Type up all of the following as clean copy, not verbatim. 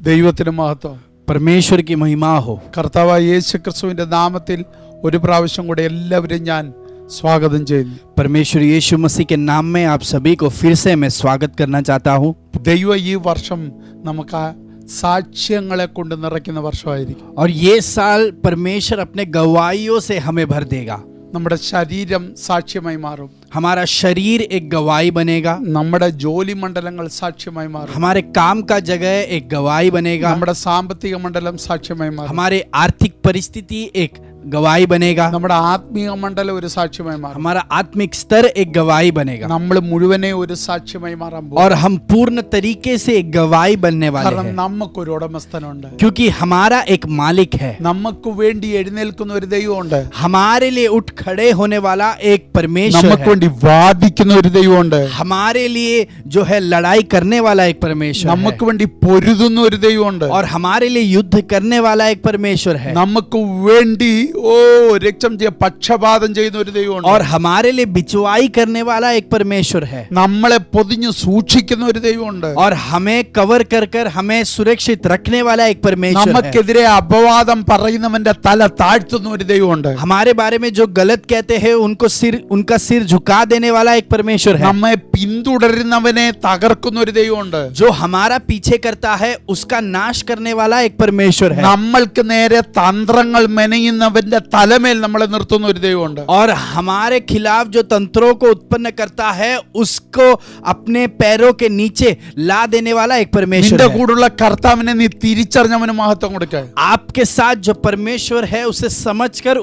ദൈവത്തിന് മഹത്വം. परमेश्वर की महिमा हो। കർത്താവായ യേശുക്രിസ്തുവിന്റെ നാമത്തിൽ ഒരു പ്രാവശ്യം കൂടി എല്ലാവരും ഞാൻ സ്വാഗതം ചെയ്യുന്നു. परमेश्वर यीशु मसीह के नाम में आप सभी को फिर से मैं स्वागत करना चाहता हूँ। ദൈവം ഈ വർഷം നമുക്ക് സാക്ഷ്യങ്ങളെ കൊണ്ട് നിറയ്ക്കുന്ന വർഷമായിരിക്കും. और ये साल परमेश्वर अपने गवाहियों से हमें भर देगा। നമ്മുടെ ശരീരം സാക്ഷ്യമായി മാറും. हमारा शरीर एक गवाही बनेगा। നമ്മുടെ ജോലി മണ്ഡലങ്ങൾ സാക്ഷ്യമായി മാറും. हमारे काम का जगह एक गवाही बनेगा। നമ്മുടെ സാമ്പത്തിക മണ്ഡലം സാക്ഷ്യമായി മാറും. हमारे आर्थिक परिस्थिति एक गवाही बनेगा। നമ്മുടെ ആത്മീയ മണ്ഡലം ഒരു സാക്ഷ്യമായി മാറും. हमारा आत्मिक स्तर एक गवाही बनेगा। നമ്മൾ മുഴുവനെ ഒരു സാക്ഷ്യമായി മാറാൻ പോകും. और हम पूर्ण तरीके से एक गवाही बनने वाले കാരണം हैं, നമുക്കൊരു ഉടമസ്ഥനുണ്ട്. क्योंकि हमारा एक मालिक है। നമുക്ക് വേണ്ടി എഴുന്നേൽക്കുന്ന ഒരു ദൈവമുണ്ട്. हमारे लिए उठ खड़े होने वाला एक परमेश्वर നമുക്ക് है। വേണ്ടി വാദിക്കുന്ന ഒരു ദൈവമുണ്ട്. हमारे लिए जो है लड़ाई करने वाला एक परमेश्वर നമുക്ക് है। വേണ്ടി പൊരുതുന്ന ഒരു ദൈവമുണ്ട്. और हमारे लिए युद्ध करने वाला एक परमेश्वर है। നമുക്ക് വേണ്ടി രക്തം പക്ഷപാതം ചെയ്യുന്ന ഒരു ദൈവമുണ്ട്. और हमारे लिए बिचवाई करने वाला एक परमेश्वर है। നമ്മളെ പൊതിഞ്ഞു സൂക്ഷിക്കുന്ന ഒരു ദൈവമുണ്ട്. और हमें कवर कर कर हमें सुरक्षित रखने वाला एक परमेश्वर है। നമുക്കെതിരെ അപവാദം പറയുന്നവന്റെ തല താഴ്ത്തുന്ന ഒരു ദൈവമുണ്ട്. हमारे बारे में जो गलत कहते हैं उनका सिर झुका देने वाला एक परमेश्वर है। നമ്മെ പിന്തുടരുന്നവനെ തകർക്കുന്ന ഒരു ദൈവമുണ്ട്. जो हमारा पीछे करता है उसका नाश करने वाला एक परमेश्वर है। നമ്മൾക്ക് നേരെ തന്ത്രങ്ങൾ മെനയുന്നവന്റെ തലമേൽ നമ്മളെ നിർത്തുന്ന ഒരു ദൈവമുണ്ട്. और हमारे खिलाफ जो तंत्रों को उत्पन्न करता है उसको अपने पैरों के नीचे ला देने वाला एक परमेश्वर നിന്റെ है। കൂടുള്ള കർത്താവിനെ നീ തിരിച്ചറിഞ്ഞവന് മഹത്വം കൊടുക്കുക. आपके साथ जो परमेश्वर है उसे समझकर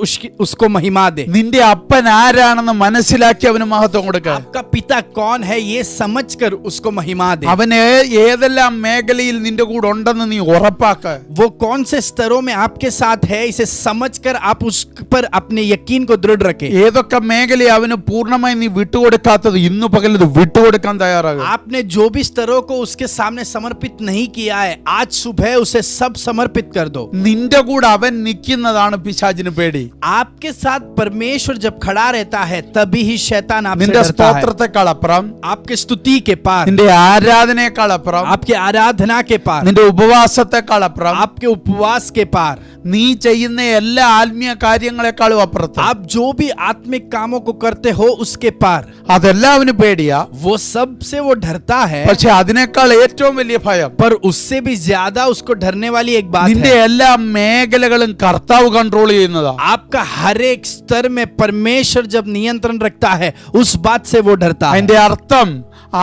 उसको महिमा दे। നിന്റെ അപ്പൻ ആരാണെന്ന് മനസ്സിലാക്കി അവന് മഹത്വം കൊടുക്കുക. आपका पिता कौन है ये समझकर उसको महिमा दे। അവന് ഏതെല്ലാം മേഖലയിൽ നിന്റെ കൂടെ ഉണ്ടെന്ന് നീ ഉറപ്പാക്ക. वो कौन से स्तरों में आपके साथ है इसे समझकर आप उस पर अपने यकीन को दृढ़ रखें। ഏതൊക്കെ മേഖലയെ അവന് പൂർണ്ണമായി നീ വിട്ടുകൊടുക്കാത്തത് ഇന്ന് പകൽ വിട്ടുകൊടുക്കാൻ തയ്യാറാകുക. आपने जो भी स्तरों को उसके सामने समर्पित नहीं किया है आज सुबह उसे सब समर्पित कर दो। നിന്റെ കൂടെ അവൻ നിൽക്കുന്നതാണ് പിശാചിന് പേടി. आपके साथ परमेश्वर जब खड़ा रहता है तभी ही शैतान आपसे നിന്റെ डरता है। സ്തോത്രത്തെക്കാൾ അപ്പുറം, आपके स्तुति के पार, നിന്റെ ആരാധനയേക്കാൾ അപ്പുറം, आपके आराधना के पार, നിന്റെ ഉപവാസത്തെക്കാൾ അപ്പുറം, आपके उपवास के पार, നീ ചെയ്യുന്ന എല്ലാ ആത്മീയ കാര്യങ്ങളെക്കാളും അപ്പുറത്ത് आप जो भी आत्मिक कामों को करते हो उसके पार, അതെല്ലാം അവന് പേടിയാ. वो सब से वो डरता है। പക്ഷെ അതിനേക്കാൾ ഏറ്റവും വലിയ ഭയം पर उससे भी ज्यादा उसको डरने वाली एक बात നിന്റെ है, എല്ലാ മേഖലകളും കർത്താവ് കൺട്രോൾ ചെയ്യുന്നതാ. आपका हर एक स्तर में परमेश्वर जब नियंत्रण रखता है उस बात से वो डरता है। അതിന്റെ അർത്ഥം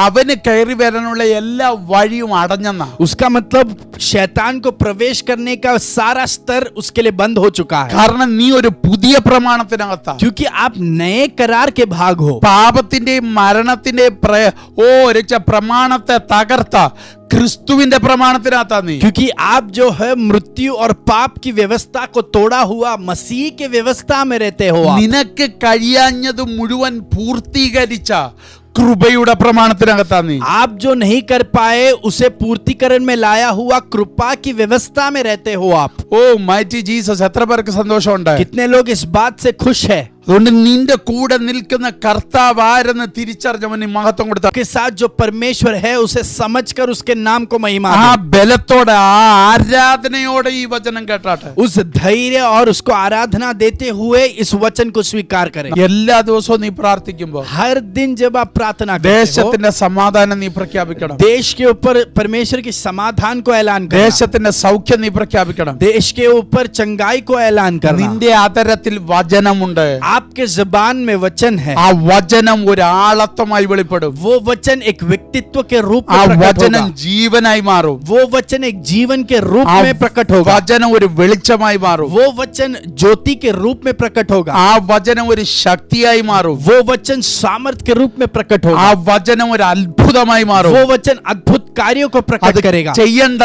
അവന് കയറി വരാനുള്ള എല്ലാ വഴിയും അടഞ്ഞെന്നാ. उसका मतलब शैतान को प्रवेश करने का सारा स्तर उसके लिए बंद हो चुका है, കാരണം നീ ഒരു പുതിയ പ്രമാണത്തിനകത്താ. क्योंकि आप नए करार के भाग हो। പാപത്തിന്റെയും മരണത്തിന്റെയും പ്രമാണത്തെ തകർത്ത ക്രിസ്തുവിന്റെ പ്രമാണത്തിനകത്താ നീ. क्योंकि आप जो है मृत्यु और पाप की व्यवस्था को तोड़ा हुआ मसीह के व्यवस्था में रहते हो। आप നിനക്ക് കഴിയാഞ്ഞത് മുഴുവൻ പൂർത്തീകരിച്ച കൃപയുടെ പ്രമാണത്തിനകത്താ നീ. आप जो नहीं कर पाए उसे पूर्तिकरण में लाया हुआ कृपा की व्यवस्था में रहते हो। आप മൈറ്റി ജീസസ്, എത്ര പേർക്ക് സന്തോഷമുണ്ട്? कितने लोग इस बात से खुश है? അതുകൊണ്ട് നിന്റെ കൂടെ നിൽക്കുന്ന കർത്താവ് ആരെന്ന് തിരിച്ചറിഞ്ഞവന് മഹത്വം കൊടുത്ത के साथ जो परमेश्वर है उसे समझकर उसके नाम को महिमा ആ दे। ബലത്തോടെ ആ ആരാധനയോടെ ഈ വചനം കേട്ടാട്ടെ. उस धैर्य और उसको आराधना देते हुए इस वचन को स्वीकार करें। എല്ലാ ദിവസവും നീ പ്രാർത്ഥിക്കുമ്പോ हर दिन जब आप प्रार्थना करते हो ദേശത്തിന്റെ സമാധാനം നീ പ്രഖ്യാപിക്കണം. देश के ऊपर परमेश्वर के समाधान को ऐलान करना, ദേശത്തിന്റെ സൗഖ്യം നീ പ്രഖ്യാപിക്കണം. देश के ऊपर चंगाई को ऐलान करना। നിന്റെ ആദരത്തിൽ വചനമുണ്ട്. आपके जुबान में वचन है, ആ വചനം ഒരു ആളത്വമായി വെളിപ്പെടും. वो वचन एक व्यक्तित्व के रूप ആ में प्रकट വചനം होगा। ജീവനായി മാറും. वो वचन एक जीवन के रूप ആ में प्रकट होगा। വചനം ഒരു വെളിച്ചമായി മാറും. वो वचन ज्योति के रूप में प्रकट होगा। ആ വചനം ഒരു ശക്തിയായി മാറും. वो वचन सामर्थ्य के रूप में प्रकट ആ होगा। വചനം ഒരു അത്ഭുതമായി മാറും. वो वचन अद्भुत कार्यों को प्रकट അത് करेगा। ചെയ്യേണ്ട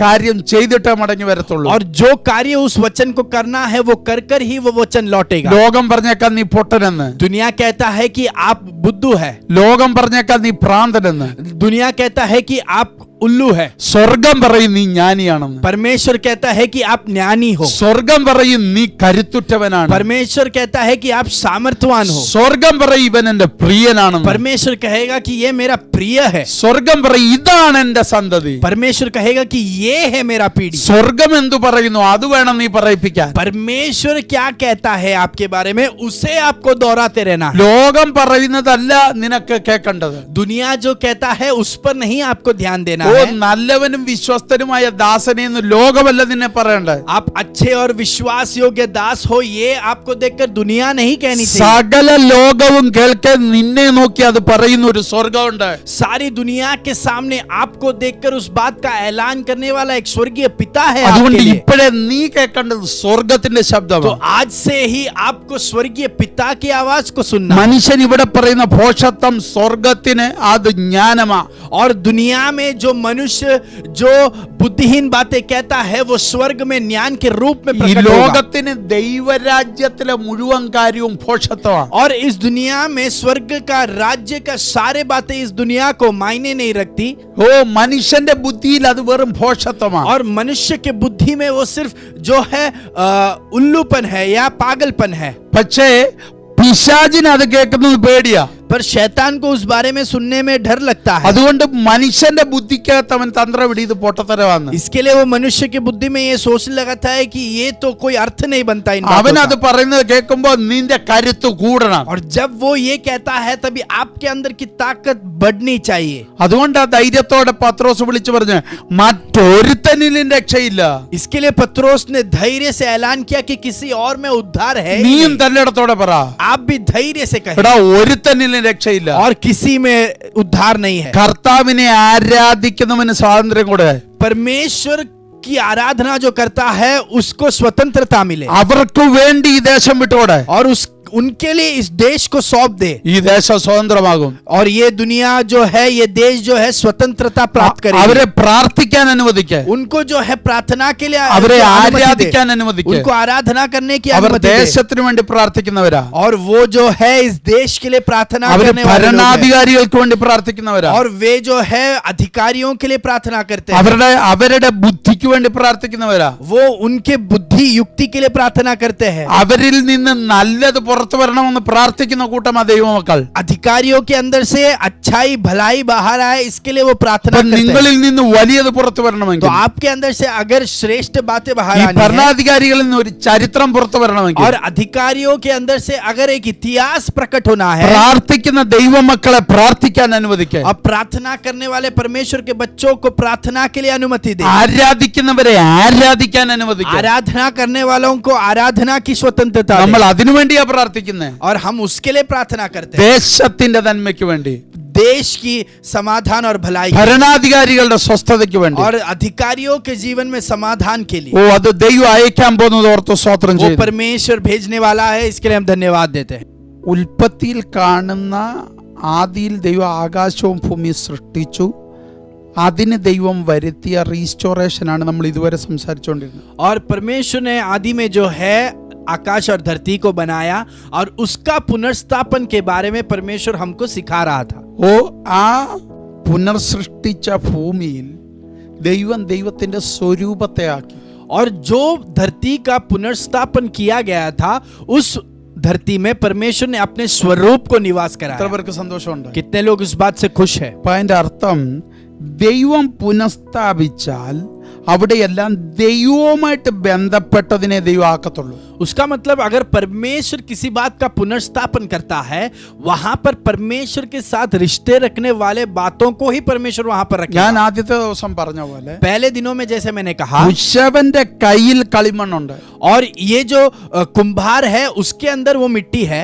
കാര്യം ചെയ്തിട്ടേ മടങ്ങി വരത്തുള്ളൂ. और जो कार्य उस वचन को करना है वो कर कर ही वो वचन लौटेगा। ലോകം പറഞ്ഞേക്കാൻ നീ പൊട്ടനെന്ന്, दुनिया कहता है कि आप बुद्धू है, ലോകം പറഞ്ഞേക്കാൻ നീ ഭ്രാന്തനെന്ന്, दुनिया कहता है कि आप उल्लू है। സ്വർഗം പറയും നീ ജ്ഞാനിയാണെന്ന്. परमेश्वर कहता है कि आप ज्ञानी हो। സ്വർഗം പറയും നീ കരുത്തുറ്റവനാണ്. परमेश्वर कहता है कि आप सामर्थ्यवान हो। സ്വർഗം പറയും ഇവൻ എന്റെ പ്രിയനാണെന്ന്. परमेश्वर कहेगा कि ये मेरा प्रिय है। സ്വർഗം പറയും ഇതാണ് എന്റെ സന്തതി. परमेश्वर कहेगा कि ये है मेरा पीढ़ी। സ്വർഗം എന്തു പറയുന്നു അത് വേണം നീ പറയിപ്പിക്കാൻ. परमेश्वर क्या कहता है आपके बारे में, उसे आपको दोहराते रहना है। ലോകം പറയുന്നതല്ല നിനക്ക് കേൾക്കേണ്ടത്. दुनिया जो कहता है उस पर नहीं आपको ध्यान देना ഓ है। നല്ലവനും വിശ്വസ്തനുമായ ദാസനെന്ന് ലോകമല്ല നിന്നെ പറയണ്ടേ. आप अच्छे और विश्वास योग्य दास हो, ये आपको देखकर दुनिया नहीं कहनी चाहिए। സകല ലോകവും കേൾക്കാൻ നിന്നെ നോക്കി അത് പറയുന്ന ഒരു സ്വർഗമുണ്ട്. सारी दुनिया के सामने आपको देखकर उस बात का ऐलान करने वाला एक स्वर्गीय पिता है അതുകൊണ്ട് आपके लिए। ഇപ്പോഴേ നീ കേൾക്കേണ്ടത് സ്വർഗത്തിന്റെ तो ശബ്ദമാണ്. आज से ही आपको स्वर्गीय पिता की आवाज को सुनना। മനുഷ്യൻ ഇവിടെ പറയുന്ന ഭോഷത്വം സ്വർഗത്തിന് അത് ജ്ഞാനമാ. और दुनिया में जो मनुष्य जो बुद्धिहीन बातें कहता है वो स्वर्ग में ज्ञान के रूप में ഈ प्रकट होगा। ലോകത്തിന് ദൈവരാജ്യത്തിലെ മുഴുവൻ കാര്യവും ഭോഷത്വമാണ്. और इस दुनिया में स्वर्ग का राज्य का सारे बातें इस दुनिया को मायने नहीं रखती। ഓ മനുഷ്യന്റെ ബുദ്ധിയിൽ അത് വെറും ഭോഷത്വമാണ്. और मनुष्य के बुद्धि में वो सिर्फ जो है उल्लूपन है या पागलपन है। പക്ഷേ പിശാചിന് അത് കേൾക്കുന്നത് പേടിയാ. पर शैतान को उस बारे में सुनने में डर लगता है। അതുകൊണ്ട് മനുഷ്യന്റെ ബുദ്ധിക്കകത്ത് അവൻ തന്ത്രം ഇടി ഇത് പൊട്ടത്തരവാന്ന്. इसके लिए वो मनुष्य की बुद्धि में ये सोचने लगाता है कि ये तो कोई अर्थ नहीं बनता इन അവൻ बातों അത് का। പറയുന്നത് കേൾക്കുമ്പോ നിന്റെ കരുത്ത് കൂടണം. और जब वो ये कहता है तभी आपके अंदर की ताकत बढ़नी चाहिए। അതുകൊണ്ട് ആ ധൈര്യത്തോടെ പത്രോസ് വിളിച്ചു പറഞ്ഞു മറ്റൊരുത്തനിലും രക്ഷയില്ല. इसके लिए पत्रोस ने धैर्य से ऐलान किया कि किसी और में उद्धार है ही നീയും नहीं। തല്ലിടത്തോടെ പറ आप भी धैर्य से कहें എടാ ഒരുത്തനിലും രക്ഷയില്ല. और किसी में उद्धार नहीं है। കർത്താവിനെ ആരാധിക്കുന്നവന് സ്വാതന്ത്ര്യം കൂടെ. परमेश्वर की आराधना जो करता है उसको स्वतंत्रता मिले അവർക്ക് വേണ്ടി ഈ ദേശം വിട്ടോടെ. और उनके लिए इस देश को सौंप दे ഈ ദേശം സ്വതന്ത്രമാകും. और ये दुनिया जो है ये देश जो है स्वतंत्रता प्राप्त करे। അവരെ പ്രാർത്ഥിക്കാൻ അനുവദിക്കുക. उनको जो है प्रार्थना के लिए അവരെ अनुमति दे। ആരാധിക്കാൻ അനുവദിക്കുക. उनको आराधना करने की അവർ अनुमति दे। ദേശത്തിന് വേണ്ടി പ്രാർത്ഥിക്കുന്നവരാ. और वो जो है इस देश के लिए प्रार्थना അവർ करने वाले लोग हैं। ഭരണാധികാരികൾക്ക് വേണ്ടി പ്രാർത്ഥിക്കുന്നവരാ. और वे जो है अधिकारियों के लिए प्रार्थना करते हैं। അവരുടെ ബുദ്ധിക്ക് വേണ്ടി പ്രാർത്ഥിക്കുന്നവരാ. वो उनके बुद्धि युक्ति के लिए प्रार्थना करते हैं। അവരിൽ നിന്ന് നല്ലത് പുറത്തു വരണമെന്ന് പ്രാർത്ഥിക്കുന്ന കൂട്ടമാ ദൈവമക്കൾ. अधिकारियों के अंदर से अच्छाई भलाई बाहर आए इसके लिए वो प्रार्थना करते हैं। നിങ്ങളിൽ നിന്ന് വലിയത് പുറത്തു വരണമെങ്കിൽ, तो आपके अंदर से अगर श्रेष्ठ बातें बाहर ഈ आनी है ഭരണാധികാരികളിൽ നിന്ന് ഒരു ചരിത്രം പുറത്തു വരണമെങ്കിൽ, और अधिकारियों के अंदर से अगर एक इतिहास प्रकट होना है, പ്രാർത്ഥിക്കുന്ന ദൈവമക്കളെ പ്രാർത്ഥിക്കാൻ അനുവദിക്കുക. अब प्रार्थना करने वाले परमेश्वर के बच्चों को प्रार्थना के लिए अनुमति दे। ആരാധിക്കുന്നവരെ ആരാധിക്കാൻ അനുവദിക്കുക. आराधना करने वालों को आराधना की स्वतंत्रता നമ്മൾ दे। അതിനു വേണ്ടിയാ പ്രാർത്ഥിക്കുന്നത്. और हम उसके लिए प्रार्थना करते हैं, ദേശത്തിന്റെ നന്മയ്ക്ക് വേണ്ടി, देश की समाधान और भलाई के लिए। ഭരണാധികാരികളുടെ സ്വസ്ഥതയ്ക്ക് വേണ്ടി. और अधिकारियों के जीवन में समाधान के लिए ഓ അത് ദൈവം അയക്കാൻ പോകുന്നത് ഓർത്ത് സ്തോത്രം वो ചെയ്യുന്നു. परमेश्वर भेजने वाला है, इसके लिए हम धन्यवाद देते हैं। ഉൽപ്പത്തിയിൽ കാണുന്ന ആദിയിൽ ദൈവം ആകാശവും ഭൂമിയും സൃഷ്ടിച്ചു. അതിന് ദൈവം വരുത്തിയ റീസ്റ്റോറേഷനാണ് നമ്മൾ ഇതുവരെ സംസാരിച്ചുകൊണ്ടിരുന്നത്. और परमेश्वर ने आदि में जो है आकाश और धरती को बनाया और उसका पुनर्स्थापन के बारे में परमेश्वर हमको सिखा रहा था। ഓ ആ പുനർസൃഷ്ടിച്ച ഭൂമിയിൽ ദൈവം ദൈവത്തിന്റെ സ്വരൂപത്തെ ആക്കി. और जो धरती का पुनर्स्थापन किया गया था उस धरती में परमेश्वर ने अपने स्वरूप को निवास എത്ര कराया। പേർക്ക് സന്തോഷമുണ്ട്? कितने लोग इस बात से खुश हैं? അപ്പൊ അതിന്റെ അർത്ഥം ദൈവം പുനഃസ്ഥാപിച്ചാൽ അവിടെയെല്ലാം ദൈവവുമായിട്ട് ബന്ധപ്പെട്ടതിനെ ദൈവം ആക്കത്തുള്ളൂ. उसका मतलब अगर परमेश्वर किसी बात का पुनर्स्थापन करता है वहां पर परमेश्वर के साथ रिश्ते रखने वाले बातों को ही परमेश्वर वहां पर रखेगा। ഞാൻ ആദ്യത്തെ ദിവസം പറഞ്ഞ പോലെ पहले दिनों में जैसे मैंने कहा, കുശവന്റെ കയ്യിൽ കളിമണ്ണുണ്ട്. और ये जो कुंभार है उसके अंदर वो मिट्टी है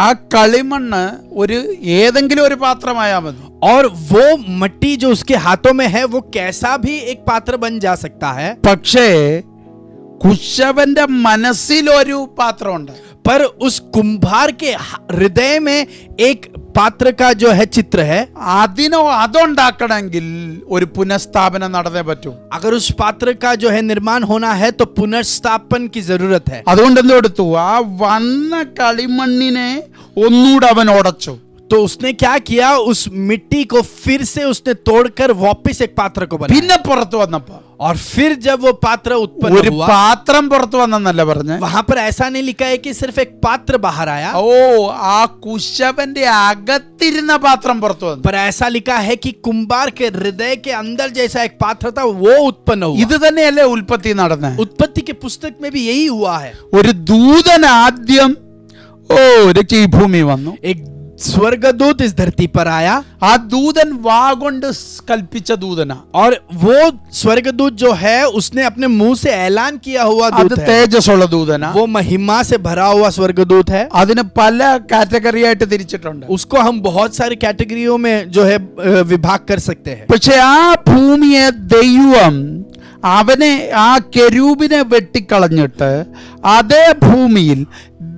ആ കളിമണ്ണ് ഒരു ഏതെങ്കിലും ഒരു പാത്രമായാൽ മതി. और वो मिट्टी जो उसके हाथों में है वो कैसा भी एक पात्र बन जा सकता है। പക്ഷേ കുശവന്റെ മനസ്സിൽ ഒരു പാത്രമുണ്ട്. पर उस कुंभार के हृदय में एक पात्र का जो है चित्र है। അതുണ്ടാക്കണമെങ്കിൽ ഒരു പുനഃസ്ഥാപനം നടന്നേ പറ്റൂ. अगर उस पात्र का जो है निर्माण होना है तो पुनर्स्थापन की जरूरत है। അതുകൊണ്ട് എന്തെടുത്തു? ആ വന്ന കളിമണ്ണിനെ ഒന്നുകൂടെ അവൻ ഉടച്ചു. तो उसने क्या किया, उस मिट्टी को फिर से उसने तोड़कर वापस एक पात्र को बनाया। പിന്നെ പുറത്തു വന്നപ്പോ और फिर जब वो पात्र उत्पन्न ഒരു हुआ, പാത്രം പുറത്തു വന്നെന്നല്ല പറഞ്ഞ, वहां पर ऐसा नहीं लिखा है कि सिर्फ एक पात्र बाहर आया, ഓ ആ കുശവന്റെ അകത്തിരുന്ന പാത്രം പുറത്തു വന്നു. पर ऐसा लिखा है कि कुंभार के हृदय के अंदर जैसा एक पात्र था वो उत्पन्न हुआ। ഇത് തന്നെയല്ലേ ഉൽപ്പത്തി നടന്നേ? उत्पत्ति के पुस्तक में भी यही हुआ है। ഒരു ദൂതൻ ആദ്യം ഈ ഭൂമി വന്നു. एक स्वर्गदूत इस धरती पर आया, ആ ദൂതൻ വാ കൊണ്ട് കൽപ്പിച്ച ദൂതനാ. और वो स्वर्गदूत जो है उसने अपने मुंह से ऐलान किया हुआ അത് दूत है। തേജസ്സുള്ള ദൂതനാ. वो महिमा से भरा हुआ स्वर्गदूत है। അതിന് പല കാറ്റഗറി ആയിട്ട് തിരിച്ചിട്ടുണ്ട്. उसको हम बहुत सारी कैटेगरियों में जो है विभाग कर सकते हैं। പക്ഷെ ആ ഭൂമിയെ ദൈവം അവനെ ആ കെരൂബിനെ വെട്ടിക്കളഞ്ഞിട്ട് അതേ ഭൂമിയിൽ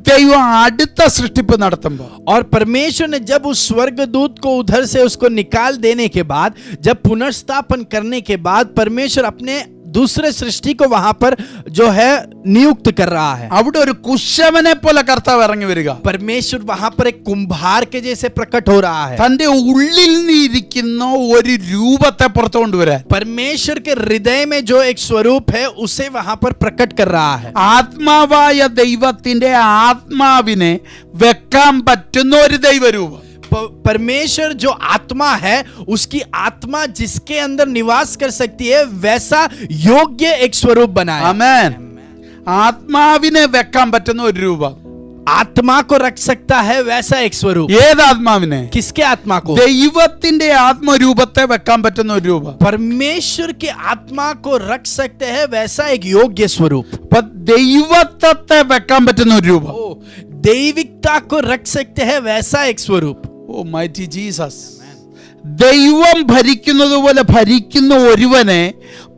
ദൈവം അടുത്ത സൃഷ്ടിപ്പ് നടത്തുമ്പോൾ, और परमेश्वर ने जब उस स्वर्गदूत को उधर से उसको निकाल देने के बाद, जब पुनर्स्थापन करने के बाद परमेश्वर अपने दूसरे सृष्टि को वहां पर जो है नियुक्त कर रहा है। അവിടെ ഒരു കുശവനെ പോലെ കർത്താവ് ഇറങ്ങി വരിക. परमेश्वर वहां पर एक कुंभार के जैसे प्रकट हो रहा है। തന്റെ ഉള്ളിൽ നിന്നിരിക്കുന്ന ഒരു രൂപത്തെ പുറത്തു കൊണ്ടുവരാൻ परमेश्वर के हृदय में जो एक स्वरूप है उसे वहां पर प्रकट कर रहा है। ആത്മാവായ ദൈവത്തിന്റെ ആത്മാവിനെ വെക്കാൻ പറ്റുന്ന ഒരു ദൈവരൂപം. परमेश्वर जो आत्मा है, उसकी आत्मा जिसके अंदर निवास कर सकती है, वैसा योग्य एक स्वरूप बनाया। ആമേൻ. ആത്മാവിനെ വെക്കാൻ പറ്റുന്ന ഒരു രൂപം. आत्मा को रख सकता है वैसा एक स्वरूप। ഏത് ആത്മാവിനെ? किसके आत्मा को? ദൈവത്തിന്റെ ആത്മരൂപത്തെ വെക്കാൻ പറ്റുന്ന ഒരു രൂപം. परमेश्वर के आत्मा को रख सकते हैं वैसा एक योग्य स्वरूप। അപ്പൊ ദൈവത്വത്തെ വെക്കാൻ പറ്റുന്ന ഒരു രൂപം. दैविकता को रख सकते हैं वैसा एक स्वरूप। ഓ മൈറ്റി ജീസസ്. ദൈവം ഭരിക്കുന്നത് പോലെ ഭരിക്കുന്ന ഒരുവനെ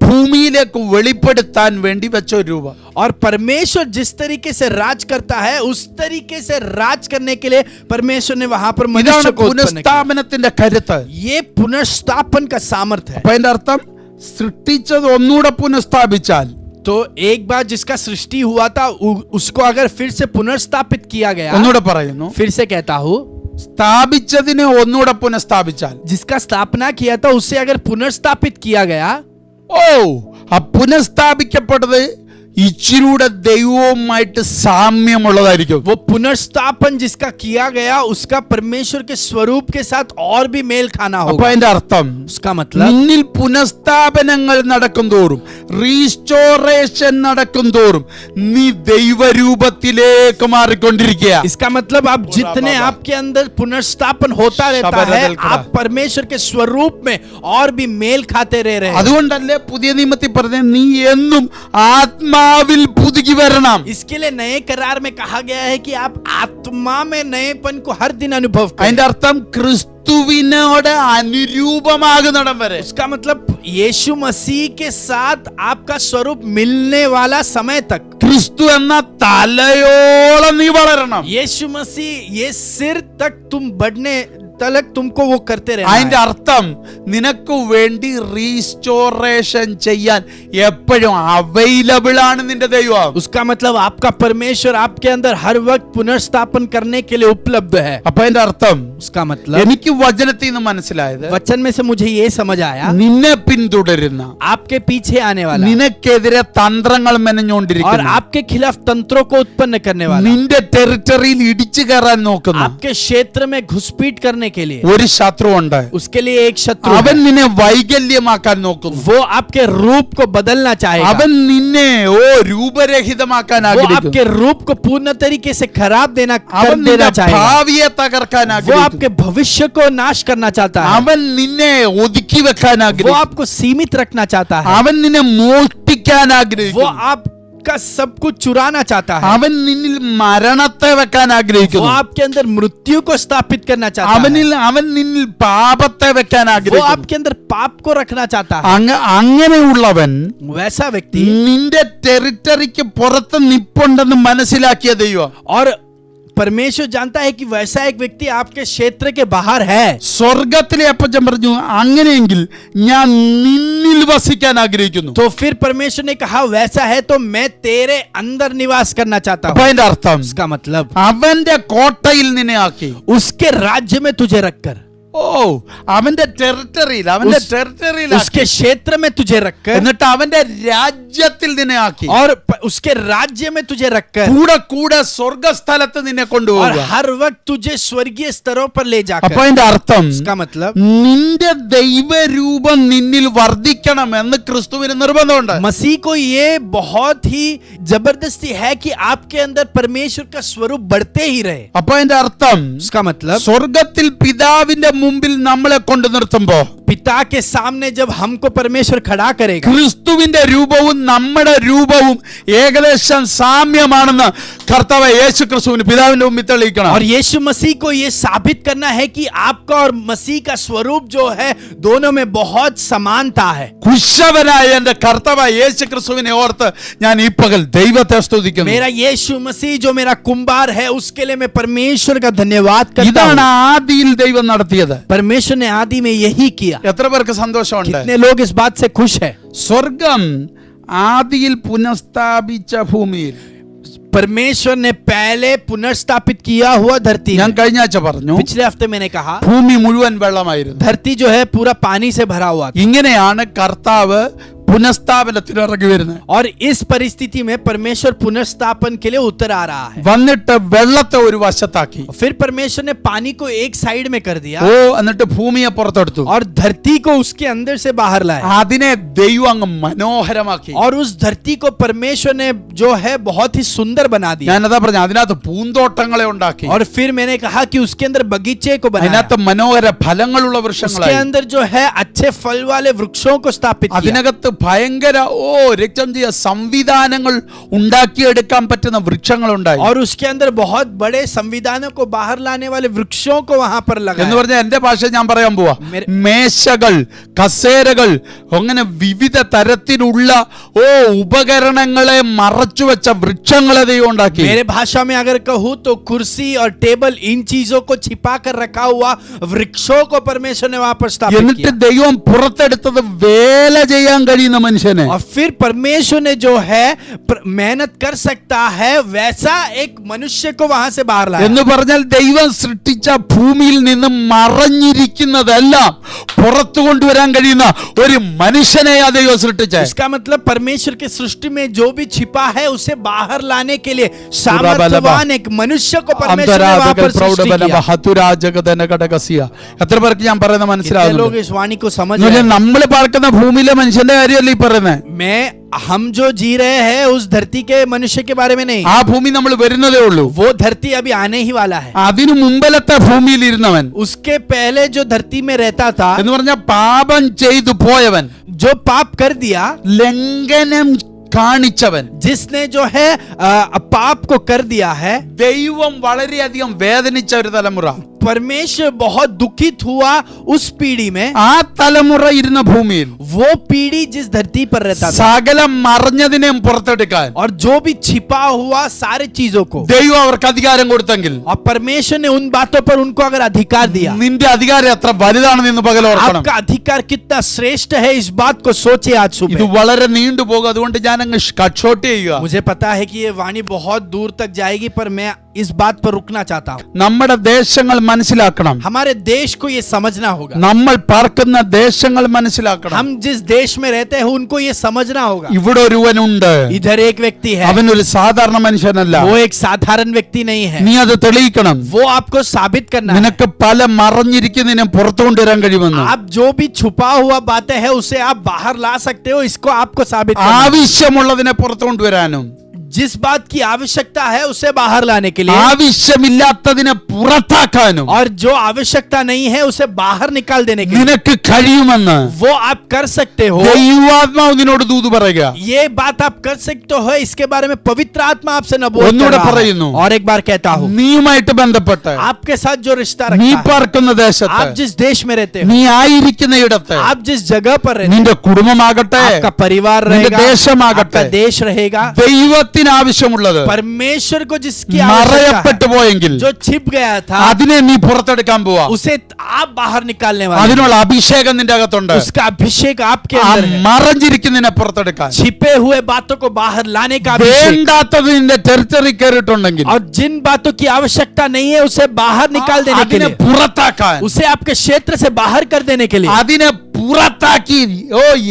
ഭൂമിയിലേക്ക് വെളിപ്പെടുത്താൻ വേണ്ടി വെച്ച ഒരു രൂപം. और परमेश्वर जिस तरीके से राज करता है उस तरीके से राज करने के लिए परमेश्वर ने वहां पर मनुष्य ഇതാണ് को उत्पन्न किया। പുനഃസ്ഥാപനത്തിന്റെ കരുത്ത്. ये पुनर्स्थापन का सामर्थ्य है। അപ്പൊ അതിന്റെ അർത്ഥം സൃഷ്ടിച്ചത് ഒന്നുകൂടെ പുനഃസ്ഥാപിച്ചാൽ, तो एक बार जिसका सृष्टि हुआ था उसको अगर फिर से पुनर्स्थापित किया गया, ഒന്നുകൂടെ പറയുന്നു, फिर से कहता हूँ, സ്ഥാപിച്ചതിനെ ഒന്നുകൂടെ പുനഃസ്ഥാപിച്ചാൽ, जिसका स्थापना किया था उससे अगर पुनर्स्थापित किया गया, ഓ ആ പുനഃസ്ഥാപിക്കപ്പെട്ടത് ഇച്ചിരൂടെ ദൈവവുമായിട്ട് സാമ്യമുള്ളതായിരിക്കും. वो पुनर्स्थापन जिसका किया गया उसका परमेश्वर के स्वरूप के साथ और भी मेल खाना അപ്പൊ होगा। അതിന്റെ അർത്ഥം उसका मतलब നിന്നിൽ പുനഃസ്ഥാപനങ്ങൾ നടക്കും തോറും, റീസ്റ്റോറേഷൻ നടക്കും തോറും നീ ദൈവരൂപത്തിലേക്ക് മാറിക്കൊണ്ടിരിക്കുക. इसका मतलब आप जितने आपके अंदर पुनर्स्थापन होता रहता है, आप परमेश्वर के स्वरूप में और भी मेल खाते रह रहे हैं। അതുകൊണ്ടല്ലേ പുതിയ നിയമത്തിൽ പറഞ്ഞ നീ എന്നും ആത്മാവിൽ പുതുക്കി വരണം. इसके लिए नए करार में कहा गया है कि आप आत्मा में नएपन को हर दिन अनुभव करें। അതിന്റെ അർത്ഥം ക്രിസ്തുവിനോട് അനുരൂപമാകുന്നിടം വരെ. उसका मतलब यीशु मसीह के साथ आपका स्वरूप मिलने वाला समय तक, ക്രിസ്തു എന്ന തലയോളം നീ വളരണം. यीशु मसीह ये सिर तक तुम बढ़ने तलक तुमको वो करते रहना അതിന്റെ है। അർത്ഥം നിനക്ക് വേണ്ടി റീസ്റ്റോറേഷൻ ചെയ്യാൻ എപ്പോഴും അവൈലബിൾ ആണ് നിന്റെ ദൈവം. उसका मतलब आपका परमेश्वर आपके अंदर हर वक्त पुनर्स्थापन करने के लिए उपलब्ध है। അപ്പൊ അതിന്റെ അർത്ഥം उसका मतलब എനിക്ക് വചനത്തിൽ നിന്ന് മനസ്സിലായത്, वचन में से मुझे ये समझ आया, നിന്നെ പിന്തുടരുന്ന, आपके पीछे आने वाला നിനക്കെതിരെ തന്ത്രങ്ങൾ और മെനഞ്ഞുകൊണ്ടിരിക്കുന്ന, आपके खिलाफ तंत्रों को उत्पन्न करने वाला, നിന്റെ ടെറിട്ടറിയിൽ ഇടിച്ചു കയറാൻ നോക്കുന്ന आपके क्षेत्र में घुसपैठ करने के लिए ഒരു ശത്രുവുണ്ട്. उसके लिए एक शत्रु അവൻ है। നിന്നെ വൈകല്യമാക്കാൻ നോക്കുന്നു. वो आपके रूप को बदलना चाहेगा। അവൻ നിന്നെ രൂപരഹിതമാക്കാൻ वो ആഗ്രഹിക്കുന്നു. आपके रूप को पूर्ण तरीके से खराब അവൻ कर നിന്റെ देना चाहेगा। ഭാവിയെ തകർക്കാൻ वो ആഗ്രഹിക്കുന്നു. आपके भविष्य को नाश करना चाहता है। അവൻ നിന്നെ ഒതുക്കി വെക്കാൻ वो ആഗ്രഹിക്കുന്നു. आपको सीमित रखना चाहता है। അവൻ നിന്നെ മോഷ്ടിക്കാൻ वो ആഗ്രഹിക്കുന്നു. आपका सब कुछ चुराना चाहता है। അവൻ നിന്നിൽ മരണത്തെ വെക്കാൻ वो ആഗ്രഹിക്കുന്നു. आपके अंदर मृत्यु को स्थापित करना चाहता है। അവൻ നിന്നിൽ പാപത്തെ വെക്കാൻ वो ആഗ്രഹിക്കുന്നു. आपके अंदर पाप को रखना चाहता है। അങ്ങനെയുള്ളവൻ वैसा व्यक्ति നിന്റെ ടെറിട്ടറിക്ക് പുറത്ത് നിപ്പുണ്ടെന്ന് മനസ്സിലാക്കിയ ദൈവം और परमेश्वर जानता है कि वैसा एक व्यक्ति आपके क्षेत्र के बाहर है। സ്വർഗത്തിലെ അപ്പച്ചൻ പറഞ്ഞു, അങ്ങനെയെങ്കിൽ ഞാൻ നിന്നിൽ വസിക്കാൻ ആഗ്രഹിക്കുന്നു. तो फिर परमेश्वर ने कहा वैसा है तो मैं तेरे अंदर निवास करना चाहता അപ്പൊ हूँ. അതിന്റെ അർത്ഥം इसका मतलब അവന്റെ കോട്ടയിൽ നിന്നെ ആക്കി. उसके राज्य में तुझे रखकर, ഓ, അവന്റെ ടെറിട്ടറിയിൽ, അവന്റെ ടെറിട്ടറിയിൽ उसके क्षेत्र में तुझे रखकर, എന്നിട്ട് അവന്റെ രാജ്യത്തിൽ നിന്നെ ആക്കി. और उसके राज्य में तुझे रखकर, കൂടെ കൂടെ സ്വർഗസ്ഥലത്ത് നിന്നെ और കൊണ്ടുപോകുക. हर वक्त तुझे स्वर्गीय स्तरों पर ले അപ്പൊ जाकर. അതിന്റെ അർത്ഥം इसका मतलब നിന്റെ ദൈവരൂപം നിന്നിൽ വർദ്ധിക്കണമെന്ന് ക്രിസ്തുവിന് നിർബന്ധമുണ്ട്. मसीह को ये बहुत ही जबरदस्ती है कि आपके अंदर परमेश्वर का स्वरूप बढ़ते ही रहे. അപ്പൊ അതിന്റെ അർത്ഥം इसका मतलब സ്വർഗത്തിൽ പിതാവിന്റെ മുമ്പിൽ നമ്മളെ കൊണ്ടു നിർത്തുമ്പോ पिता के सामने जब हमको परमेश्वर खड़ा करेगा, ക്രിസ്തുവിന്റെ രൂപവും നമ്മുടെ രൂപവും ഏകദേശം സാമ്യമാണെന്ന് കർത്താവ് യേശു ക്രിസ്തുവിന് പിതാവിന്റെ മുമ്പിൽ തെളിയിക്കണം. और यीशु मसीह को ये साबित करना है कि आपका और मसीह का स्वरूप जो है दोनों में बहुत समानता है. കുശവനായ എന്റെ കർത്താവ് യേശു ക്രിസ്തുവിനെ ഓർത്ത് ഞാൻ ഈ പകൽ ദൈവത്തെ സ്തുതിക്കുന്നു. मेरा यीशु मसीह जो मेरा कुंभार है उसके लिए मैं परमेश्वर का धन्यवाद करता ഇതാണ് हूं. ആദിയിൽ ദൈവം നടത്തിയത്. परमेश्वर ने आदि में यही किया. എത്ര പേർക്ക് സന്തോഷമുണ്ട്? कितने लोग इस बात से खुश है? സ്വർഗം ആദിയിൽ പുനഃസ്ഥാപിച്ച ഭൂമിയിൽ, परमेश्वर ने पहले पुनर्स्थापित किया हुआ धरती ഞാൻ में. കഴിഞ്ഞ ആഴ്ച പറഞ്ഞു, पिछले हफ्ते मैंने कहा ഭൂമി മുഴുവൻ വെള്ളമായിരുന്നു. धरती जो है पूरा पानी से भरा हुआ था. ഇങ്ങനെയാണ് കർത്താവ് പുനഃസ്ഥാപനത്തിന് ഇറങ്ങി വരുന്നത്. और इस परिस्थिति में परमेश्वर पुनर्स्थापन के लिए उतर आ रहा है. വന്നിട്ട് വെള്ളത്തെ ഒരു വശത്താക്കി, फिर परमेश्वर ने पानी को एक साइड में कर दिया ഓ, എന്നിട്ട് ഭൂമിയെ പുറത്തെടുത്തു. और धरती को उसके अंदर से बाहर लाया. അതിനെ ദൈവം അങ്ങ് മനോഹരമാക്കി. और उस धरती को परमेश्वर ने जो है बहुत ही सुंदर बना दिया. ഞാനതാ പറഞ്ഞു, അതിനകത്ത് പൂന്തോട്ടങ്ങളെ ഉണ്ടാക്കി, और फिर मैंने कहा कि उसके अंदर बगीचे को बनाया. അതിനകത്ത് മനോഹര ഫലങ്ങളുള്ള उसके വൃക്ഷങ്ങളായി, अंदर जो है अच्छे फल वाले वृक्षों को स्थापित किया. അതിനകത്ത് ഭയങ്കര രക്തം ചെയ്യ സംവിധാനങ്ങൾ ഉണ്ടാക്കിയെടുക്കാൻ പറ്റുന്ന വൃക്ഷങ്ങളുണ്ടായി. और उसके अंदर बहुत बड़े संविधानों को बाहर लाने वाले वृक्षों को वहां पर എന്ന് लगाया. പറഞ്ഞാൽ എന്റെ ഭാഷ ഞാൻ പറയാൻ പോവാ, मेरे- മേശകൾ, കസേരകൾ, അങ്ങനെ വിവിധ തരത്തിലുള്ള ഉപകരണങ്ങളെ മറച്ചുവെച്ച വൃക്ഷങ്ങളെ ദൈവം ഉണ്ടാക്കി. मेरे भाषा में अगर कहूँ तो कुर्सी और टेबल इन चीजों को छिपा कर रखा हुआ वृक्षों को परमेश्वर ने वहां पर स्थापित എന്നിട്ട് किया. ദൈവം പുറത്തെടുത്തത് വേല ചെയ്യാൻ കഴിയുന്ന മനുഷ്യനെ, और फिर परमेश्वर ने जो है मेहनत कर सकता है वैसा एक मनुष्य को वहां से बाहर लाया. എന്ന് പറഞ്ഞാൽ ദൈവം സൃഷ്ടിച്ച ഭൂമിയിൽ നിന്ന് മറഞ്ഞിരിക്കുന്നതെല്ലാം പുറത്തു കൊണ്ടുവരാൻ കഴിയുന്ന ഒരു മനുഷ്യനെയാ ദൈവം സൃഷ്ടിച്ചത്. इसका मतलब परमेश्वर की सृष्टि में जो भी छिपा है उसे बाहर लाने के लिए सामर्थ्यवान एक मनुष्य को परमेश्वर ने वहां पर सृष्टि किया. എത്ര പേർക്ക് ഞാൻ പറയുന്നത് कितने लोग മനസ്സിലാവുന്നു? इस वाणी को समझ रहे हैं? നമ്മൾ പാർക്കുന്ന ഭൂമിയിലെ മനുഷ്യന്റെ കാര്യമല്ല ഈ പറയുന്നത്. हम जो जी रहे हैं उस धरती के मनुष्य के बारे में नहीं. ആ ഭൂമി നമ്മൾ വരുന്നതേ ഉള്ളൂ. वो धरती अभी आने ही वाला है. അതിനു മുമ്പിലത്തെ ഭൂമിയിൽ ഇരുന്നവൻ उसके पहले जो धरती में रहता था, എന്ന് പറഞ്ഞാൽ പാപം ചെയ്തു പോയവൻ, जो पाप कर दिया, ലംഘനം കാണിച്ചവൻ, जिसने जो है पाप को कर दिया है, ദൈവം വളരെയധികം വേദനിച്ച ഒരു തലമുറ. परमेश्वर बहुत दुखित हुआ उस पीढ़ी में. ആ തലമുറ ഇരുന്ന ഭൂമിയിൽ वो पीढ़ी जिस धरती पर रहता था സകല മറഞ്ഞതിനെയും പുറത്തെടുക്കാൻ और जो भी छिपा हुआ सारे चीजों को, ദൈവം അവർക്ക് അധികാരം കൊടുത്തെങ്കിൽ, और परमेश्वर ने उन बातों पर उनको अगर अधिकार दिया, നിന്റെ അധികാരം എത്ര വലുതാണെന്ന് ഇന്ന് പകൽ ഓർക്കണം. आपका अधिकार कितना श्रेष्ठ है इस बात को सोचे आज ഇത് सुबह. വളരെ നീണ്ടുപോകും, അതുകൊണ്ട് ഞാൻ അങ്ങ് കട്ട് ഷോട്ട് ചെയ്യുക. मुझे पता है कि ये वाणी बहुत दूर तक जाएगी पर मैं इस बात पर रुकना चाहता हूँ. നമ്മുടെ ദേശങ്ങൾ മനസ്സിലാക്കണം, हमारे देश को ये समझना होगा. നമ്മൾ പാർക്കുന്ന ദേശങ്ങൾ മനസ്സിലാക്കണം. हम जिस देश में रहते हैं उनको ये समझना होगा. ഇവിടെ ഒരുവനുണ്ട്, इधर एक व्यक्ति है, അവൻ ഒരു സാധാരണ മനുഷ്യനല്ല. वो एक साधारण व्यक्ति नहीं है. നീ അത് തെളിയിക്കണം. वो आपको साबित करना है. നിനക്ക് പല മറഞ്ഞിരിക്കുന്നതിനെ പുറത്തു കൊണ്ടുവരാൻ കഴിയുമെന്ന്. आप जो भी छुपा हुआ बातें है उसे आप बाहर ला सकते हो. इसको आपको साबित करना है. ആവശ്യമുള്ളതിനെ പുറത്തു കൊണ്ടുവരാനും जिस बात की आवश्यकता है उसे बाहर लाने के लिए, ആവശ്യമില്ലാത്തതിനെ പുറത്താക്കാനും और जो आवश्यकता नहीं है उसे बाहर निकाल देने के लिए നിനക്ക് കഴിയുമെന്ന് वो आप कर सकते हो. ദൈവാത്മാവ് നിന്നോട് ദൂത് പറയുക. ये बात आप कर सकते हो. इसके बारे में पवित्र आत्मा आपसे नबूवत कर ഒന്നുകൂടെ रहा है. പറയുന്നു. और एक बार कहता हूँ, നീയുമായിട്ട് ബന്ധപ്പെട്ട് आपके साथ जो रिश्ता നീ रखता है, പാർക്കുന്ന ദേശത്ത്, आप जिस देश में रहते हो, നീ ആയിരിക്കുന്ന ഇടത്ത്, आप जिस जगह पर रहते നിന്റെ കുടുംബമാകട്ടെ, हो, आपका परिवार നിന്റെ रहेगा, ദേശമാകട്ടെ, आपका देश रहेगा, ദൈവത്തിന് ആവശ്യമുള്ളത് परमेश्वर को जिसकी आवश्यकता മറയപ്പെട്ടു പോയെങ്കിൽ है, जो छिप गया था, അതിനെ നീ പുറത്തെടുക്കാൻ പോവാ. उसे आप बाहर निकालने वाले हैं। അതിനുള്ള അഭിഷേകം നിന്റെ അകത്തുണ്ട്. उसका अभिषेक आपके ആ अंदर है। മറഞ്ഞിരിക്കുന്നതിനെ പുറത്തെടുക്കാൻ. छिपे हुए बातों को बाहर लाने का अभिषेक। വേണ്ടാത്തത് നിന്റെ ടെറിട്ടറി കയറിയിട്ടുണ്ടെങ്കിൽ और जिन बातों की आवश्यकता नहीं है उसे बाहर निकाल देने के അതിനെ लिए, പുറത്താക്കാൻ, उसे आपके क्षेत्र से बाहर कर देने के लिए, അതിനെ പുറത്താക്കി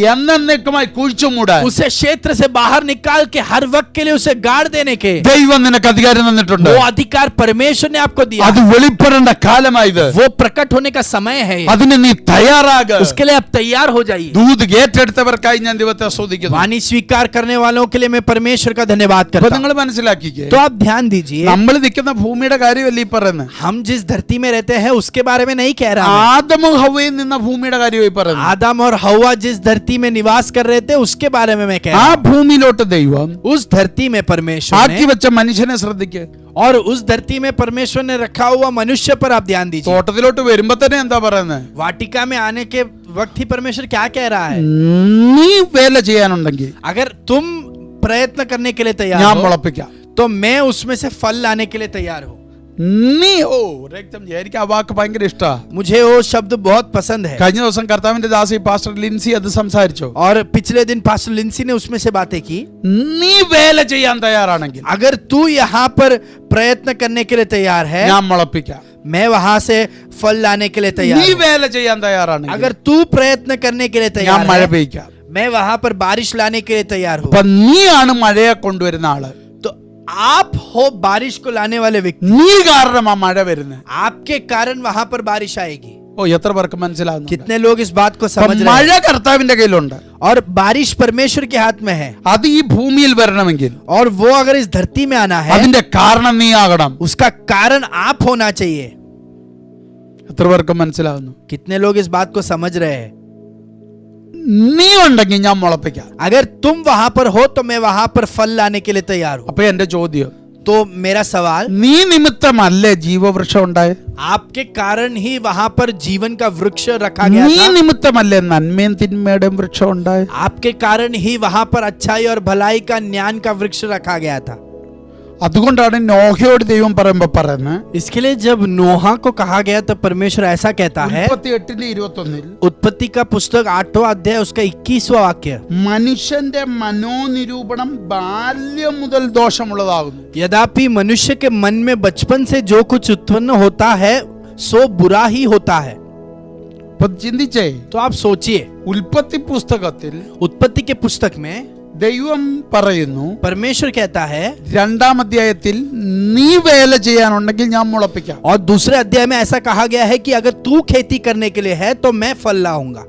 എന്നേക്കുമായി കുഴിച്ചുമൂടാൻ उसे क्षेत्र से बाहर निकाल के हर वक्त के लिए उसे गाड़ देने के ദൈവം നിനക്ക് അധികാരം തന്നിട്ടുണ്ട്. वो अधिकार परमेश्वर ने आपको दिया। അത് വെളിപ്പെടേണ്ട കാലമായത്. वो प्रकट होने का समय है। അതിന് നീ തയ്യാറാക. उसके लिए आप तैयार हो जाइए। ദൂത് ഏറ്റെടുത്തവർക്കായി ഞാൻ ദൈവത്തെ സ്തുതിക്കുന്നു. वाणी स्वीकार करने वालों के लिए मैं परमेश्वर का धन्यवाद അപ്പൊ करता हूं। നിങ്ങൾ മനസ്സിലാക്കിക്കേ, तो आप ध्यान दीजिए, നമ്മൾ നിൽക്കുന്ന ഭൂമിയുടെ കാര്യമല്ല ഈ പറയുന്നത്. हम जिस धरती में रहते हैं उसके बारे में नहीं कह रहा हूं। ആദമും ഹവ്വയും നിന്ന ഭൂമിയുടെ കാര്യമായി പറയുന്നത്. आदम और हवा जिस धरती में निवास कर रहे थे उसके बारे में मैं कह ആ रहा हूं। ഭൂമിയിലോട്ട് ദൈവം उस धरती में परमेश्वर ആക്കി ने, വെച്ച മനുഷ്യനെ ശ്രദ്ധിക്കുക. और उस धरती में परमेश्वर ने रखा हुआ मनुष्य पर आप ध्यान दीजिए। തോട്ടത്തിലോട്ട് വരുമ്പോ തന്നെ എന്താ പറയുന്നത്? वाटिका में आने के वक्त ही परमेश्वर क्या कह रहा है? നീ വേല ചെയ്യാനുണ്ടെങ്കിൽ अगर तुम प्रयत्न करने के लिए तैयार ഞാൻ हो മുളപ്പിക്കാം. तो मैं उसमें से फल लाने के लिए तैयार हूं। നീ എനിക്ക് ആ വാക്ക് ഭയങ്കര ഇഷ്ടാ. मुझे वो शब्द बहुत पसंद है। കഴിഞ്ഞ ദിവസം കർത്താവിന്റെ ദാസി പാസ്റ്റർ ലിൻസി അത് സംസാരിച്ചു. और पिछले दिन पास्टर लिंसी ने उसमें से बातें की। നീ വേല ചെയ്യാൻ തയ്യാറാണെങ്കിൽ अगर तू यहाँ पर प्रयत्न करने के लिए तैयार है, ഞാൻ മുളപ്പിക്കാം. मैं वहां से फल लाने के लिए तैयार നീ हूं। വേല ചെയ്യാൻ തയ്യാറാണെങ്കിൽ अगर तू प्रयत्न करने के लिए ഞാൻ तैयार മഴ है, പെയ്ക്കാം. मैं वहां पर बारिश लाने के लिए तैयार हूं। അപ്പൊ നീയാണ് മഴയെ കൊണ്ടുവരുന്ന ആള്. तो आप हो बारिश को लाने वाले व्यक्ति। നീ കാരണം ആ മഴ വരുന്നത്. आपके कारण वहां पर बारिश आएगी। എത്ര പേർക്ക് മനസ്സിലാവുന്നു? कितने लोग इस बात को അപ്പൊ समझ रहे മഴ हैं? കർത്താവിന്റെ കയ്യിലുണ്ട്. और बारिश परमेश्वर के हाथ में है। അത് ഈ ഭൂമിയിൽ വരണമെങ്കിൽ और वो अगर इस धरती में आना है, അതിന്റെ കാരണം നീ ആകണം. उसका कारण आप होना चाहिए। എത്ര പേർക്ക് മനസ്സിലാവുന്നു? कितने लोग इस बात को समझ रहे हैं? നീ ഉണ്ടെങ്കിൽ ഞാൻ മുളപ്പിക്കാം. अगर तुम वहां पर हो तो मैं वहां पर फल लाने के लिए तैयार हूं। അപ്പൊ എന്റെ ചോദ്യം, तो मेरा सवाल, നീ നിമിത്തമല്ലേ ജീവവൃക്ഷം ഉണ്ടായത്? आपके कारण ही वहां पर जीवन का वृक्ष रखा गया നീ था। നിമിത്തമല്ലേ നന്മയും തിന്മയുടെയും വൃക്ഷം ഉണ്ടായത്? आपके कारण ही वहां पर अच्छाई और भलाई का ज्ञान का वृक्ष रखा गया था। അതുകൊണ്ടാണ് നോഹയോട് ദൈവം പറയുമ്പോ പറയുന്നത്, इसके लिए जब नोहा को कहा गया तो परमेश्वर ऐसा कहता है, 38:21 उत्पत्ति का पुस्तक 8वां अध्याय उसका 21वां वाक्य, മനുഷ്യന്റെ മനോനിരൂപണം ബാല്യം മുതൽ ദോഷമുള്ളതാകുന്നു. यद्यपि मनुष्य के मन में बचपन से जो कुछ उत्पन्न होता है सो बुरा ही होता है। അപ്പൊ ചിന്തിച്ചേ, तो आप सोचिए, ഉൽപ്പത്തി പുസ്തകത്തിൽ उत्पत्ति के पुस्तक में ദൈവം പറയുന്നു, परमेश्वर कहता है, 2-ാം അധ്യായത്തിൽ നീ വേല ചെയ്യാനുണ്ടെങ്കിൽ ഞാൻ മുളപ്പിക്കാം. और दूसरे अध्याय में ऐसा कहा गया है कि अगर तू खेती करने के लिए है तो मैं फल लाऊंगा।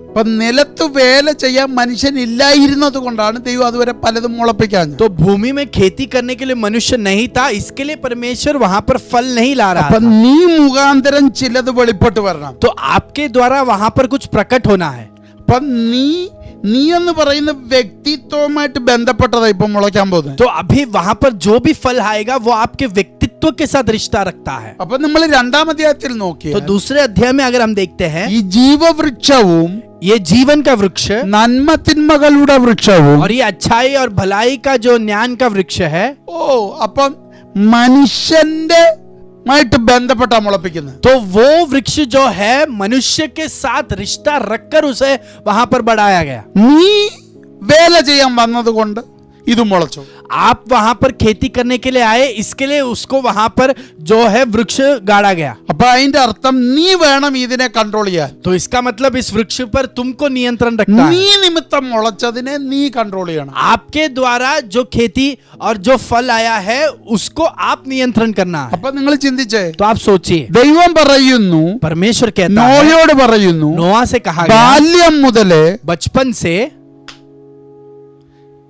അപ്പൊ നിലത്ത് വേല ചെയ്യാൻ മനുഷ്യൻ ഇല്ലായിരുന്നത് കൊണ്ടാണ് ദൈവം അതുവരെ പലതും മുളപ്പിക്കാൻ. तो भूमि में खेती करने के लिए मनुष्य नहीं था, इसके लिए परमेश्वर वहां पर फल नहीं ला रहा അപ്പൊ था। നീ മുഖാന്തരം ചിലത് വെളിപ്പെട്ട് വരണം. तो आपके द्वारा वहां पर कुछ प्रकट होना है। അപ്പൊ നീ എന്ന് പറയുന്ന വ്യക്തിത്വവുമായിട്ട് ബന്ധപ്പെട്ടതാ ഇപ്പൊ മുളയ്ക്കാൻ പോകുന്നത്. तो अभी वहां पर जो भी फल आएगा वो आपके व्यक्तित्व के साथ रिश्ता रखता है। അപ്പൊ നമ്മൾ 2-ാം അധ്യായത്തിൽ നോക്കിയാൽ तो दूसरे अध्याय में अगर हम देखते हैं, ഈ ജീവവൃക്ഷവും ये जीवन का वृक्ष നന്മ തിന്മകളുടെ വൃക്ഷവും, और ये अच्छाई और भलाई का जो ज्ञान का वृक्ष है, അപ്പം മനുഷ്യന്റെ മായിട്ട് ബന്ധപ്പെട്ടാ മുളപ്പിക്കുന്നത്. तो वो वृक्ष जो है मनुष्य के साथ रिश्ता रखकर उसे वहां पर बढ़ाया गया। നീ വേല ചെയ്യാൻ വന്നത് കൊണ്ട് ഇത് മുളച്ചു. आप वहां पर खेती करने के लिए आए, इसके लिए उसको वहां पर जो है वृक्ष गाड़ा गया। അപ്പൊ അതിന്റെ അർത്ഥം നീ വേണം ഇതിനെ കൺട്രോൾ ചെയ്യാൻ. तो इसका मतलब इस वृक्ष पर तुमको नियंत्रण रखना നീ है। നിമിത്തം മുളച്ചതിനെ നീ കൺട്രോൾ ചെയ്യണം. आपके द्वारा जो खेती और जो फल आया है उसको आप नियंत्रण करना है। അപ്പൊ നിങ്ങൾ ചിന്തിച്ചേ, तो आप सोचिए, ദൈവം പറയുന്നു, परमेश्वर कहता है, നോഹയോട് പറയുന്നു, नोआ से कहा गया, ബാല്യം മുതലേ बचपन से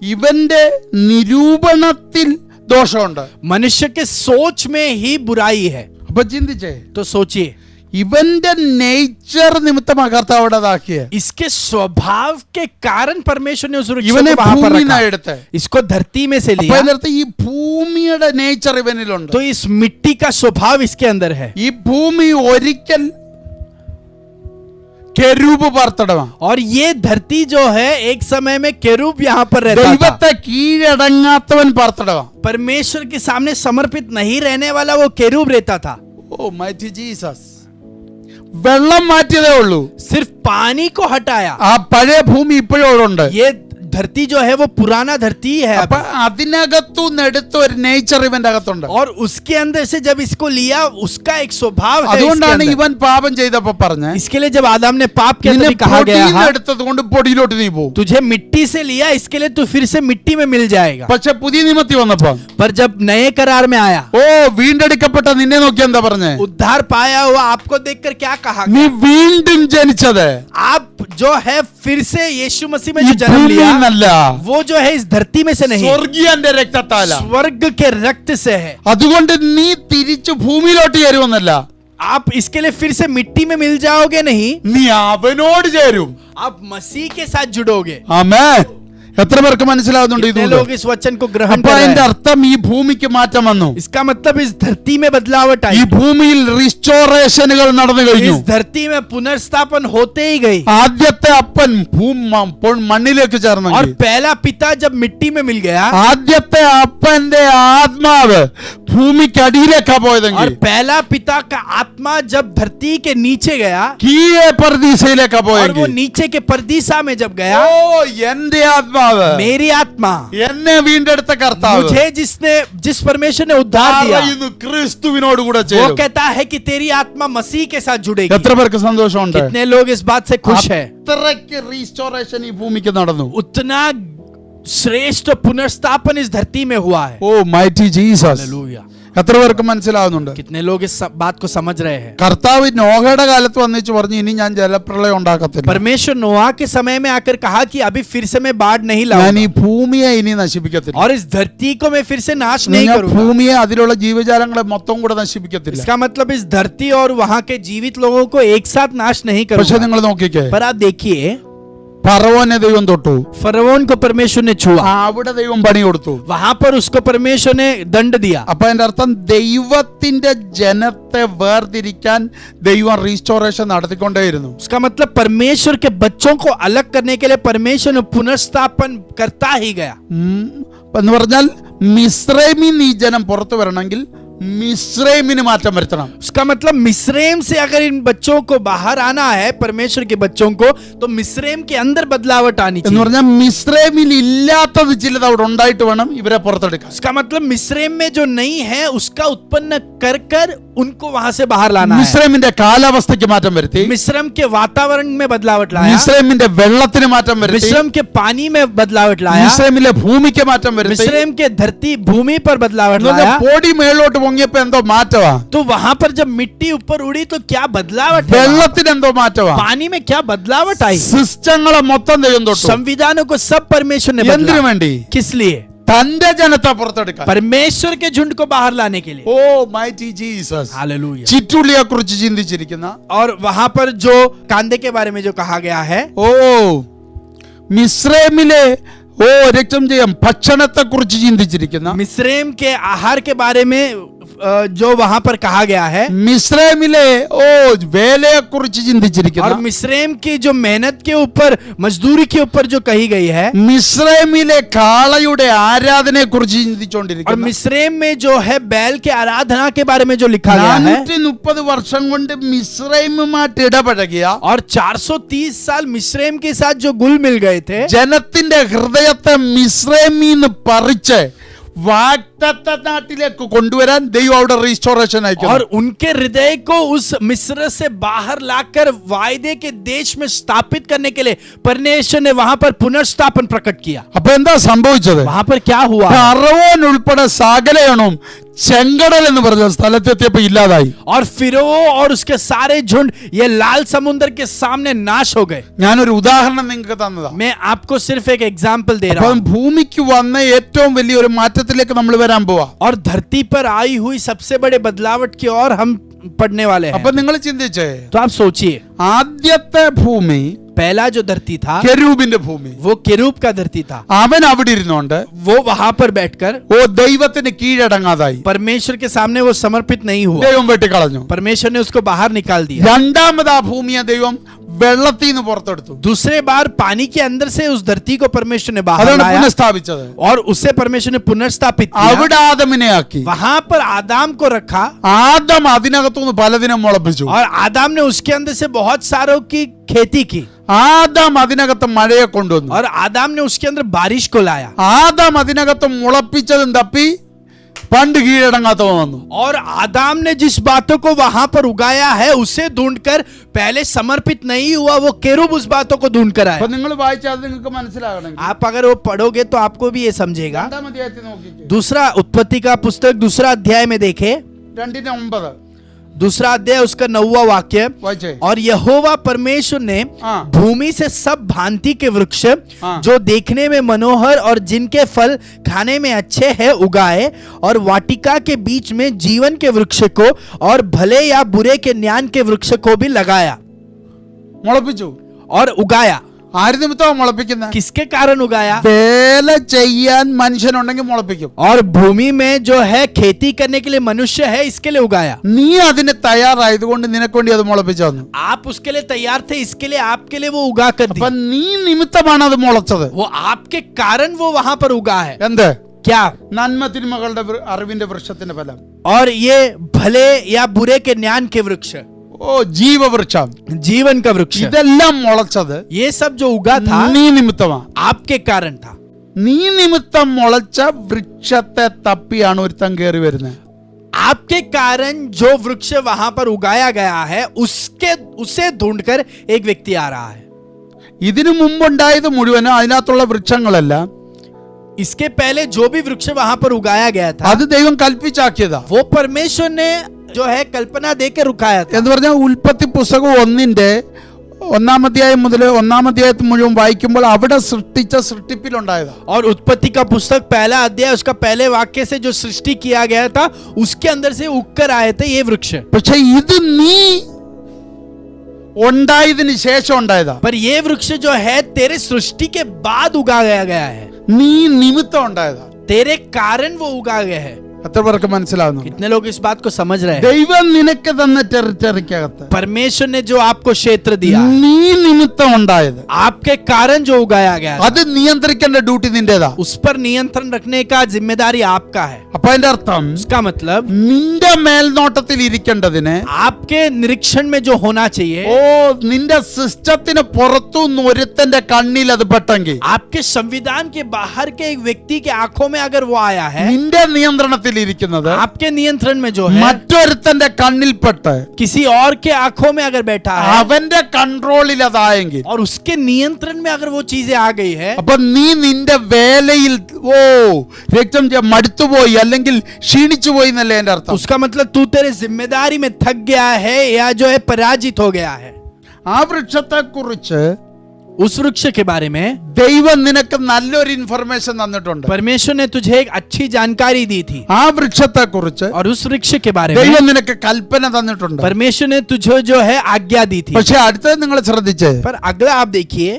ഇവന്റെ നിരൂപണത്തിൽ ദോഷമുണ്ട്. मनुष्य के सोच में ही बुराई है। അപ്പൊ ചിന്തിച്ചേ, तो सोचिए, ഇവന്റെ നേച്ചർ നിമിത്തമാ കർത്താവ് അവിടെ അതാക്കിയ. इसके स्वभाव के कारण परमेश्वर ने उस वृक्ष ഇവനെ को वहां पर ഭൂമിയിൽ रखा। എടുത്ത്. इसको धरती में से അപ്പൊ लिया। അതിനർത്ഥം ഈ ഭൂമിയുടെ നേച്ചർ ഇവനിലുണ്ട്. तो इस मिट्टी का स्वभाव इसके अंदर है। ഈ ഭൂമി ഒരിക്കൽ കെരൂബ് പാർത്തിടമാണ്. और ये धरती जो है एक समय में केरूब यहाँ पर रहता था. ദൈവത്തെ കീഴടങ്ങാത്തവൻ പാർത്തിടമാണ്. परमेश्वर के सामने समर्पित नहीं रहने वाला वो केरूब रहता था. ഓ മൈറ്റി ജീസസ്. വെള്ളം മാറ്റിയതേ ഉള്ളൂ. सिर्फ पानी को हटाया. ആ പഴയ ഭൂമി ഇപ്പോഴും അവിടെ ഉണ്ട്. ये धरती जो है वो पुराना धरती है അപ്പൊ അതിനകത്തുനിന്ന് എടുത്ത ഒരു നേച്ചർ ഇവന്റെ അകത്തുണ്ട്. और उसके अंदर से जब इसको लिया उसका एक स्वभाव है. അതുകൊണ്ടാണ് ഇവൻ പാപം ചെയ്തപ്പോ പറഞ്ഞ इसके लिए जब आदम ने पाप किया तो कहा गया है എടുത്തത് കൊണ്ട് പൊടിയിലോട്ട് നീ പോകും. तुझे मिट्टी से लिया इसके लिए तू फिर से मिट्टी में मिल जाएगा. പക്ഷെ പുതിയ നിയമത്തിൽ വന്നപ്പോ पर जब नए करार में आया ഓ വീണ്ടെടുക്കപ്പെട്ട നിന്നെ നോക്കി എന്താ പറഞ്ഞേ? उद्धार पाया हुआ आपको देखकर क्या कहा? നീ വീണ്ടും ജനിച്ചത് आप जो है फिर से यीशु मसीह में ഈ जो जन्म लिया ഭൂമിയിലല്ല, वो जो है इस धरती में से नहीं, സ്വർഗീയന്റെ രക്തത്താല. स्वर्ग के रक्त से है. അതുകൊണ്ട് നീ തിരിച്ചു ഭൂമിയിലോട്ട് ചേരുമെന്നല്ല, आप इसके लिए फिर से मिट्टी में मिल जाओगे नहीं, നീ അവനോട് ചേരും. आप मसीह के साथ जुड़ोगे. ആമേൻ. എത്ര പേർക്ക് മനസ്സിലാവുന്നുണ്ട് कितने ഇത്? लोग इस वचन को ग्रहण അപ്പൊ कर रहे അതിന്റെ हैं? അർത്ഥം ഈ ഭൂമിക്ക് മാറ്റം വന്നു. इसका मतलब इस धरती में बदलावट ഈ आई. ഭൂമിയിൽ റിസ്റ്റോറേഷനുകൾ നടന്നു കഴിഞ്ഞു. इस धरती में पुनर्स्थापन होते ही गई. ആദ്യത്തെ അപ്പൻ മണ്ണിലേക്ക് और ചേർന്നെങ്കിൽ पहला पिता जब मिट्टी में मिल गया ആദ്യത്തെ അപ്പന്റെ ആത്മാവ് ഭൂമിക്കടിയിലേക്കാ और പോയതെങ്കിൽ पहला पिता का आत्मा जब धरती के नीचे गया കീഴെ പർദീസയിലേക്കാ और वो പോയെങ്കിൽ नीचे के परदीसा में जब गया, ഓ എന്റെ ആത്മാവ്, मेरी आत्मा, എന്നെ വീണ്ടെടുത്ത കർത്താവ് मुझे जिस परमेश्वर ने उद्धार दिया, പറയുന്നു ക്രിസ്തുവിനോട് കൂടെ वो ചേരും. कहता है कि तेरी आत्मा मसीह के साथ जुड़ेगी. എത്ര പേർക്ക് സന്തോഷമുണ്ട്? कितने लोग इस बात से खुश है? അത്രയ്ക്ക് റീസ്റ്റോറേഷൻ ഈ ഭൂമിക്ക് നടന്നു. उतना श्रेष्ठ पुनर्स्थापन इस धरती में हुआ है. ഓ മൈറ്റി ജീസസ്. हालेलुया. എത്ര പേർക്ക് മനസ്സിലാവുന്നുണ്ട്? कितने लोग इस बात को समझ रहे हैं? കർത്താവ് നോഹയുടെ കാലത്ത് വന്നിച്ച് പറഞ്ഞു ഇനി ഞാൻ ജലപ്രളയം ഉണ്ടാക്കത്തില്ല, परमेश्वर नोआ के समय में आकर कहा कि अभी फिर से मैं बाढ़ नहीं ഞാൻ लाऊंगा ഈ ഭൂമിയെ ഇനി നശിപ്പിക്കത്തില്ല. और इस धरती को मैं फिर से नाश नहीं ഞാൻ करूंगा. ഭൂമിയെ അതിലുള്ള ജീവജാലങ്ങളെ മൊത്തം കൂടെ നശിപ്പിക്കത്തില്ല. इसका मतलब इस धरती और वहां के जीवित लोगों को एक साथ नाश नहीं പക്ഷെ करूंगा. നിങ്ങൾ നോക്കിക്കേ, पर आप देखिए, ഫറവോനെ ദൈവം തൊട്ടു, फरौन को परमेश्वर ने छुआ, അവിടെ ദൈവം പണി കൊടുത്തു. वहां पर उसको परमेश्वर ने दंड दिया. അപ്പൊ അതിന്റെ അർത്ഥം ദൈവത്തിന്റെ ജനത്തെ വേർതിരിക്കാൻ ദൈവം റീസ്റ്റോറേഷൻ നടത്തിക്കൊണ്ടേയിരുന്നു. उसका मतलब परमेश्वर के बच्चों को अलग करने के लिए परमेश्वर ने पुनर्स्थापन करता ही गया. എന്ന് പറഞ്ഞാൽ മിസ്രൈമിൽ ഈ ജനം പുറത്തു വരണമെങ്കിൽ മിസ്രൈമിന് മാറ്റം വരുത്തണം. उसका मतलब मिस्रैम से अगर इन बच्चों को बाहर आना है, परमेश्वर के बच्चों को, तो मिस्रैम के अंदर बदलावट आनी എന്ന് चाहिए. പറഞ്ഞാൽ മിസ്രൈമിൽ ഇല്ലാത്തത് ചിലത് അവിടെ ഉണ്ടായിട്ട് വേണം ഇവരെ പുറത്തെടുക്കാൻ. उसका मतलब मिस्रैम में जो नहीं है उसका उत्पन्न कर कर उनको वहां से बाहर लाना है. മിസ്രൈമിന്റെ കാലാവസ്ഥയ്ക്ക് മാറ്റം വരുത്തി, मिस्रैम के वातावरण में बदलावट लाया, മിസ്രൈമിന്റെ വെള്ളത്തിന് മാറ്റം വരുത്തി, मिस्रैम के पानी में बदलावट लाया, മിസ്രൈമിലെ ഭൂമിക്ക് മാറ്റം വരുത്തി. मिस्रैम के धरती भूमि पर बदलावट എന്ന് പറഞ്ഞാൽ लाया. പൊടി മേളോട്ട് പൊങ്ങിയപ്പോ എന്തോ മാറ്റവാ, तो वहां पर जब मिट्टी ऊपर उड़ी तो क्या बदलावट है? വെള്ളത്തിന് എന്തോ മാറ്റവാ, पानी में क्या बदलावट आई? സിസ്റ്റങ്ങളെ മൊത്തം ദൈവം തൊട്ടു. संविधानों को सब परमेश्वर ने എന്തിനു बदला. വേണ്ടി? किस लिए? തന്റെ ജനത്തെ പുറത്തെടുക്കാൻ. परमेश्वर के झुंड को बाहर लाने के लिए. ഓ മൈറ്റി ജീസസ്. हालेलुया. ചിറ്റുള്ളിയെ കുറിച്ച് ചിന്തിച്ചിരിക്കുന്ന, और वहां पर जो कांदे के बारे में जो कहा गया है, ഓ മിസ്രൈമിലെ ഓ രക്തം ചെയ്യാം ഭക്ഷണത്തെ കുറിച്ച് ചിന്തിച്ചിരിക്കുന്ന, मिस्रैम के आहार के बारे में जो वहां पर कहा गया है, മിസ്രൈമിലെ ഓ വേലയെ കുറിച്ച് और ചിന്തിച്ചിരിക്കുന്ന, मिस्रैम की जो मेहनत के ऊपर, मजदूरी के ऊपर जो कही गई है, മിസ്രൈമിലെ കാളയുടെ ആരാധനയെ കുറിച്ച് और ചിന്തിച്ചുകൊണ്ടിരിക്കുന്ന, मिस्रैम में जो है बैल के आराधना के बारे में जो लिखा गया है, 430 വർഷം കൊണ്ട് മിസ്രൈമുമായിട്ട് ഇടപഴകിയ और 430 साल मिस्रैम के साथ जो गुल मिल गए थे, ജനത്തിന്റെ ഹൃദയത്തെ മിസ്രൈമിന്ന് പറിച്ച് വാഗ്ദത്ത നാട്ടിലേക്ക് കൊണ്ടുവരാൻ ദൈവം അവിടെ റീസ്റ്റോറേഷൻ അയക്കുന്നു. और उनके हृदय को उस मिस्र से बाहर लाकर वायदे के देश में स्थापित करने के लिए परमेश्वर ने वहां पर पुनर्स्थापन प्रकट किया. അപ്പൊ എന്താ സംഭവിച്ചത്? वहां पर क्या हुआ? ഫറവോൻ ഉൾപ്പെടെ സകലയണവും ചെങ്കടൽ എന്ന് പറഞ്ഞ സ്ഥലത്തെത്തിയപ്പോ ഇല്ലാതായി. और फिरौन और उसके सारे झुंड ये लाल समुद्र के सामने नाश हो गए. ഞാനൊരു ഉദാഹരണം നിങ്ങൾക്ക് തന്നതാ. मैं आपको सिर्फ एक एग्जाम्पल दे रहा അപ്പം हूं. ഭൂമിക്ക് വന്ന ഏറ്റവും വലിയൊരു മാറ്റത്തിലേക്ക് നമ്മൾ വരാൻ പോവാ. और धरती पर आई हुई सबसे बड़े बदलावट की ओर हम पढ़ने वाले അപ്പൊ हैं. നിങ്ങൾ ചിന്തിച്ചേ, तो आप सोचिए, ആദ്യത്തെ ഭൂമി पहला जो धरती था കെരൂബിന്റെ ഭൂമി, वो केरूब का धरती था. അവൻ അവിടെ ഇരുന്നോണ്ട് वो वहां पर बैठकर ഓ ദൈവത്തിന് കീഴടങ്ങാതായി, परमेश्वर के सामने वो समर्पित नहीं हुआ. ദൈവം വെട്ടിക്കളഞ്ഞു. परमेश्वर ने उसको बाहर निकाल दिया. രണ്ടാമത് ആ ഭൂമിയെ ദൈവം വെള്ളത്തിൽ നിന്ന് പുറത്തെടുത്തു. दूसरे बार पानी के अंदर से उस धरती को परमेश्वर ने बाहर അതാണ് लाया പുനഃസ്ഥാപിച്ചത്. और उससे परमेश्वर ने पुनर्स्थापित किया. അവിടെ ആദമിനെ ആക്കി. वहां पर आदाम को रखा ആദം അതിനകത്തുനിന്ന് പലതിനെ മുളപ്പിച്ചു. और आदाम ने उसके अंदर से बहुत सारों की खेती की. ആദം അതിനകത്ത് മഴയെ കൊണ്ടുവന്നു. और आदाम ने उसके अंदर बारिश को लाया. ആദം അതിനകത്ത് മുളപ്പിച്ചതും തപ്പി പണ്ട് കീഴടങ്ങാത്തവൻ വന്നു. और आदाम ने जिस बातों को वहां पर उगाया है उसे ढूंढकर पहले समर्पित नहीं हुआ, वो केरूब उस बातों को ढूंढ कर അപ്പൊ आया. നിങ്ങൾ വായിച്ചാൽ നിങ്ങൾക്ക് മനസ്സിലാകണം. आप अगर वो पढ़ोगे तो आपको भी ये समझेगा. രണ്ടാം അധ്യായത്തിൽ നോക്കിക്കേ. दूसरा उत्पत्ति का पुस्तक दूसरा अध्याय में देखे, 2:9 दूसरा अध्याय उसका 9वां वाक्य. വായിച്ചേ. और यहोवा परमेश्वर ने हाँ। भूमि से सब भांति के वृक्ष हाँ। जो देखने में मनोहर और जिनके फल खाने में अच्छे हैं उगाए, और वाटिका के बीच में जीवन के वृक्ष को और भले या बुरे के ज्ञान के वृक्ष को भी लगाया. മുളപ്പിച്ചു. और उगाया. ആര് നിമിത്തമാണ് മുളപ്പിക്കുന്നത്? किसके कारण उगाया? വേല ചെയ്യാൻ മനുഷ്യനുണ്ടെങ്കിൽ മുളപ്പിക്കും. और भूमि में जो है खेती करने के लिए मनुष्य है, इसके लिए उगाया. നീ അതിന് തയ്യാറായതുകൊണ്ട് നിനക്ക് വേണ്ടി അത് മുളപ്പിച്ചു തന്നു. आप उसके लिए तैयार थे, इसके लिए आपके लिए वो उगा कर അപ്പൊ दी. നീ നിമിത്തമാണ് അത് മുളച്ചത്. वो आपके कारण वो वहां पर उगा है. എന്ത്? क्या? നന്മ തിന്മകളുടെ അറിവിന്റെ വൃക്ഷത്തിന്റെ ഫലം. और ये भले या बुरे के ज्ञान के वृक्ष, ഓ ജീവവൃക്ഷം, जीवन का वृक्ष, ഇതെല്ലാം മുളച്ചത് ये सब जो उगा था നീ നിമിത്തമാ. आपके कारण था. നീ നിമിത്തം മുളച്ച വൃക്ഷത്തെ തപ്പിയാണ് ഒരുത്തൻ കയറി വരുന്നത്. आपके कारण जो वृक्ष वहां पर उगाया गया है उसे ढूंढकर एक व्यक्ति आ रहा है. ഇതിനു മുമ്പുണ്ടായത് മുഴുവനും അതിനകത്തുള്ള വൃക്ഷങ്ങളെല്ലാം इसके पहले जो भी वृक्ष वहां पर उगाया गया था അത് ദൈവം കൽപ്പിച്ചാക്കിയതാ. वो परमेश्वर ने जो है कल्पना देकर रुकाया था. എന്ന് പറഞ്ഞാൽ ഉൽപ്പത്തി പുസ്തകം 1 അധ്യായം മുതൽ 1 അധ്യായത്തിൽ മുഴുവൻ വായിക്കുമ്പോൾ അവിടെ സൃഷ്ടിച്ച സൃഷ്ടിപ്പിലുണ്ടായതാ. और उत्पत्ति का पुस्तक पहला अध्याय उसका पहले वाक्य से जो सृष्टि किया गया था उसके अंदर से उगकर आए थे ये वृक्ष. പക്ഷെ ഇത് നീ ഉണ്ടായതിന് ശേഷം ഉണ്ടായതാ. पर ये वृक्ष जो है तेरे सृष्टि के बाद उगाया गया है. നീ നിമിത്തം ഉണ്ടായതാ. तेरे कारण वो उगा गया है. എത്ര പേർക്ക് മനസ്സിലാവുന്നു? कितने लोग इस बात को समझ रहे हैं? ദൈവം നിനക്ക് തന്ന ടെറിറ്ററിക്കകത്ത് परमेश्वर ने जो आपको क्षेत्र दिया, നീ നിമിത്തം ഉണ്ടായത്, आपके कारण जो उगाया गया, അത് നിയന്ത്രിക്കേണ്ട ഡ്യൂട്ടി നിന്റേതാ. उस पर नियंत्रण रखने का जिम्मेदारी आपका है. അപ്പൊ അതിന്റെ അർത്ഥം उसका मतलब നിന്റെ മേൽനോട്ടത്തിൽ ഇരിക്കേണ്ടതിന് आपके निरीक्षण में जो होना चाहिए, ഓ നിന്റെ സിസ്റ്റത്തിന് പുറത്തുനിന്ന് ഒരുത്തന്റെ കണ്ണിൽ അത് പെട്ടെങ്കിൽ आपके संविधान के बाहर के एक व्यक्ति के आंखों में अगर वो आया है, നിന്റെ നിയന്ത്രണത്തിൽ ഇരിക്കുന്നത് आपके नियंत्रण में जो है മറ്റൊരുത്തന്റെ കണ്ണിൽപ്പെട്ട് किसी और के आंखों में अगर बैठा है അവന്റെ കൺട്രോളിൽ അതായെങ്കിൽ, और उसके नियंत्रण में अगर वो चीजें आ गई है, അപ്പൊ നീ നിന്റെ വേലയിൽ രക്തം മടുത്തുപോയി അല്ലെങ്കിൽ ക്ഷീണിച്ചുപോയി എന്നല്ലേ എന്റെ അർത്ഥം. उसका मतलब तू तेरे जिम्मेदारी में थक गया है या जो है पराजित हो गया है. ആ വൃക്ഷത്തെ കുറിച്ച് उस वृक्ष के बारे में ദൈവം നിനക്ക് നല്ലൊരു ഇൻഫർമേഷൻ തന്നിട്ടുണ്ട്. परमेश्वर ने तुझे एक अच्छी जानकारी दी थी. ആ വൃക്ഷത്തെ കുറിച്ച് और उस वृक्ष के बारे में ദൈവം നിനക്ക് കൽപ്പന തന്നിട്ടുണ്ട്. परमेश्वर ने तुझे जो है आज्ञा दी थी. പക്ഷെ അടുത്തത് നിങ്ങൾ ശ്രദ്ധിച്ചേ, पर अगला आप देखिए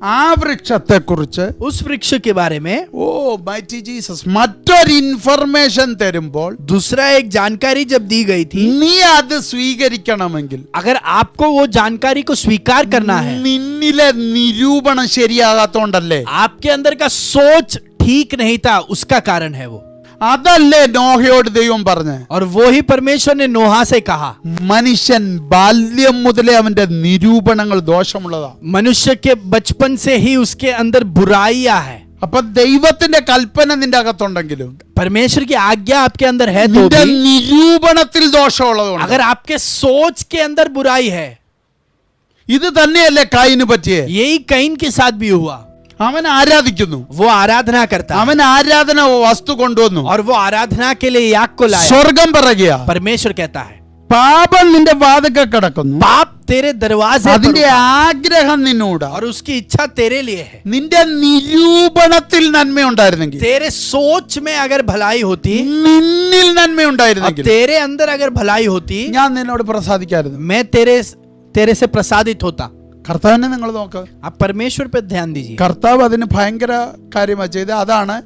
ആ വൃക്ഷത്തെ കുറിച്ച് उस वृक्ष के बारे में ഓ മൈറ്റി ജീസസ് മറ്റൊരു ഇൻഫർമേഷൻ തരുമ്പോൾ दूसरा एक जानकारी जब दी गई थी, നീ അത് സ്വീകരിക്കണമെങ്കിൽ अगर आपको वो जानकारी को स्वीकार करना है, നിന്നിലെ നിരൂപണം ശരിയാകാത്തോണ്ടല്ലേ. आपके अंदर का सोच ठीक नहीं था, उसका कारण है वो. അതല്ലേ നോഹയോട് ദൈവം പറഞ്ഞേ, और वो ही परमेश्वर ने नोहा से कहा, മനുഷ്യൻ ബാല്യം മുതലേ അവന്റെ നിരൂപണങ്ങൾ ദോഷമുള്ളതാ. मनुष्य के बचपन से ही उसके अंदर बुराइयां है. അപ്പൊ ദൈവത്തിന്റെ കൽപ്പന നിന്റെ അകത്തുണ്ടെങ്കിലും परमेश्वर की आज्ञा आपके अंदर है तो നിന്റെ भी, നിരൂപണത്തിൽ ദോഷമുള്ളതുകൊണ്ട് अगर आपके सोच के अंदर बुराई है, ഇത് തന്നെയല്ലേ കായിന് പറ്റിയേ. यही कैन के साथ भी हुआ. അവൻ ആരാധിക്കുന്നു, वो आराधना करता है അവൻ ആരാധന വസ്തു കൊണ്ടുവന്നു, और वो आराधना के लिए याग को लाया. സ്വർഗം പറയുക, परमेश्वर कहता है പാപം നിന്റെ വാതിൽക്കൽ കിടക്കുന്നു, पाप तेरे दरवाजे पर അതിന്റെ उठा, ആഗ്രഹം നിന്നോട്, और उसकी इच्छा तेरे लिए है. നിന്റെ നിരൂപണത്തിൽ നന്മയുണ്ടായിരുന്നെങ്കിൽ, तेरे सोच में अगर भलाई होती, നിന്നിൽ और നന്മയുണ്ടായിരുന്നെങ്കിൽ तेरे अंदर अगर भलाई होती, ഞാൻ നിന്നോട് പ്രസാദിക്കായിരുന്നു. मैं तेरे से प्रसादित होता. കർത്താവിനെ നിങ്ങൾ നോക്ക്. आप परमेश्वर पे ध्यान दीजिए. കർത്താവ് അതിന് ഭയങ്കര കാര്യമാണ് ചെയ്തത്. അതാണ്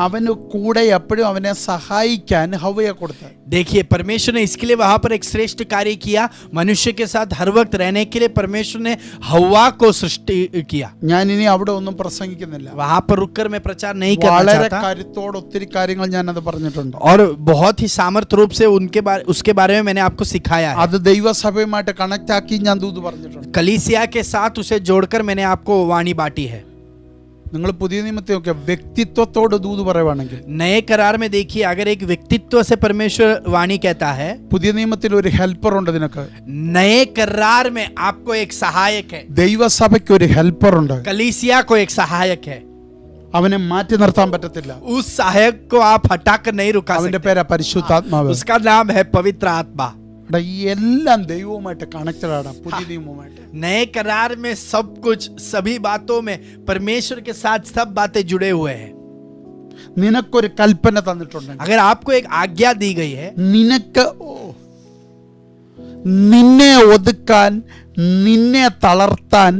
അവന് കൂടെ എപ്പോഴും അവനെ സഹായിക്കാൻ ഹവ്വയെ കൊടുത്തത്. देखिए परमेश्वर ने इसके लिए वहां पर एक श्रेष्ठ कार्य किया, मनुष्य के साथ हर वक्त रहने के लिए परमेश्वर ने हवा को सृष्टि किया. ഞാൻ ഇനി അവിടെ ഒന്നും പ്രസംഗിക്കുന്നില്ല. वहां पर रुककर मैं प्रचार नहीं करना വളരെ चाहता, കരുത്തോടെ ഒത്തിരി കാര്യങ്ങൾ ഞാനത് പറഞ്ഞിട്ടുണ്ട്. और बहुत ही सामर्थ्य रूप से उसके बारे में मैंने आपको सिखाया है. അത് ദൈവസഭയുമായിട്ട് കണക്ട് ആക്കി ഞാൻ ദൂത് പറഞ്ഞിട്ടുണ്ട്. कलीसिया के साथ उसे जोड़कर मैंने आपको वाणी बांटी है. നിങ്ങൾ പുതിയ നിയമത്തെ നോക്കിയ വ്യക്തിത്വത്തോട് ദൂത് പറയുവാണെങ്കിൽ, नए करार में देखिए अगर एक व्यक्तित्व से परमेश्वर वाणी कहता है, പുതിയ നിയമത്തിൽ ഒരു ഹെൽപ്പർ ഉണ്ട് നിനക്ക്. नए करार में आपको एक सहायक है, ദൈവസഭയ്ക്ക് ഒരു ഹെൽപ്പർ ഉണ്ട്. कलीसिया को एक सहायक है. അവനെ മാറ്റി നിർത്താൻ പറ്റത്തില്ല. उस सहायक को आप हटाकर नहीं रुका അവന്റെ सकते. പേരാ പരിശുദ്ധാത്മാവ്. उसका नाम है पवित्र आत्मा. എടാ, ഈ എല്ലാം ദൈവവുമായിട്ട് കണക്റ്റഡ് ആണ്. പുതിയ നിയമവുമായിട്ട് नए करार में सब कुछ, सभी बातों में परमेश्वर के साथ सब बातें जुड़े हुए हैं. നിനക്കൊരു കൽപ്പന തന്നിട്ടുണ്ടെങ്കിൽ, अगर आपको एक आज्ञा दी गई है, നിനക്ക് നിന്നെ ഒതുക്കാൻ, നിന്നെ തളർത്താൻ,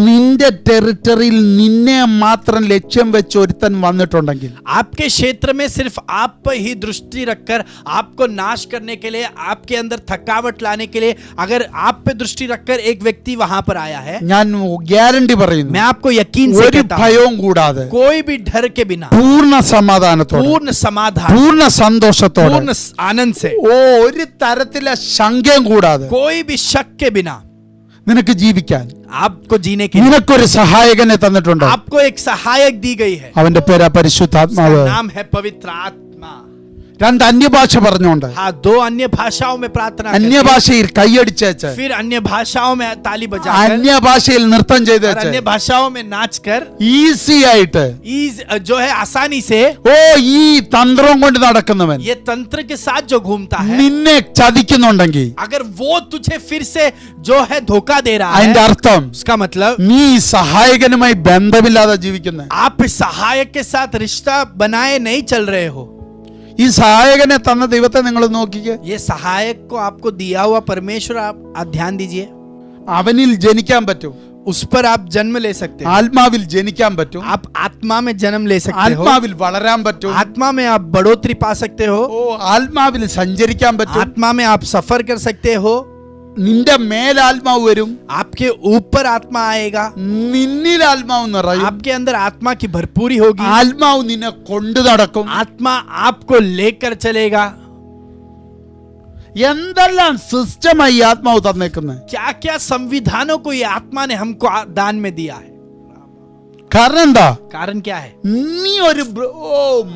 നിന്റെ ടെറിട്ടറിയിൽ നിന്നെ മാത്രം ലക്ഷ്യം വെച്ച് ഒരുത്തൻ വന്നിട്ടുണ്ടെങ്കിൽ, आपके क्षेत्र में सिर्फ आप पर ही दृष्टि रखकर आपको नाश करने के लिए, आपके अंदर थकावट लाने के लिए अगर आप पे दृष्टि रखकर एक व्यक्ति वहां पर आया है, ഞാൻ ഗ്യാരണ്ടി പറയുന്നു, मैं आपको यकीन से ഒരു कहता हूं, ഭയവും കൂടാതെ कोई भी डर के बिना, പൂർണ്ണ സമാധാനത്തോടെ, पूर्ण समाधान, പൂർണ്ണ സന്തോഷത്തോടെ, पूर्ण आनंद से, ഒരു തരത്തിലെ ശങ്കയും കൂടാതെ कोई भी शक के बिना നിനക്ക് ജീവിക്കാൻ आपको जीने के लिए നിനക്കൊരു സഹായകനെ തന്നിട്ടുണ്ട്. आपको एक सहायक दी गई है. അവന്റെ പേരാ പരിശുദ്ധാത്മാവ്. उसका नाम है पवित्र आत्मा. രണ്ട് അന്യഭാഷ പറഞ്ഞുകൊണ്ട്, हाँ, दो अन्य भाषाओं में प्रार्थना करके, അന്യഭാഷയിൽ കൈയടിച്ചേച്ച്, फिर अन्य भाषाओं में ताली बजाकर, അന്യഭാഷയിൽ നൃത്തം और ചെയ്തേച്ച്, अन्य भाषाओं में नाचकर, ഈസി ആയിട്ട് जो है आसानी से, ഈ തന്ത്രം കൊണ്ട് നടക്കുന്നവൻ ये तंत्र के साथ जो घूमता है, നിന്നെ ചതിക്കുന്നുണ്ടെങ്കിൽ, अगर वो तुझे फिर से जो है धोखा दे रहा അതിന്റെ है, അർത്ഥം उसका मतलब നീ സഹായകനുമായി ബന്ധമില്ലാതെ ജീവിക്കുന്ന, आप इस सहायक के साथ रिश्ता बनाए नहीं चल रहे हो. ഈ സഹായകനെ തന്ന ദൈവത്തെ നിങ്ങൾ നോക്കിക്കേ. ये सहायक को आपको दिया हुआ परमेश्वर आप ध्यान दीजिए. അവനിൽ ജനിക്കാൻ പറ്റും, उस पर आप जन्म ले सकते हो, ആത്മാവിൽ ജനിക്കാൻ പറ്റും, आप आत्मा में जन्म ले सकते हो, ആത്മാവിൽ വളരാൻ പറ്റും, आत्मा में आप बढ़ोतरी पा सकते हो, ആത്മാവിൽ സഞ്ചരിക്കാൻ പറ്റും, आत्मा में आप सफर कर सकते हो, നിന്റെ മേലാത്മാവ് വരും, आपके ऊपर आत्मा आएगा, നിന്നിൽ ആത്മാവ് നിറയും, आपके अंदर आत्मा की भरपूरी होगी, ആത്മാവ് നിന്നെ കൊണ്ടു നടക്കും. आत्मा आपको लेकर चलेगा. എന്തെല്ലാം സിസ്റ്റമായി ആത്മാവ് തന്നേക്കുന്നത്. क्या क्या संविधानों को ये आत्मा ने हमको दान में दिया है. കാരണം എന്താ? कारण क्या है? നീ ഒരു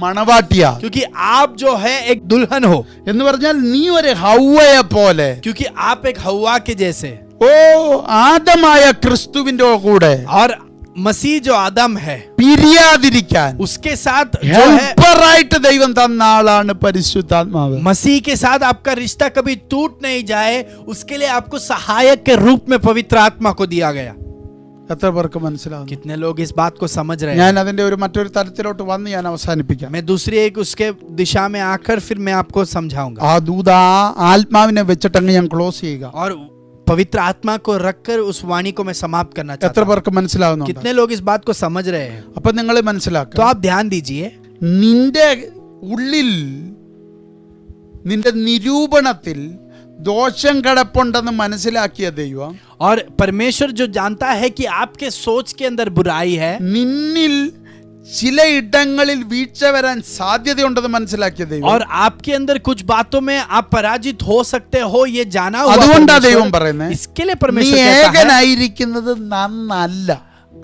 മണവാട്ടിയാ. क्योंकि आप जो है एक दुल्हन हो, എന്ന് പറഞ്ഞാൽ നീ ഒരു ഹവ്വയെ പോലെ, क्योंकि आप एक हव्वा के जैसे, ആദമായ ക്രിസ്തുവിന്റെ കൂടെ और मसीह जो आदम है പിരിയാതിരിക്കാൻ उसके साथ जो है, ഹെൽപ്പറായിട്ട് ദൈവം തന്ന ആളാണ് പരിശുദ്ധാത്മാവ്. मसीह के साथ आपका रिश्ता कभी टूट नहीं जाए, उसके लिए आपको सहायक के रूप में पवित्र आत्मा को दिया गया. എത്ര പേർക്ക് മനസ്സിലാവുന്നു? कितने लोग इस बात को समझ रहे हैं? ഞാൻ അതിന്റെ മറ്റൊരു തലത്തിലോട്ട് വന്ന് ഞാൻ അവസാനിപ്പിക്കാം. मैं दूसरी एक उसके दिशा में आकर फिर मैं आपको समझाऊंगा. ആ ദൂത ആത്മാവിനെ വെച്ചിട്ടങ്ങ് ഞാൻ ക്ലോസ് ചെയ്യുക. और पवित्र आत्मा को रखकर उस वाणी को मैं समाप्त करना चाहता എത്ര हूं. പേർക്ക് മനസ്സിലാവുന്നു? कितने लोग इस बात को समझ रहे हैं? അപ്പൊ നിങ്ങൾ तो മനസ്സിലാക്കുക, आप ध्यान दीजिए, നിന്റെ ഉള്ളിൽ നിന്റെ നിരൂപണത്തിൽ ദോഷം കിടപ്പുണ്ടെന്ന് മനസ്സിലാക്കിയ ദൈവം, और परमेश्वर जो जानता है कि आपके सोच के अंदर बुराई है, നിന്നിൽ ചില ഇടങ്ങളിൽ വീഴ്ച വരാൻ സാധ്യതയുണ്ടെന്ന് മനസ്സിലാക്കിയ ദൈവം, और आपके अंदर कुछ बातों में आप पराजित हो सकते हो, ये जाना हुआ അതുകൊണ്ടാ परमेश्वर, ദൈവം പറയുന്നത്, इसके लिए നീ परमेश्वर कहता है, ഏകനായിരിക്കുന്നത് നന്നല്ല.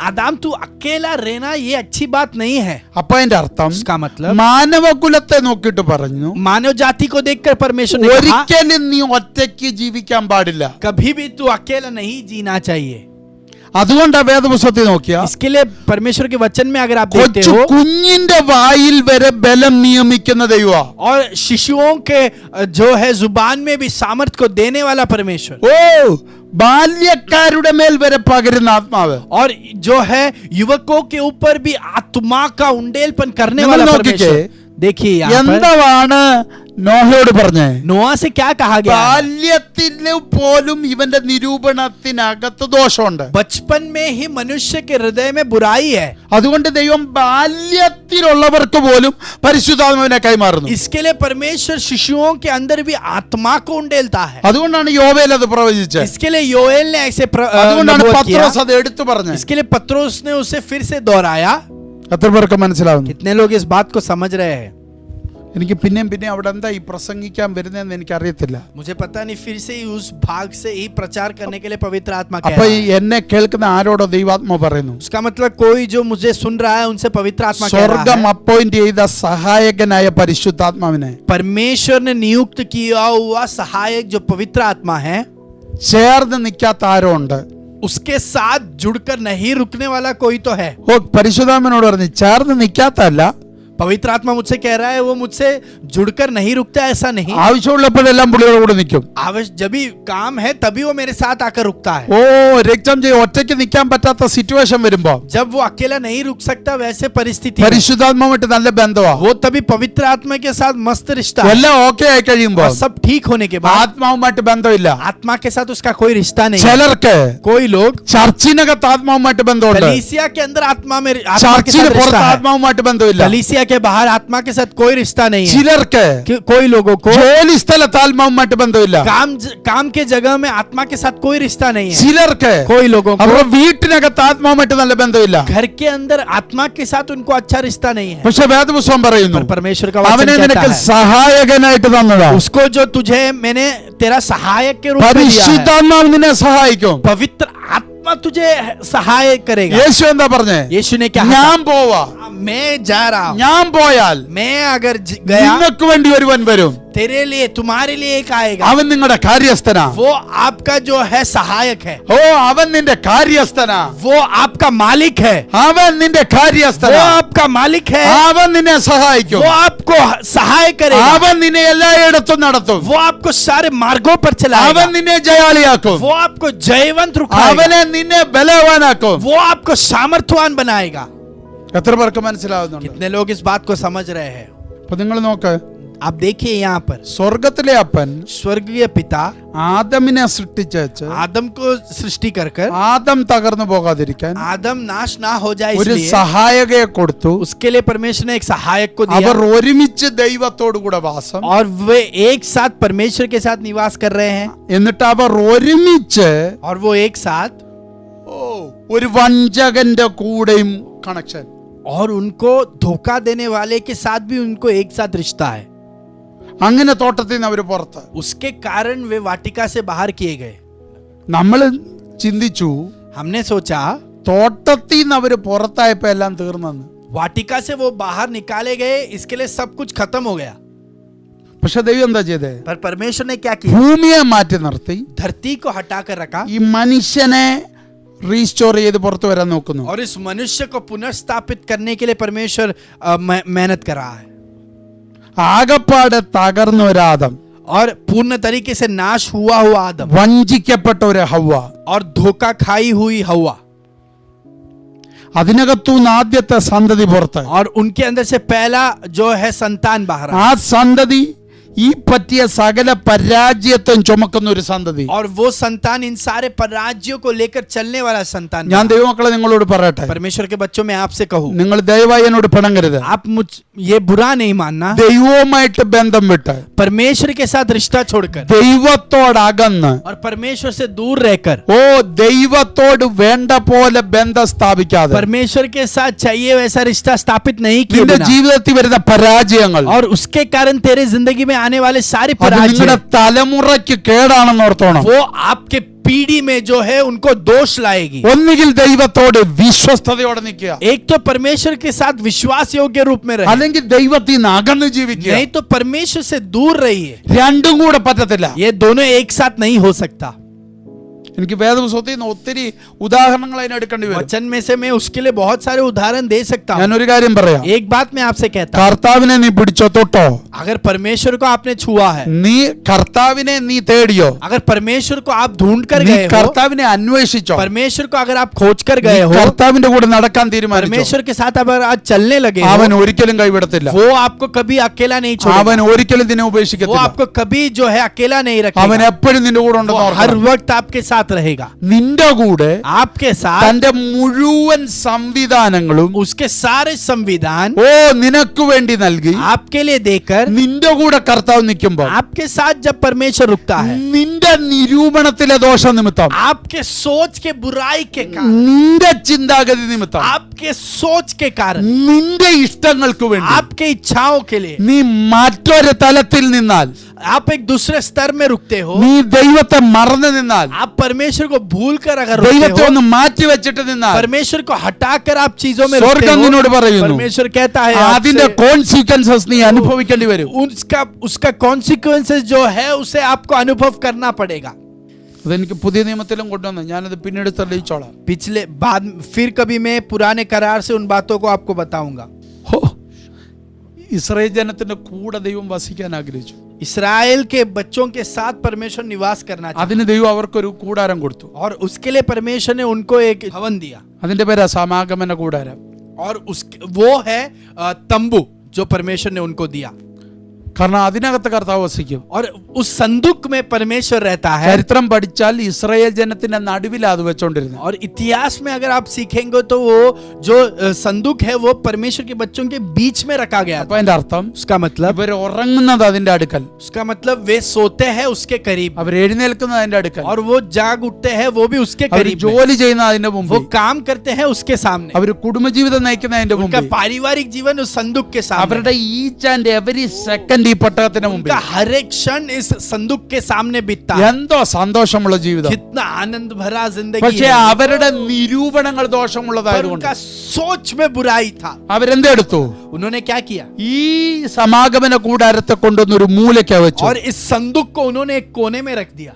आदम तू अकेला रहना ये अच्छी बात नहीं है. അപ്പൊ അതിന്റെ അർത്ഥം उसका मतलब മാനവകുലത്തെ നോക്കിയിട്ട് പറഞ്ഞു, मानव जाति को देखकर परमेश्वर ने कहा, ഒരിക്കലും നീ ഒറ്റയ്ക്ക് ജീവിക്കാൻ പാടില്ല. कभी भी तू अकेला नहीं जीना चाहिए. അതുകൊണ്ടാ വേദപുസ്തകത്തിൽ നോക്കിയ इसके लिए परमेश्वर के वचन में अगर आप देखते കൊച്ചു हो, കുഞ്ഞിന്റെ വായിൽ വരെ ബലം നിയമിക്കുന്ന ദൈവ, और शिशुओं के जो है जुबान में भी सामर्थ्य को देने वाला परमेश्वर, ബാല്യക്കാരുടെ മേൽ വരെ പകരുന്ന ആത്മാവ്, और जो है युवकों के ऊपर भी आत्मा का उंडेलपन करने നിങ്ങൾ वाला നോക്കിക്കേ, परमेश्वर. देखिए यहाँ पर എന്താണ് നോഹയോട് പറഞ്ഞേ, नोआ से क्या कहा गया है? ബാല്യത്തിന് പോലും ഇവന്റെ നിരൂപണത്തിനകത്ത് ദോഷമുണ്ട്. बचपन में ही मनुष्य के हृदय में बुराई है, അതുകൊണ്ട് ദൈവം ബാല്യത്തിലുള്ളവർക്ക് പോലും പരിശുദ്ധാത്മാവിനെ കൈമാറുന്നു. इसके लिए परमेश्वर शिशुओं के अंदर भी आत्मा को उंडेलता है. അതുകൊണ്ടാണ് യോവേൽ അത് പ്രവചിച്ചത്. इसके लिए योएल ने ऐसे അതുകൊണ്ടാണ് नबूवत किया. പത്രോസ് അത് എടുത്തു പറഞ്ഞത്. इसके लिए पत्रोस ने उसे फिर से दोहराया. എത്ര പേർക്ക് മനസ്സിലാവുന്നു? कितने लोग इस बात को समझ रहे हैं? എനിക്ക് പിന്നെയും പിന്നെ അവിടെ എന്താ ഈ പ്രസംഗിക്കാൻ വരുന്നതെന്ന് എനിക്ക് അറിയത്തില്ല. मुझे पता नहीं, फिर से ही उस भाग से ही प्रचार करने के लिए पवित्र आत्मा कह അപ്പൊ रहा ഈ है. എന്നെ കേൾക്കുന്ന ആരോടോ ദൈവാത്മാ പറയുന്നു, उसका मतलब कोई जो मुझे सुन रहा है उनसे पवित्र आत्मा कह रहा സ്വർഗം है. അപ്പോയിന്റ് ചെയ്ത സഹായകനായ പരിശുദ്ധാത്മാവിനെ परमेश्वर ने नियुक्त किया हुआ सहायक जो पवित्र आत्मा है, ചേർന്ന് നിൽക്കാത്ത ആരോ ഉണ്ട്. उसके साथ जुड़कर नहीं रुकने वाला कोई तो है. ഓ പരിശുദ്ധാത്മാവിനോട് പറഞ്ഞു, ചേർന്ന് നിൽക്കാത്തല്ല, पवित्र आत्मा मुझसे कह रहा है वो मुझसे जुड़कर नहीं रुकता, ऐसा नहीं. ആവശ്യമുള്ളപ്പോഴെല്ലാം പുള്ളിയുടെ കൂടെ നിൽക്കും. जब भी काम है तभी वो मेरे साथ आकर रुकता है. ഓ രക്തം ചെയ്ത് ഒറ്റയ്ക്ക് നിൽക്കാൻ പറ്റാത്ത സിറ്റുവേഷൻ വരുമ്പോ जब वो अकेला नहीं रुक सकता वैसे परिस्थिति में, പരിശുദ്ധാത്മാവായിട്ട് നല്ല ബന്ധമാ. वो तभी पवित्र आत्मा के साथ मस्त रिश्ता है. എല്ലാം ഓക്കെ ആയി കഴിയുമ്പോ और सब ठीक होने के बाद ആത്മാവുമായിട്ട് ബന്ധമില്ല. आत्मा के साथ उसका कोई रिश्ता नहीं है. ചിലർക്ക് कोई लोग ചർച്ചിനകത്ത് ആത്മാവുമായിട്ട് ബന്ധമുണ്ട്, कलीसिया के अंदर आत्मा के ചർച്ചിന് साथ പുറത്ത് रिश्ता है. ആത്മാവുമായിട്ട് ബന്ധമില്ല. कलीसिया के बाहर आत्मा के साथ कोई रिश्ता नहीं है. ചിലർക്ക് कोई लोगों को ജോലി സ്ഥലത്ത് ആത്മാവുമായിട്ട് ബന്ധമില്ല. काम के जगह में आत्मा के साथ कोई रिश्ता नहीं है. ചിലർക്ക് कोई लोगों को അവരുടെ വീട്ടിനകത്ത് ആത്മാവുമായിട്ട് നല്ല ബന്ധമില്ല. घर के अंदर आत्मा के साथ उनको अच्छा रिश्ता नहीं है. പക്ഷെ വേദപുസ്തകം പറയുന്നു, पर परमेश्वर का वचन അവനെ कहता നിനക്ക് है, സഹായകനായിട്ട് തന്നതാ. उसको जो तुझे मैंने तेरा सहायक के रूप में दिया है. പരിശുദ്ധാത്മാവ് നിന്നെ സഹായിക്കും. पवित्र आत्मा तुझे सहाय करेगा. യേശു എന്താ പറഞ്ഞേ? यीशु ने क्या ഞാൻ പോവാ, कहा? मैं जा रहा हूं. ഞാൻ പോയാൽ मैं अगर गया നിങ്ങൾക്ക് വേണ്ടി ഒരുവൻ വരും, तेरे लिए तुम्हारे लिए एक आएगा. അവൻ നിങ്ങളുടെ കാര്യസ്ഥനാ. वो आपका जो है सहायक है, ഓ അവൻ നിന്റെ കാര്യസ്ഥനാ, वो आपका मालिक है, അവൻ നിന്റെ वो കാര്യസ്ഥനാ, आपका मालिक है, അവൻ നിന്നെ സഹായിക്കും, वो आपको सहाय करेगा, അവൻ നിന്നെ എല്ലായിടത്തും നടത്തും, वो आपको सारे मार्गों पर चलाएगा, അവൻ നിന്നെ ജയാളിയാക്കും, वो आपको जयवंत रुखाएगा, അവനെ നിന്നെ ബലവാനാക്കും. वो आपको सामर्थ्यवान बनाएगा. എത്ര പേർക്ക് മനസ്സിലാവുന്നുണ്ട്? कितने लोग इस बात को समझ रहे हैं? അപ്പൊ നിങ്ങൾ നോക്ക്, आप देखिए यहाँ पर സ്വർഗത്തിലെ അപ്പൻ स्वर्गीय पिता ആദമിനെ സൃഷ്ടിച്ചു, आदम को सृष्टि कर ആദം തകർന്നു പോകാതിരിക്കാൻ आदम नाश ना हो जाए ഒരു इसलिए സഹായകയെ കൊടുത്തു. उसके लिए परमेश्वर ने एक सहायक को അവർ दिया ഒരുമിച്ച് ദൈവത്തോടു കൂടെ വാസം, और वे एक साथ परमेश्वर के साथ निवास कर रहे हैं. എന്നിട്ട് അവർ ഒരുമിച്ച് और वो एक साथ ഒരു വഞ്ചകന്റെ കൂടെയും കണക്ഷൻ. और उनको धोखा देने वाले के साथ भी उनको एक साथ रिश्ता है. അങ്ങനെ തോട്ടത്തിൽ നിന്ന് അവർ പുറത്ത്. उसके कारण वे वाटिका से बाहर किए गए. നമ്മൾ ചിന്തിച്ചു, हमने सोचा തോട്ടത്തിൽ നിന്ന് അവർ പുറത്തായപ്പോ എല്ലാം തീർന്നെന്ന്. वाटिका से वो बाहर निकाले गए, इसके लिए सब कुछ खत्म हो गया. പക്ഷെ ദൈവം എന്താ ചെയ്തേ? पर परमेश्वर ने क्या किया? ഭൂമിയെ മാറ്റി നിർത്തി धरती को हटाकर रखा ഈ മനുഷ്യനെ റീസ്റ്റോർ ചെയ്ത് പുറത്തു വരാൻ നോക്കുന്നു. और इस मनुष्य को पुनर्स्थापित करने के लिए परमेश्वर मेहनत कर रहा है. ആകപ്പാടെ തകർന്ന ഒരു ആദം, और पूर्ण तरीके से नाश हुआ आदम, വഞ്ചിക്കപ്പെട്ട ഒരു ഹവ്വ, और धोखा खाई हुई हवा, അതിനകത്തുനിന്ന് ആദ്യത്തെ സന്തതി പുറത്ത്. और उनके अंदर से पहला जो है संतान बाहर आया. ആ സന്തതി ഈ പറ്റിയ സകല പരാജയത്വം ചുമക്കുന്ന ഒരു സന്തതി. और वो संतान इन सारे पराजयों को लेकर चलने वाला संतान. ഞാൻ ദൈവമക്കളെ നിങ്ങളോട് പറയട്ടെ, परमेश्वर के बच्चों में आपसे कहूं, നിങ്ങൾ ദയവായി എന്നോട് പിണങ്ങരുത്. आप मुझ ये बुरा नहीं मानना. ദൈവവുമായിട്ട് ബന്ധം വിട്ട് परमेश्वर के साथ रिश्ता छोड़कर ദൈവത്തോടകന്ന് और परमेश्वर से दूर रहकर ഓ ദൈവത്തോട് വേണ്ട പോലെ ബന്ധം സ്ഥാപിക്കാതെ परमेश्वर के साथ चाहिए वैसा रिश्ता स्थापित नहीं किए നിന്റെ बिना, ജീവിതത്തിൽ വരുന്ന പരാജയങ്ങൾ और उसके कारण तेरे जिंदगी में आने वाले सारे അത് നിങ്ങളുടെ पराजय തലമുറയ്ക്ക് കേടാണെന്ന് ഓർത്തോണം. वो आपके पीढ़ी में जो है उनको दोष लाएगी. ഒന്നുകിൽ ദൈവത്തോട് വിശ്വസ്തയോടെ നിൽക്കുക, एक तो परमेश्वर के साथ विश्वास योग्य रूप में रहे, അല്ലെങ്കിൽ ദൈവത്തിൽ നിന്ന് അകന്ന് ജീവിക്കുക. नहीं तो परमेश्वर से दूर रहिए. രണ്ടും കൂടെ പറ്റത്തില്ല. ये दोनों एक साथ नहीं हो सकता. എനിക്ക് വേദപുസ്തകത്തിൽ നിന്ന് ഒത്തിരി ഉദാഹരണങ്ങൾ അതിനെടുക്കേണ്ടി വരും. वचन में से मैं उसके लिए बहुत सारे उदाहरण दे सकता हूँ. ഞാനൊരു കാര്യം പറയാം. एक बात मैं आपसे कहता हूँ, കർത്താവിനെ നീ പിടിച്ചോ തൊട്ടോ, अगर परमेश्वर को आपने छुआ है, നീ കർത്താവിനെ നീ തേടിയോ, अगर परमेश्वर को आप ढूंढ कर നീ गए हो, കർത്താവിനെ അന്വേഷിച്ചോ, परमेश्वर को अगर आप खोज कर നീ गए हो, കർത്താവിന്റെ കൂടെ നടക്കാൻ തീരുമാനിച്ചോ, परमेश्वर के साथ अगर आज चलने लगे हो, അവൻ ഒരിക്കലും കൈവിടത്തില്ല. वो आपको कभी अकेला नहीं അവൻ छोड़ेगा. ഒരിക്കലും നിന്നെ वो ഉപേക്ഷിക്കത്തില്ല. आपको कभी जो है अकेला नहीं അവൻ रखेगा. എപ്പോഴും നിന്റെ കൂടെ ഉണ്ടെന്ന് वो हर ഓർക്കണം. वक्त आपके साथ रहेगा. നിന്റെ കൂടെ आपके साथ തന്റെ മുഴുവൻ സംവിധാനങ്ങളും उसके सारे संविधान ഓ നിനക്ക് വേണ്ടി നൽകി आपके लिए देकर നിന്റെ കൂടെ കർത്താവ് നിൽക്കുമ്പോ आपके साथ जब परमेश्वर रुकता है, നിന്റെ നിരൂപണത്തിലെ ദോഷ നിമിത്തം, आपके सोच के बुराई के कारण, നിന്റെ ചിന്താഗതി നിമിത്തം, आपके सोच के कारण, നിന്റെ ഇഷ്ടങ്ങൾക്ക് വേണ്ടി आपके इच्छाओं के लिए നീ മറ്റൊരു തലത്തിൽ നിന്നാൽ, आप एक दूसरे स्तर में रुकते हो, നീ ദൈവത്തെ മറന്നു നിന്നാൽ, आप परमेश्वर को भूल कर अगर रुकते ദൈവത്തെ हो, ഒന്ന് മാറ്റി വെച്ചിട്ട് നിന്നാൽ, परमेश्वर को हटाकर आप चीजों में रुकते സ്വർഗം നിന്നോട് हो, പറയുന്നു परमेश्वर कहता है അതിന്റെ आपसे, കോൺസിക്വൻസസ് നീ അനുഭവിക്കേണ്ടി വരും. उसका कॉन्सिक्वेंसेस जो है उसे आपको अनुभव करना पड़ेगा. അതെനിക്ക് പുതിയ നിയമത്തിലും കൊണ്ടുവന്നു, ഞാനത് പിന്നീട് തെളിയിച്ചോളാം. पिछले बाद फिर कभी मैं पुराने करार से उन बातों को आपको बताऊंगा. ഹോ, ഇസ്രായേൽ ജനത്തിന്റെ കൂടെ ദൈവം വസിക്കാൻ ആഗ്രഹിച്ചു. इस्राएल के बच्चों के साथ परमेश्वर निवास करना चाहता അതിന് ദൈവം അവർക്കൊരു കൂടാരം കൊടുത്തു. और उसके लिए परमेश्वर ने उनको एक भवन दिया അതിന്റെ പേരാ സമാഗമന കൂടാരം. और वो है तंबू जो परमेश्वर ने उनको दिया. കാരണം അതിനകത്ത് കർത്താവ് വസിക്കും. और उस संदूक में परमेश्वर रहता है. ചരിത്രം പഠിച്ചാൽ ഇസ്രായേൽ ജനത്തിന്റെ നടുവിലാണ് അത് വെച്ചോണ്ടിരുന്നത്. और इतिहास में अगर आप सीखेंगे तो वो जो संदूक है वो परमेश्वर के बच्चों के बीच में रखा गया അപ്പൊ था. അതിന്റെ അർത്ഥം उसका मतलब ഇവർ ഉറങ്ങുന്നത് അതിന്റെ അടുക്കൽ, उसका मतलब वे सोते हैं उसके करीब അവർ എഴുന്നേൽക്കുന്നത് അതിന്റെ അടുക്കൽ, और वो जाग उठते हैं वो भी उसके അവർ करीब में. ജോലി ചെയ്യുന്ന അതിന്റെ वो മുമ്പിൽ, काम करते हैं उसके सामने. അവർ കുടുംബജീവിതം നയിക്കുന്ന അതിന്റെ उनका മുമ്പിൽ, पारिवारिक जीवन उस संदूक के सामने. അവരുടെ ഈച്ച് ആൻഡ് എവരി സെക്കൻഡ് ഈ പെട്ടകത്തിന് മുമ്പിൽ. उनका हर एक क्षण इस संदूक के सामने बीतता है. എന്തോ സന്തോഷമുള്ള ജീവിതം. कितना आनंद भरा जिंदगी പക്ഷേ है. അവരുടെ നിരൂപണങ്ങൾ पर ദോഷമുള്ളതായതുകൊണ്ട് उनका सोच में बुराई था. അവരെന്തെടുത്തു, उन्होंने क्या किया? ഈ സമാഗമന കൂടാരത്തെ കൊണ്ടുവന്നൊരു മൂലയ്ക്ക വെച്ചു. और इस संदूक को उन्होंने एक कोने में रख दिया.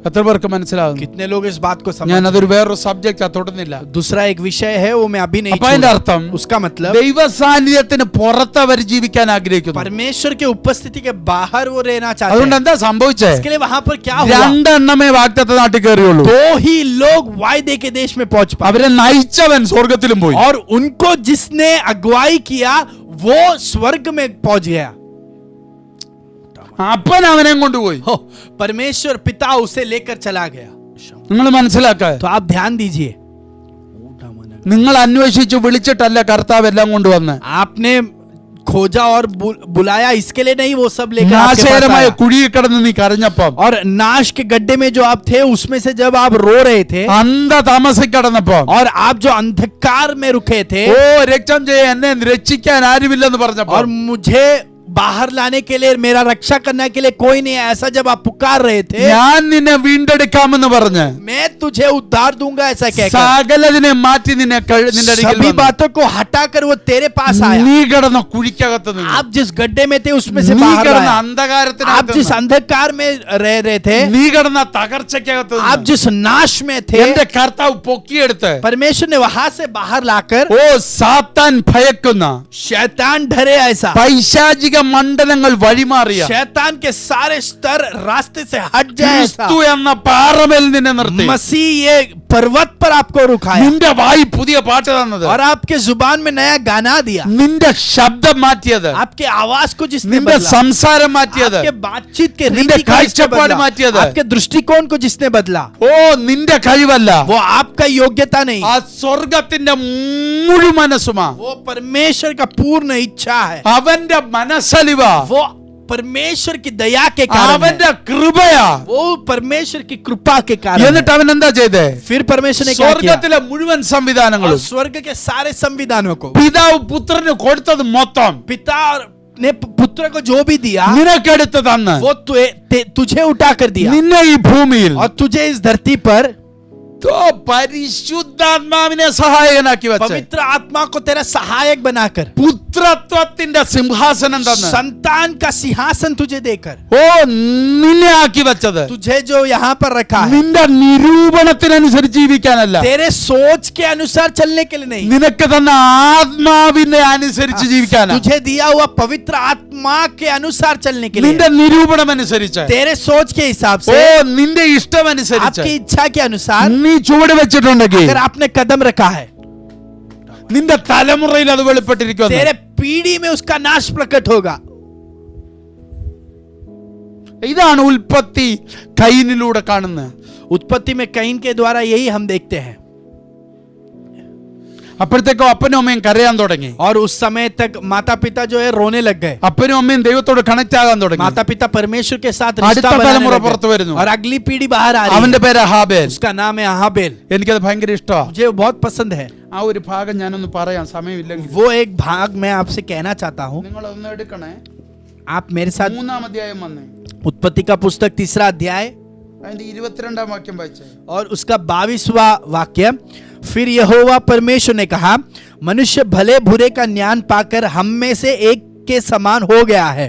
എത്ര പേർക്ക് മനസ്സിലാകുന്നു? कितने लोग इस बात को समझ? ഞാൻ അതൊരു വേറൊരു സബ്ജക്റ്റ് തൊടുന്നില്ല. दूसरा एक विषय है वो मैं अभी नहीं അപ്പൊ അതിന്റെ छूऊंगा. അർത്ഥം उसका मतलब ദൈവ സാന്നിധ്യത്തിന് പുറത്ത് അവർ ജീവിക്കാൻ ആഗ്രഹിക്കുന്നു. परमेश्वर के उपस्थिति के बाहर वो रहना चाहते അതുകൊണ്ട് हैं. എന്താ സംഭവിച്ചേ? इसके लिए वहां पर क्या हुआ? രണ്ടെണ്ണമേ വാഗ്ദത്ത നാട്ടിൽ കയറിയുള്ളൂ. दो ही लोग वायदे के देश में पहुंच पाए. അവരെ നയിച്ചവൻ സ്വർഗത്തിലും പോയി. और उनको जिसने अगुवाई किया वो स्वर्ग में पहुंच गया. അപ്പൻ അവനെ കൊണ്ടുപോയി. हो, परमेश्वर पिता उसे लेकर चला गया. നിങ്ങൾ മനസ്സിലാക്ക, तो आप ध्यान दीजिए, നിങ്ങൾ അന്വേഷിച്ച് വിളിച്ചിട്ടല്ല കർത്താവ് എല്ലാം കൊണ്ടുവന്ന്. आपने खोजा और बुलाया इसके लिए नहीं, वो सब लेकर आपके पास നാശകരമായ आया. കുഴിയിൽ കിടന്ന് നീ കരഞ്ഞപ്പം, और नाश के गड्ढे में जो आप थे उसमें से जब आप रो रहे थे അന്ധ താമസിക്കടന്നപ്പം, और आप जो अंधकार में रुके थे ഓ രക്തം ചെയ്യ എന്നെ രക്ഷിക്കാൻ ആരുമില്ലെന്ന് പറഞ്ഞപ്പോൾ, और मुझे बाहर लाने के लिए, मेरा रक्षा करने के लिए कोई नहीं है, ऐसा जब आप पुकार रहे थे, ഞാൻ നിന്നെ വീണ്ടെടുക്കാമെന്ന് പറഞ്ഞ് मैं तुझे उद्धार दूंगा ऐसा कहकर സകലതിനെ മാറ്റി നിന്നെ നിന്റെ അടുക്കൽ सभी വന്നു. बातों को हटाकर वो तेरे पास आया. നീ കിടന്ന കുഴിക്കകത്ത് നിന്ന്, आप जिस गड्ढे में थे उसमें से നീ बाहर കിടന്ന आया. आप അന്ധകാരത്തിനകത്ത് जिस നിന്ന്, अंधकार में रह रहे थे, നീ കിടന്ന തകർച്ചയ്ക്കകത്ത് आप നിന്ന് जिस नाश में थे, എന്റെ കർത്താവ് പൊക്കിയെടുത്ത്, परमेश्वर ने वहां से बाहर लाकर ഓ സാത്താൻ ഭയക്കുന്ന शैतान डरे ऐसा, പൈശാചിക മണ്ഡലങ്ങൾ വഴിമാറിയ शैतान के सारे स्तर रास्ते से हट जाए ऐसा, ക്രിസ്തു എന്ന പാറമേൽ നിന്നെ നിർത്തി, मसीह ये पर्वत पर आपको रुकाया നിന്റെ വായി പുതിയ പാട്ട് തന്നത്, और आपके जुबान में नया गाना दिया. നിന്റെ ശബ്ദം മാറ്റിയത്, आपके आवाज को जिसने നിന്റെ बदला, സംസാരം മാറ്റിയത്, आपके बातचीत के നിന്റെ रीति को जिसने കാഴ്ചപ്പാട് बदला, മാറ്റിയത്, आपके दृष्टिकोण को जिसने बदला, ഓ നിന്റെ കഴിവല്ല, वो आपका योग्यता नहीं, ആ സ്വർഗത്തിന്റെ മുഴുമനസ്സുമാ, वो परमेश्वर का पूर्ण इच्छा है, അവന്റെ മനസ്സലിവ, वो परमेश्वर की दया के कारण है, അവന്റെ കൃപയാ. वो परमेश्वर की कृपा के कारण എന്നിട്ട് അവൻ എന്താ ചെയ്തേ? है. फिर परमेश्वर ने क्या किया? സ്വർഗത്തിലെ മുഴുവൻ और സംവിധാനങ്ങളും स्वर्ग के सारे संविधानों को പിതാവ് പുത്രന് കൊടുത്തത് മൊത്തം पिता ने पुत्र को जो भी दिया നിനക്കെടുത്ത് തന്ന് वो तुझे उठा कर दिया നിന്നെ ഈ ഭൂമിയിൽ और तुझे इस धरती पर പരിശുദ്ധാത്മാവിനെ സഹായകനാക്കി വെച്ച് पवित्र आत्मा को तेरा सहायक बनाकर, പുത്രത്വത്തിന്റെ സിംഹാസനം തന്ന് संतान का सिंहासन तुझे देकर, നിന്നെ ആക്കി വെച്ചത് तुझे जो यहाँ पर रखा है നിന്റെ നിരൂപണത്തിനനുസരിച്ച് ജീവിക്കാനല്ല, तेरे सोच के अनुसार चलने के लिए नहीं, നിനക്ക് തന്ന ആത്മാവിനെ അനുസരിച്ച് ജീവിക്കാനാ, तुझे दिया हुआ पवित्र आत्मा के अनुसार चलने के लिए, നിന്റെ നിരൂപണം അനുസരിച്ച്, तेरे सोच के हिसाब से, നിന്റെ ഇഷ്ടം അനുസരിച്ച് आपकी इच्छा के अनुसार നീ ചുവട് വെച്ചിട്ടുണ്ടെങ്കിൽ अगर आपने कदम रखा है, നിന്റെ തലമുറയിൽ അത് വെളിപ്പെട്ടിരിക്കുന്നു. तेरे पीढ़ी में उसका नाश प्रकट होगा. ഇതാണ് ഉൽപ്പത്തി കൈനിലൂടെ കാണുന്നത്. उत्पत्ति में कैन के द्वारा यही हम देखते हैं. അപ്പോഴത്തേക്കും അപ്പനും അമ്മയും കരയാൻ തുടങ്ങി. और उस समय तक माता पिता जो है रोने लग गए. അപ്പനും അമ്മയും ദൈവത്തോട് കണക്ട് ആകാൻ തുടങ്ങി. माता पिता परमेश्वर के साथ അടുത്ത रिश्ता बनाने തലമുറ लग പുറത്തു गए. വരുന്നു. और अगली पीढ़ी बाहर आ रही അവന്റെ है. പേര് ഹാബേൽ. उसका नाम है हाबेल. എനിക്കത് ഭയങ്കര ഇഷ്ടമാണ്. मुझे वो बहुत पसंद है. ആ ഒരു ഭാഗം ഞാനൊന്ന് പറയാം, സമയമില്ലെങ്കിൽ. वो एक भाग मैं आपसे कहना चाहता हूँ. നിങ്ങൾ ഒന്ന് എടുക്കണേ. आप मेरे साथ 3-ാം അധ്യായം വന്നേ. उत्पत्ति का पुस्तक 3 अध्याय അതിന്റെ 22-ാം വാക്യം വായിച്ചേ. और उसका 22वां वाक्य. फिर यहोवा परमेश्वर ने कहा, मनुष्य भले बुरे का ज्ञान पाकर हम में से एक के समान हो गया है,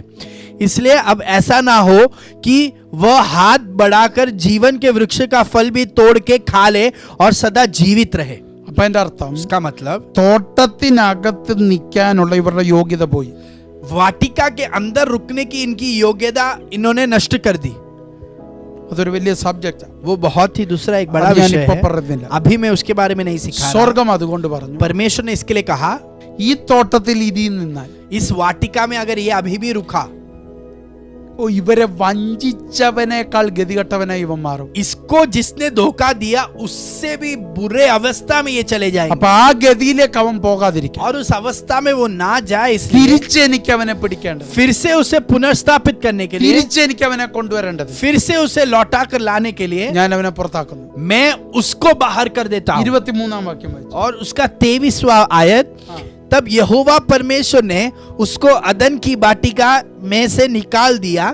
इसलिए अब ऐसा ना हो कि वह हाथ बढ़ाकर जीवन के वृक्ष का फल भी तोड़ के खा ले और सदा जीवित रहे. അപ്പൊ അതിന്റെ അർത്ഥം, उसका मतलब തോട്ടത്തിനകത്ത് നിൽക്കാനുള്ള ഇവരുടെ യോഗ്യത പോയി. वाटिका के अंदर रुकने की इनकी योग्यता इन्होंने नष्ट कर दी. അതൊരു വലിയ സബ്ജക്റ്റ്. वो बहुत ही दूसरा एक बड़ा അത് विषय ഞാനിപ്പോ है. പറയുന്നില്ല. अभी मैं उसके बारे में नहीं सिखा रहा. സ്വർഗം അതുകൊണ്ട് പറഞ്ഞു, परमेश्वर ने इसके लिए कहा, ഈ തോട്ടത്തിൽ ഇതി നിന്നാൽ इस वाटिका में अगर ये अभी भी रुका, ഇവരെ വഞ്ചിച്ചവനേക്കാൾ ഗതികെട്ടവനായി ഇവൻ മാറും. इसको जिसने धोखा दिया उससे भी बुरे अवस्था में ये चले जाएंगे. അപ്പൊ ആ ഗതിയിലേക്ക് അവൻ പോകാതിരിക്കും. और उस अवस्था में वो ना जाए, इसलिए തിരിച്ചെനിക്ക് അവനെ പിടിക്കേണ്ടത്, फिर से उसे पुनर्स्थापित करने के लिए, തിരിച്ചെനിക്ക് അവനെ കൊണ്ടുവരേണ്ടത്, फिर से उसे लौटा कर लाने के लिए ഞാൻ അവനെ പുറത്താക്കുന്നു. मैं उसको बाहर कर देता हूं. 23-ാം വാക്യം വായിച്ചു. और उसका 23वां आयत. तब यहोवा परमेश्वर ने उसको अदन की वाटिका में से निकाल दिया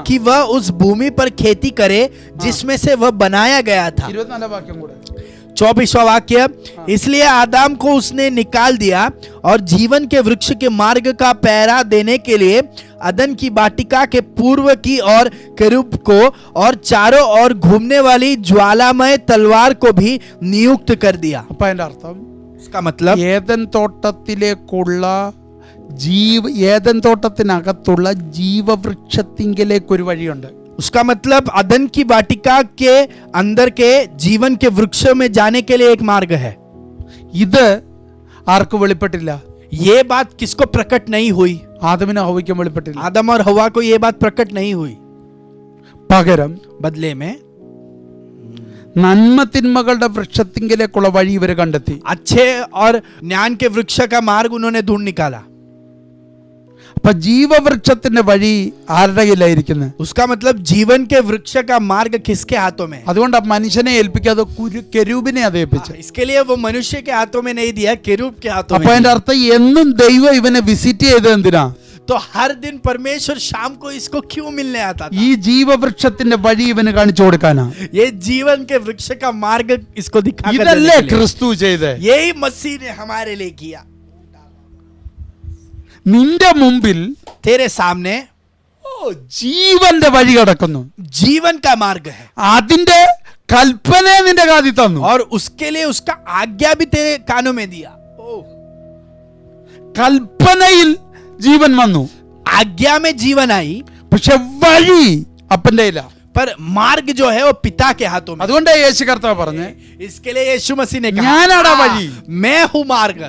कि वह उस भूमि पर खेती करे जिसमें से वह बनाया गया था. 24-ാം വാക്യം കൂടെ. 24वां वाक्य. इसलिए आदम को उसने निकाल दिया और जीवन के वृक्ष के मार्ग का पहरा देने के लिए अदन की वाटिका के पूर्व की ओर केरूब को और चारों ओर घूमने वाली ज्वालामय तलवार को भी नियुक्त कर दिया. അപ്പൊ അതിന്റെ അർത്ഥം, उसका मतलब ഏദൻ തോട്ടത്തിലേക്കുള്ള ഏദൻ തോട്ടത്തിനകത്തുള്ള ജീവവൃക്ഷത്തിങ്കിലേക്ക് ഒരു വഴിയുണ്ട്. उसका मतलब अदन की वाटिका के अंदर के जीवन के वृक्ष में जाने के लिए एक मार्ग है. ഇത് ആർക്കും വെളിപ്പെട്ടില്ല. ये बात किसको प्रकट नहीं हुई? ആദമിനും ഹവ്വയ്ക്കും വെളിപ്പെട്ടില്ല. आदम और हवा को ये बात प्रकट नहीं हुई. പകരം बदले में നന്മ തിന്മകളുടെ വൃക്ഷത്തിങ്കിലേക്കുള്ള വഴി ഇവര് കണ്ടെത്തി. अच्छे और ज्ञान के वृक्ष का मार्ग उन्होंने ढूंढ निकाला. അപ്പൊ ജീവവൃക്ഷത്തിന്റെ വഴി ആരുടെ കയ്യിലായിരിക്കുന്നത്? उसका मतलब जीवन के वृक्ष का मार्ग किसके हाथों में है? അതുകൊണ്ട് ആ മനുഷ്യനെ ഏൽപ്പിക്കാതെ കെരൂബിനെ അത് ഏൽപ്പിച്ചു. इसके लिए वो मनुष्य के हाथों में नहीं दिया, केरूब के हाथों അപ്പൊ में അതിന്റെ दिया. അർത്ഥം എന്നും ദൈവം ഇവനെ വിസിറ്റ് ചെയ്ത് എന്തിനാ? तो हर दिन परमेश्वर शाम को इसको क्यों मिलने आता था? ഈ ജീവവൃക്ഷത്തിന്റെ വഴി ഇവന് കാണിച്ചു കൊടുക്കാനാ. ये जीवन के वृक्ष का मार्ग इसको दिखाकर देने ഇതല്ലേ के लिए. ക്രിസ്തു ചെയ്തേ? यही मसीह ने हमारे लिए किया. നിന്റെ മുമ്പിൽ तेरे सामने ജീവന്റെ വഴി കിടക്കുന്നു. जीवन का मार्ग है അതിന്റെ കൽപ്പനയെ നിന്റെ കാതിൽ തന്നു. और उसके लिए उसका आज्ञा भी तेरे कानों में दिया. കൽപ്പനയിൽ ജീവൻ വന്നു, आज्ञा में जीवन आई, പക്ഷെ വഴി അപ്പന്റെ കയ്യിലാ. पर मार्ग जो है वो पिता के हाथों में. അതുകൊണ്ടാ യേശു കർത്താവ് പറഞ്ഞേ, इसके लिए यीशु मसीह ने ഞാനാടാ कहा, വഴി. मैं हूं मार्ग.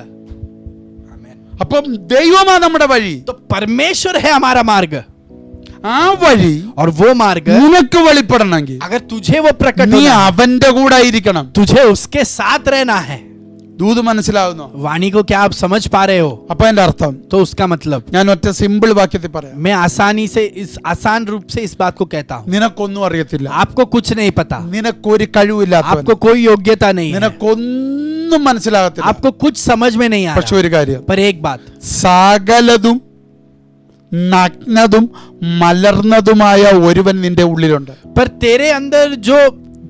അപ്പം ദൈവമാ നമ്മുടെ വഴി. तो परमेश्वर है हमारा मार्ग. ആ വഴി और वो मार्ग നിനക്ക് വെളിപ്പെടണമെങ്കിൽ अगर तुझे वो प्रकट നീ होना है, അവന്റെ കൂടെ ആയിരിക്കണം. तुझे उसके साथ रहना है. ദൂത് മനസ്സിലാവുന്നു? वाणी को क्या आप समझ पा रहे हो? അപ്പൊ എന്റെ അർത്ഥം तो उसका मतलब ഞാൻ ഒറ്റ സിമ്പിൾ വാക്യത്തിൽ പറയാം. मैं आसानी से इस आसान रूप से इस बात को कहता हूँ. നിനക്കൊന്നും അറിയത്തില്ല, आपको कुछ नहीं पता, നിനക്കൊരു കഴിവില്ലാത്തവൻ, आपको कोई योग्यता नहीं है, നിനക്കൊന്നും മനസ്സിലാകത്തില്ല. आपको कुछ समझ में नहीं आ പക്ഷെ रहा. ഒരു കാര്യം, पर एक बात, സകലതും നഗ്നതും മലർന്നതുമായ ഒരുവൻ നിന്റെ ഉള്ളിലുണ്ട്. पर तेरे अंदर जो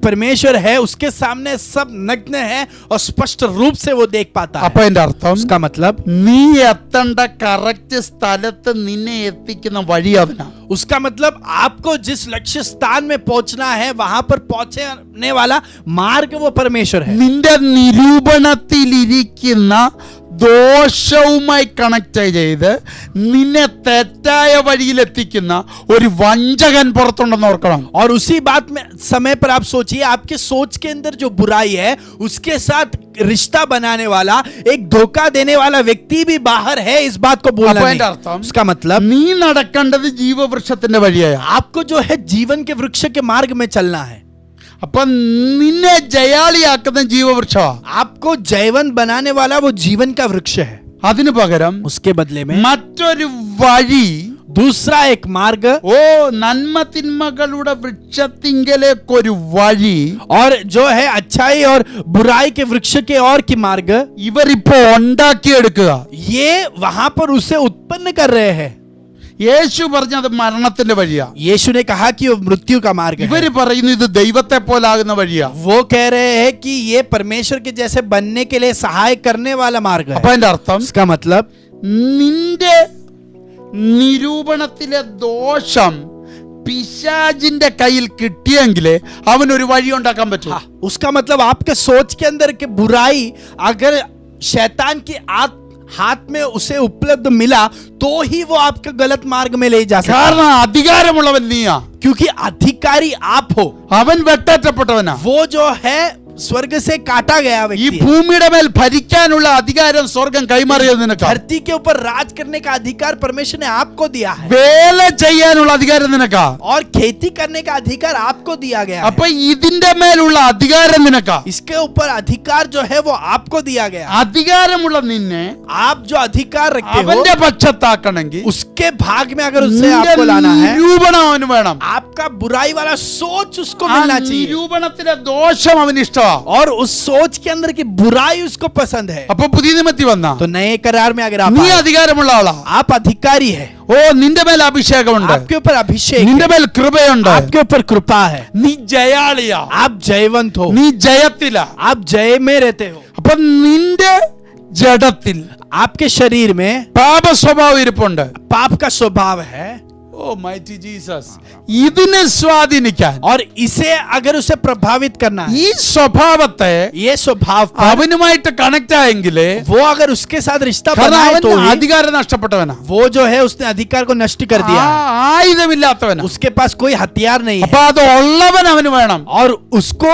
परमेश्वर है उसके सामने सब नग्न है और स्पष्ट रूप से वो देख पाता അപ്പൊ है। അതിന്റെ അർത്ഥം उसका मतलब നീ എത്തേണ്ട കറക്റ്റ് സ്ഥലത്ത് നിന്നെ എത്തിക്കുന്ന വഴി അവനാ. उसका मतलब आपको जिस लक्ष्य स्थान में पहुंचना है वहां पर पहुंचने वाला मार्ग वो परमेश्वर है। നിന്റെ നിരൂപണത്തിലിരിക്കുന്ന ദോഷവുമായി കണക്ട് ചെയ്ത് നിന്നെ തെറ്റായ വഴിയിലെത്തിക്കുന്ന ഒരു വഞ്ചകൻ പുറത്തുണ്ടെന്ന് ഓർക്കണം. और उसी बात में समय पर आप सोचिए, आपके सोच के अंदर जो बुराई है उसके साथ रिश्ता बनाने वाला एक धोखा देने वाला व्यक्ति भी बाहर है। इस बात को बोलना അപ്പൊ नहीं। അതിന്റെ അർത്ഥം उसका मतलब നീ നടക്കേണ്ടത് ജീവവൃക്ഷത്തിന്റെ വഴിയായ. आपको जो है जीवन के वृक्ष के मार्ग में चलना है। അപ്പൊ നിന്നെ ജയാളിയാക്കുന്ന ജീവവൃക്ഷമാ. आपको जयवंत बनाने वाला वो जीवन का वृक्ष है। അതിനു പകരം उसके बदले में മറ്റൊരു വഴി, दूसरा एक मार्ग ഓ നന്മ തിന്മകളുടെ വൃക്ഷത്തിങ്കലേക്കൊരു വഴി और जो है अच्छाई और बुराई के वृक्ष के और की मार्ग ഇവരിപ്പോ ഉണ്ടാക്കിയെടുക്കുക. ये वहां पर उसे उत्पन्न कर रहे हैं। യേശു പറഞ്ഞത് മരണത്തിന്റെ വഴിയാ. यीशु ने कहा कि वो मृत्यु का मार्ग है। ഇവര് പറയുന്നു ഇത് ദൈവത്തെ പോലാകുന്ന വഴിയാ. वो कह रहे हैं कि ये परमेश्वर के जैसे बनने के लिए सहाय करने वाला मार्ग അപ്പൊ है। അതിന്റെ അർത്ഥം इसका मतलब നിന്റെ നിരൂപണത്തിലെ ദോഷം പിശാചിന്റെ കയ്യിൽ കിട്ടിയെങ്കിലേ അവനൊരു വഴി ഉണ്ടാക്കാൻ പറ്റൂ. हाँ, उसका मतलब आपके सोच के अंदर के बुराई अगर शैतान की हाथ में उसे उपलब्ध मिला तो ही वो आपके गलत मार्ग में ले जा सकता है। കാരണം അധികാരമുള്ളവൻ നീയാ. क्योंकि अधिकारी आप हो। അവൻ വെട്ടേറ്റപ്പെട്ടവനാ. वो जो है स्वर्ग से काटा गया ഈ व्यक्ति है। ഭൂമിയുടെ മേൽ ഭരിക്കാനുള്ള അധികാരം സ്വർഗം കൈമാറിയത് നിനക്കാ. धरती के ऊपर राज करने का अधिकार परमेश्वर ने आपको दिया है വേല ചെയ്യാനുള്ള അധികാരം നിനക്കാ. और खेती करने का अधिकार आपको दिया गया है। അപ്പൊ ഇതിന്റെ മേലുള്ള അധികാരം നിനക്കാ. इसके ऊपर अधिकार जो है वो आपको दिया गया है। അധികാരമുള്ള നിന്നെ आप जो अधिकार रखते हो അവന്റെ പക്ഷത്താക്കണമെങ്കിൽ उसके भाग में अगर उससे നിന്റെ आपको लाना है, നിരൂപണം അവന് വേണം. आपका बुराई वाला सोच उसको ആ मिलना चाहिए നിരൂപണത്തിലെ ദോഷം അവന് ഇഷ്ടമാ. और उस सोच के अंदर की बुराई उसको पसंद है। അപ്പൊ പുതിയ നിയമത്തിൽ വന്ന तो नए करार में अगर आप നീ आए, അധികാരമുള്ള ആളാ. आप अधिकारी है, ഓ നിന്റെ മേൽ അഭിഷേകമുണ്ട്, आपके ऊपर अभिषेक നിന്റെ है, മേൽ കൃപയുണ്ട്, आपके ऊपर कृपा है, നീ ജയാളിയാ, आप जयवंत हो, നീ ജയത്തിലാ. आप जय में रहते हो। അപ്പൊ നിന്റെ ജഡത്തിൽ आपके शरीर में പാപ സ്വഭാവം ഇരിപ്പുണ്ട്. पाप का स्वभाव है ഓ മൈറ്റി ജീസസ്. ഇതിനെ സ്വാധീനിക്കാൻ और इसे अगर उसे प्रभावित करना है, ഈ സ്വഭാവത്തെ ये स्वभाव पर അവനുമായിട്ട് കണക്ട് ആയെങ്കിലേ, वो अगर उसके साथ रिश्ता കാരണം बनाए അവൻ तो ही, അധികാരം നഷ്ടപ്പെട്ടവനാ, वो जो है उसने अधिकार को नष्ट कर दिया है। ആയുധമില്ലാത്തവനാ. उसके पास कोई हथियार नहीं അപ്പൊ है അത് ഉള്ളവൻ അവന് വേണം. और उसको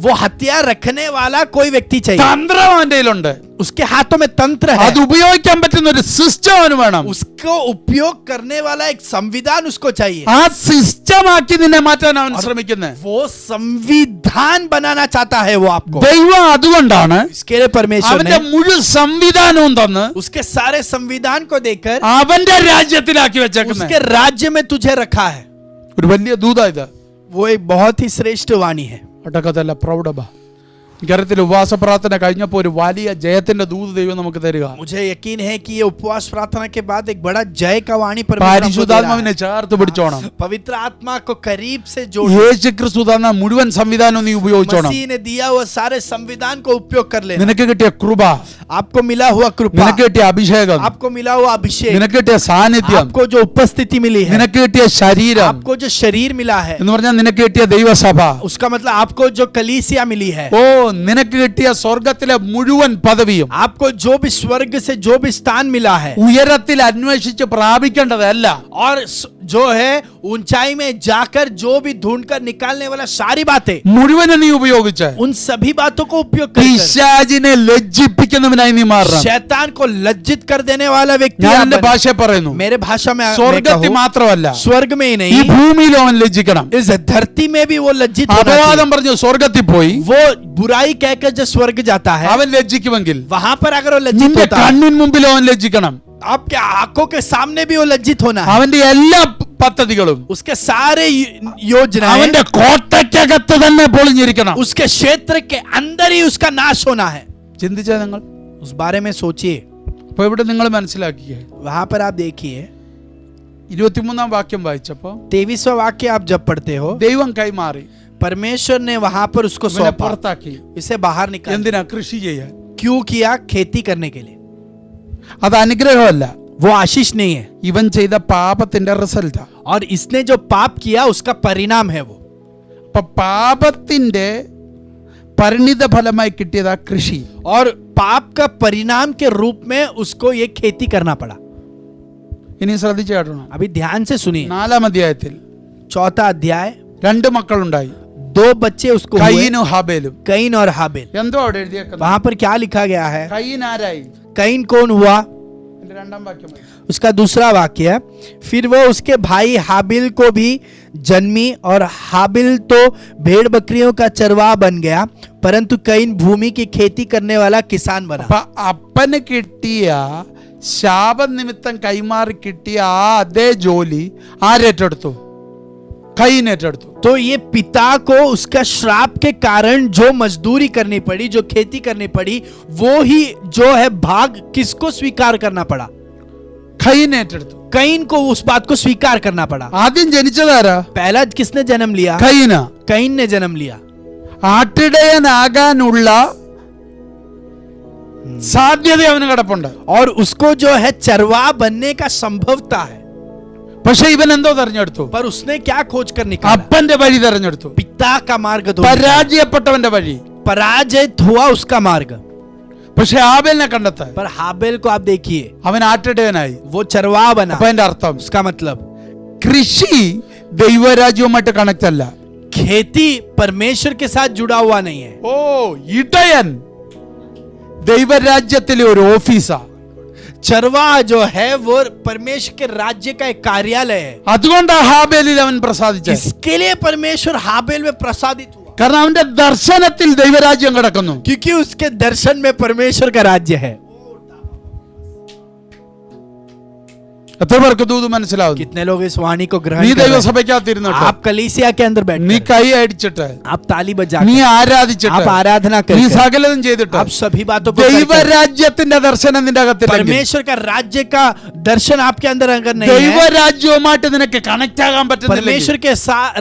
वो हथियार रखने वाला कोई व्यक्ति चाहिए। തന്ത്രം അവന്റെ കയ്യിലുണ്ട്. उसके हाथों में तंत्र है, അത് ഉപയോഗിക്കാൻ പറ്റുന്ന ഒരു സിസ്റ്റം അവന് വേണം. उसको उपयोग करने वाला एक संविधान उसको चाहिए। ആ സിസ്റ്റം ആക്കി നിന്നെ മാറ്റാൻ അവൻ ശ്രമിക്കുന്നത്. वो संविधान बनाना चाहता है वो आपको। ദൈവം അതുകൊണ്ടാണ് इसके लिए परमेश्वर അവന്റെ ने മുഴുവൻ സംവിധാനവും തന്ന് उसके सारे संविधान को देकर അവന്റെ രാജ്യത്തിലാക്കി വെച്ചേക്കുന്നത്. उसके राज्य में तुझे रखा है। ഒരു വലിയ ദൂതാ ഇത്. वो एक बहुत ही श्रेष्ठ वाणी है। ഒട്ടക്കത്തല്ല പ്രൗഢബ. ഇക്കാര്യത്തിൽ ഉപവാസ പ്രാർത്ഥന കഴിഞ്ഞപ്പോൾ ഒരു വലിയ ജയത്തിന്റെ ദൂത് ദൈവം നമുക്ക് തരിക. मुझे यकीन है कि ये उपवास प्रार्थना के बाद एक बड़ा जय का वाणी परमेश्वर हमको दे रहा പരിശുദ്ധാത്മാവിനെ है। ചേർത്ത് പിടിച്ചോണം. पवित्र आत्मा को करीब से जोड़। യേശു ക്രിസ്തു തന്ന മുഴുവൻ സംവിധാനം നീ ഉപയോഗിച്ചോണം. मसीह ने दिया हुआ सारे संविधान को उपयोग कर लेना। നിനക്ക് കിട്ടിയ കൃപ, आपको मिला हुआ कृपा, നിനക്ക് കിട്ടിയ അഭിഷേകം, आपको मिला हुआ अभिषेक, നിനക്ക് കിട്ടിയ സാന്നിധ്യം, आपको जो उपस्थिति मिली है, നിനക്ക് കിട്ടിയ ശരീരം आपको जो शरीर मिला है, എന്ന് പറഞ്ഞാൽ നിനക്ക് കിട്ടിയ ദൈവസഭ, उसका मतलब आपको जो कलीसिया मिली है, ഓ നിനക്ക് കിട്ടിയ സ്വർഗത്തിലെ മുഴുവൻ പദവിയും, आपको जो भी स्वर्ग से जो भी स्थान मिला है, ഉയരത്തിൽ അന്വേഷിച്ച് പ്രാപിക്കേണ്ടതല്ല, और जो है ऊंचाई में जाकर जो भी ढूंढ कर निकालने वाला सारी बातें, മുഴുവനും നീ ഉപയോഗിച്ച് उन सभी बातों को उपयोग कर പിശാചിനെ ലജ്ജിപ്പിക്കുന്നവനായി നീ മാറണം. शैतान को लज्जित कर देने वाला व्यक्ति ഞാൻ आप എന്റെ बने। ഭാഷ പറയുന്നു, मेरे भाषा में मैं സ്വർഗത്തിൽ कहूं, മാത്രമല്ല स्वर्ग में ही ഈ नहीं, ഭൂമിയിലും അവൻ ലജ്ജിക്കണം. इस धरती में भी वो लज्जित होना അപവാദം चाहिए। പറഞ്ഞു സ്വർഗത്തിൽ പോയി वो बुराई कहकर जो स्वर्ग जाता है, അവൻ ലജ്ജിക്കുമെങ്കിൽ वहां पर अगर वो लज्जित നിന്റെ होता है, കണ്ണിൻ മുമ്പിൽ അവൻ ലജ്ജിക്കണം. आपके आंखों के सामने भी वो लज्जित होना है। അവന്റെ എല്ലാ പദ്ധതികളും उसके सारे योजनाएं അവന്റെ കോട്ടയ്ക്കകത്ത് തന്നെ പൊളിഞ്ഞിരിക്കണം. उसके क्षेत्र के अंदर ही उसका नाश होना है। ചിന്തിച്ചാ നിങ്ങൾ उस बारे में सोचिए। അപ്പൊ ഇവിടെ നിങ്ങൾ മനസ്സിലാക്കിയേ, वहां पर आप देखिए 23-ാം വാക്യം വായിച്ചപ്പോ 23वां वाक्य आप जब पढ़ते हो, ദൈവം കൈമാറി. परमेश्वर ने वहां पर उसको ഇവനെ सौंपा, പുറത്താക്കി. इसे बाहर निकाल. എന്തിനാ? കൃഷി ചെയ്യാൻ. क्यों किया? खेती करने के लिए. അത് അനുഗ്രഹമല്ല, वो आशीष नहीं है, ഇവൻ ചെയ്ത പാപത്തിന്റെ റിസൾട്ടാ. और इसने जो पाप किया उसका परिणाम है वो. അപ്പൊ പാപത്തിന്റെ പരിണിത ഫലമായി കിട്ടിയതാ കൃഷി. और पाप का परिणाम के रूप में उसको ये खेती करना पड़ा. ഇനി ശ്രദ്ധിച്ചു കേട്ടണം. अभी ध्यान से सुनिए. 4-ാം അധ്യായത്തിൽ 4 अध्याय 2 മക്കളുണ്ടായി, 2 बच्चे उसको हुए, കയീനും ഹാബേലും. कईन और हाबेल. എന്തോ അവിടെ എഴുതിയേക്കുന്നത്? वहां पर क्या लिखा गया है? കയീൻ ആരായി? कईन कौन हुआ? എന്റെ 2-ാം വാക്യം വായിക്ക്. उसका दूसरा वाक्य है, फिर वो उसके भाई हाबिल को भी जन्मी, और हाबिल तो भेड़ बकरियों का चरवाह बन गया, परंतु कईन भूमि की खेती करने वाला किसान बना. അപ്പൊ അപ്പന് കിട്ടിയ ശാപനിമിത്തം കൈമാറി കിട്ടിയ ആ അതേ ജോലി ആരേറ്റെടുത്തു? കയീൻ ഏറ്റെടുത്തു. तो ये पिता को उसका श्राप के कारण जो मजदूरी करनी पड़ी, जो खेती करनी पड़ी, वो ही जो है भाग किसको स्वीकार करना पड़ा? കയീൻ ഏറ്റെടുത്തു. कईन को उस बात को स्वीकार करना पड़ा. ആദ്യം ജനിച്ചതാരാ? पहला किसने जन्म लिया? കയീനാ. कईन ने जन्म लिया. ആട്ടിടയനാകാനുള്ള സാധ്യത അവന് കിടപ്പുണ്ട്. और उसको जो है चरवाह बनने का संभवता है. പക്ഷെ ഇവൻ എന്തോ തെരഞ്ഞെടുത്തു? पर उसने क्या खोज कर निकाला? അപ്പന്റെ വഴി തെരഞ്ഞെടുത്തു. पिता का मार्ग तो പരാജയപ്പെട്ടവന്റെ വഴി. पराजित हुआ उसका मार्ग. പക്ഷെ ആബേലിനെ കണ്ടെത്താൻ पर हाबेल को आप देखिए, അവൻ ആട്ടിടയനായി. वो चरवाह बना. അപ്പൊ അതിന്റെ അർത്ഥം उसका मतलब കൃഷി ദൈവരാജ്യവുമായിട്ട് കണക്ട് അല്ല. खेती परमेश्वर के साथ जुड़ा हुआ नहीं है. ഓ, ഇടയൻ ദൈവരാജ്യത്തിലെ ഒരു ഓഫീസാ. चरवाह जो है वो परमेश्वर के राज्य का एक कार्यालय है. അതുകൊണ്ടാ ഹാബേലിൽ അവൻ പ്രസാദിച്ചത്. इसके लिए परमेश्वर हाबेल में प्रसादित हुआ, കാരണം അവന്റെ ദർശനത്തിൽ ദൈവരാജ്യം കിടക്കുന്നു. क्योंकि उसके दर्शन में परमेश्वर का राज्य है. എത്ര പേർക്ക് ദൂത് മനസ്സിലാവുന്നു? कितने लोग इस वाणी को ग्रहण നീ कर रहे हैं? ദൈവസഭയ്ക്കകത്തിരുന്നിട്ട്, आप कलीसिया के अंदर बैठ നീ कर, കൈ അടിച്ചിട്ട്, आप ताली बजा നീ कर, ആരാധിച്ചിട്ട്, आप आराधना നീ कर, സകലതും ചെയ്തിട്ട് आप सभी बातों को कर, ദൈവരാജ്യത്തിന്റെ ദർശനം നിന്റെ അകത്തില്ലെങ്കിൽ, परमेश्वर का राज्य का दर्शन आपके अंदर अगर नहीं है, ദൈവരാജ്യവുമായിട്ട് നിനക്ക് കണക്ട് ആകാൻ പറ്റുന്നില്ല, परमेश्वर के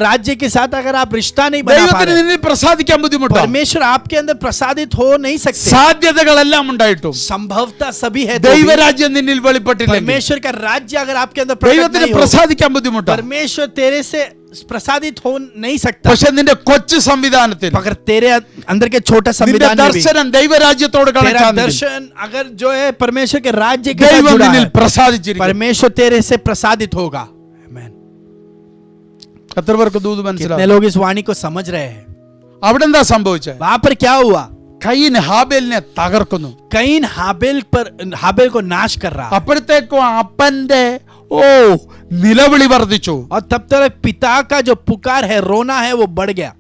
राज्य के साथ अगर आप रिश्ता नहीं बना पा ദൈവത്തിന് रहे, നിന്നിൽ പ്രസാദിക്കാൻ ബുദ്ധിമുട്ടാണ്. परमेश्वर आपके अंदर प्रसादित हो नहीं सकते. സാധ്യതകളെല്ലാം ഉണ്ടായിട്ടും संभवता सभी है, तो भी ദൈവരാജ്യം നിന്നിൽ വെളിപ്പെട്ടില്ലെങ്കിൽ, परमेश्वर का राज्य अगर आपके अंदर प्रकट ദൈവത്തിന് नहीं हो, പ്രസാദിക്കാൻ ബുദ്ധിമുട്ടാണ്. परमेश्वर तेरे से प्रसादित हो नहीं सकता. പക്ഷെ നിന്റെ കൊച്ചു സംവിധാനത്തിൽ अगर तेरे अंदर के छोटा നിന്റെ संविधान में भी ദർശനം ദൈവരാജ്യത്തോട് तेरा കണക്ട് दर्शन अगर जो है परमेश्वर के राज्य के साथ ദൈവം जुड़ा നിന്നിൽ है, പ്രസാദിച്ചിരിക്കും. परमेश्वर तेरे से प्रसादित होगा. Amen. എത്ര പേർക്ക് ദൂത് कितने മനസ്സിലാവും? लोग इस वाणी को समझ रहे हैं? അവിടെ എന്താ സംഭവിച്ചത്? वहां पर क्या हुआ? കയീൻ ഹാബേലിനെ തകർക്കുന്നു. कईन हाबेल को नाश कर रहा है. അപ്പോഴത്തേക്കും അപ്പന്റെ നിലവിളി വർദ്ധിച്ചു. और तब तक पिता का जो पुकार है, रोना है, वो बढ़ गया.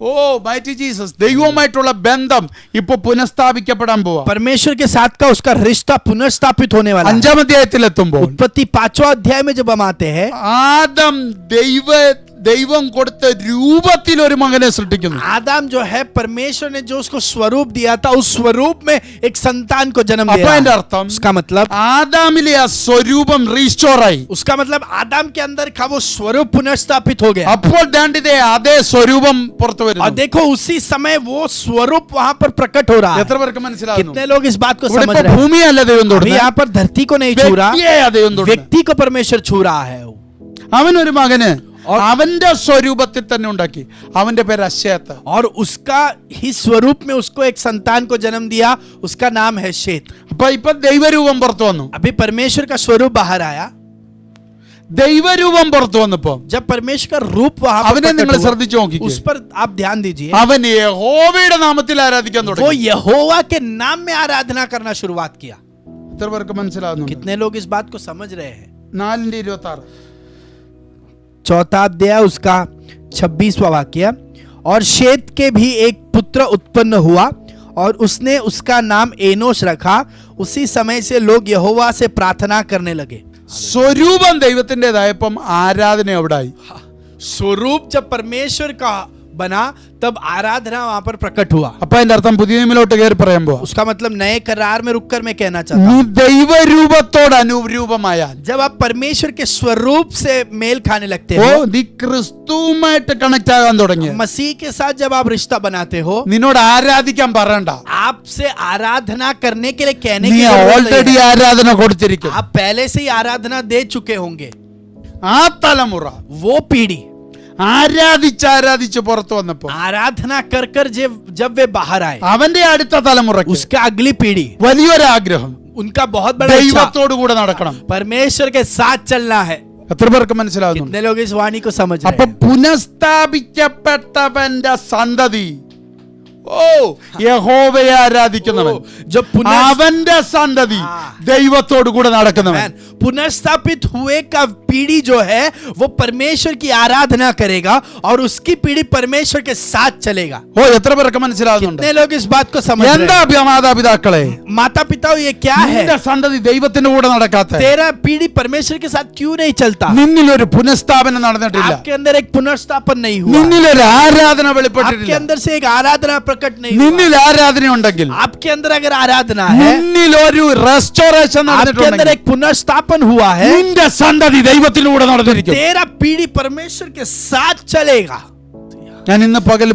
മൈറ്റി ജീസസ്, ദൈവവുമായിട്ടുള്ള ബന്ധം ഇപ്പൊ പുനഃസ്ഥാപിക്കപ്പെടാൻ പോവാ. परमेश्वर के साथ का उसका रिश्ता पुनर्स्थापित होने वाला है. 5-ാം അധ്യായത്തിലെത്തുമ്പോൾ उत्पत्ति 5वां अध्याय में जब हम आते हैं, ആദം ദൈവം കൊടുത്ത രൂപത്തിൽ ഒരു മകനെ സൃഷ്ടിക്കുന്നു. आदम जो है परमेश्वर ने जो उसको स्वरूप दिया था, उस स्वरूप में एक संतान को जन्म അപ്പൊ दिया. അതിന്റെ അർത്ഥം उसका मतलब ആദാമിലെ ആ സ്വരൂപം റീസ്റ്റോർ ആയി. उसका मतलब आदम के अंदर का वो स्वरूप पुनर्स्थापित हो गया. അപ്പോൾ ദാണ്ടിതേ അതേ സ്വരൂപം പുറത്തു और വരുന്നു. देखो उसी समय वो स्वरूप वहां पर प्रकट हो रहा है. എത്ര പേർക്ക് മനസ്സിലാവുന്നു? कितने लोग इस बात को ഇവിടെ समझ ഇപ്പൊ रहे हैं? ഭൂമിയല്ല ദൈവം अभी തൊടുന്നത്, यहाँ पर धरती को नहीं छू रहा, വ്യക്തിയെയാ ദൈവം തൊടുന്നത്. व्यक्ति को परमेश्वर छू रहा है. അവനൊരു മകന് അവന്റെ സ്വരൂപത്തിൽ തന്നെ ഉണ്ടാക്കി. അവന്റെ പേര് അശ്ശേത്ത്. और उसका ही स्वरूप में उसको एक संतान को जन्म दिया, उसका नाम है शेत. അപ്പൊ ഇപ്പൊ ദൈവരൂപം പുറത്തു വന്നു. अभी परमेश्वर का स्वरूप बाहर आया. ദൈവരൂപം പുറത്തു വന്നപ്പോ जब परमेश्वर का रूप वहां पर അവനെ प्रकट നിങ്ങൾ हुआ, ശ്രദ്ധിച്ചു നോക്കിക്കേ. उस पर आप ध्यान दीजिए. അവൻ യഹോവയുടെ നാമത്തിൽ ആരാധിക്കാൻ वो തുടങ്ങി. यहोवा के नाम में आराधना करना शुरुआत किया. എത്ര പേർക്ക് മനസ്സിലാവുന്നു? कितने लोग इस बात को समझ रहे हैं? 4:26. 4वां अध्याय उसका 26वां वाक्य. और शेत के भी एक पुत्र उत्पन्न हुआ, और उसने उसका नाम एनोश रखा. उसी समय से लोग यहोवा से प्रार्थना करने लगे. സ്വരൂപം ദൈവത്തിൻ്റെതായപ്പം ആരാധന എവിടായി? स्वरूप जब परमेश्वर का बना तब आराधना वहां पर प्रकट हुआ। അപ്പൊ അതിന്റെ അർത്ഥം പുതിയ നിയമത്തിലോട്ട് കയറി പറയുമ്പോ उसका मतलब नए करार में रुककर मैं कहना चाहता നീ हूँ, ദൈവരൂപത്തോട് അനുരൂപമായാൽ, जब आप परमेश्वर के स्वरूप से मेल खाने लगते ഓ हो, നീ ക്രിസ്തുവുമായിട്ട് കണക്ട് ആകാൻ തുടങ്ങി, मसीह के साथ जब आप रिश्ता बनाते हो, നിന്നോട് ആരാധിക്കാൻ പറയണ്ട, आपसे आराधना करने के लिए कहने നീ की जरूरत ഓൾറെഡി नहीं है। ആരാധന കൊടുത്തിരിക്കും. आप पहले से ही आराधना दे चुके होंगे। ആ തലമുറ वो पीढ़ी ആരാധിച്ച് പുറത്തു വന്നപ്പോ आराधना कर कर जब वे बाहर आए, അവന്റെ അടുത്ത തലമുറയ്ക്ക് उसका अगली पीढ़ी, വലിയൊരാഗ്രഹം उनका बहुत बड़ा इच्छा ദൈവത്തോടു കൂടെ നടക്കണം. परमेश्वर के साथ चलना है। എത്ര പേർക്ക് മനസ്സിലാവുന്നുണ്ട്? कितने लोग इस वाणी को समझ रहे അപ്പൊ हैं? പുനഃസ്ഥാപിക്കപ്പെട്ടവന്റെ സന്തതി, ഓ യഹോവയെ ആരാധിക്കുന്നവൻ, जो അവന്റെ സന്തതി ദൈവത്തോടു കൂടെ നടക്കുന്നവൻ. पुनर्स्थापित हुए का पीढ़ी जो है वो परमेश्वर की आराधना करेगा और उसकी पीढ़ी परमेश्वर के साथ चलेगा। ഓ എത്ര പേർക്ക് മനസ്സിലാവുന്നുണ്ട്? कितने लोग इस बात को समझ रहे എന്താ हैं? മാതാപിതാക്കളെ, माता पिता ये क्या है? നിന്റെ സന്തതി ദൈവത്തിന്റെ കൂടെ നടക്കാത്ത, तेरा पीढ़ी परमेश्वर के साथ क्यों नहीं चलता? നിന്നിലൊരു പുനഃസ്ഥാപനം നടന്നിട്ടില്ല, आपके अंदर एक पुनर्स्थापन नहीं हुआ, നിന്നിലൊരു ആരാധന आपके വെളിപ്പെട്ടിട്ടില്ല. अंदर से एक आराधना प्रकट नहीं हुआ। നിന്നിൽ ആരാധന ഉണ്ടെങ്കിൽ, आपके अंदर अगर आराधना है, നിന്നിൽ ഒരു റെസ്റ്റോറേഷൻ आपके अंदर നടന്നിട്ടുണ്ടെങ്കിൽ, एक पुनर्स्थापन हुआ है, നിന്റെ സന്തതി ദൈവത്തിലൂടെ നടന്നിരിക്കും. तेरा पीढ़ी परमेश्वर के साथ चलेगा। ഞാൻ ഇന്ന് പകൽ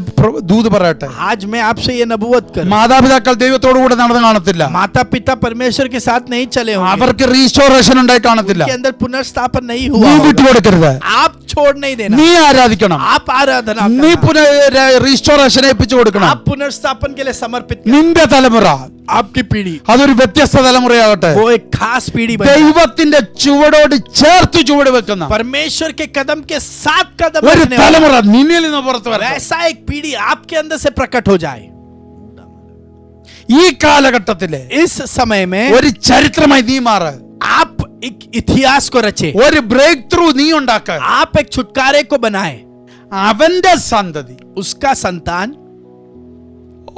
ദൂത് പറയട്ടെ, आज मैं आपसे ये नबूवत करूं, മാതാപിതാക്കൾ ദൈവത്തോടു കൂടെ നടന്ന് കാണത്തില്ല, माता पिता परमेश्वर के साथ नहीं चले होंगे, അവർക്ക് റീസ്റ്റോറേഷൻ ഉണ്ടായി കാണത്തില്ല. उनके अंदर पुनर्स्थापन नहीं നീ हुआ होगा। വിട്ടുകൊടുക്കരുത്, आप छोड़ नहीं देना, നീ ആരാധിക്കണം, आप आराधना നീ करना, റീസ്റ്റോറേഷൻ ഏൽപ്പിച്ചു കൊടുക്കണം. आप पुनर्स्थापन के लिए समर्पित करना। നിന്റെ തലമുറ आपकी पीढ़ी അതൊരു വ്യത്യസ്ത തലമുറയാകട്ടെ, वो एक खास पीढ़ी बने, ദൈവത്തിന്റെ ചുവടോട് ചേർത്ത് ചുവട് വെക്കുന്ന परमेश्वर के कदम के साथ कदम ഒരു रखने वाला, തലമുറ നിന്നിൽ നിന്ന് പുറത്തു വരണം. वैसा एक पीढ़ी आपके अंदर से प्रकट हो जाए। ഈ കാലഘട്ടത്തിലെ इस समय में ഒരു ചരിത്രമായി നീ മാറ്, आप एक इतिहास को रचे, ഒരു ബ്രേക്ക് ത്രൂ നീ ഉണ്ടാക്ക. आप एक छुटकारे को बनाए। അവന്റെ സന്തതി, उसका संतान, ഓ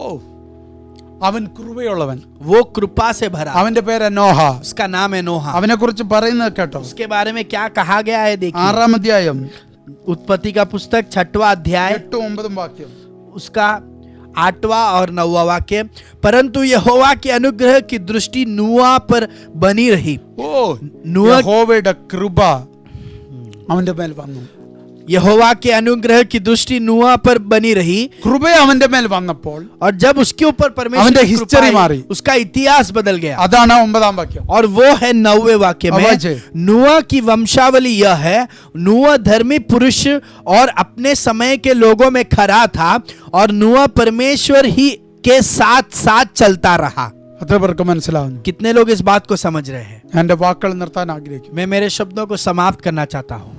അവൻ കൃപയുള്ളവൻ, वो कृपा से भरा, അവന്റെ പേര് നോഹ. उसका नाम है नोहा। അവനെ കുറിച്ച് പറയുന്നത് കേട്ടോ, उसके बारे में क्या कहा गया है देखिए, 6-ാം അധ്യായം उत्पत्ति का पुस्तक 6वां अध्याय 8-9 വാക്യം. उसका 8वां और 9वां वाक्य। परंतु यहोवा के अनुग्रह की दृष्टि नूआ पर बनी रही। ഓ നൂഹ- യഹോവയുടെ കൃപ അവന്റെ മേൽ വന്നു. यहोवा के अनुग्रह की दृष्टि नूआ पर बनी रही, കൃപ അവന്റെ മേൽ വന്നപ്പോൾ और जब उसके ऊपर परमेश्वर അവന്റെ की कृपा history आई, मारी। उसका इतिहास बदल गया। അതാണ് 9-ാം വാക്യം. और वो है 9वें वाक्य में, आवाज है। नूआ की वंशावली यह है, नूआ धर्मी पुरुष और अपने समय के लोगों में खरा था, और नूआ परमेश्वर ही के साथ साथ चलता रहा। അത്ര പേർക്ക് മനസ്സിലാവുന്നു? कितने लोग इस बात को समझ रहे हैं? എന്റെ വാക്കുകൾ നിർത്താൻ ആഗ്രഹിക്കുന്നു. मैं मेरे शब्दों को समाप्त करना चाहता हूं।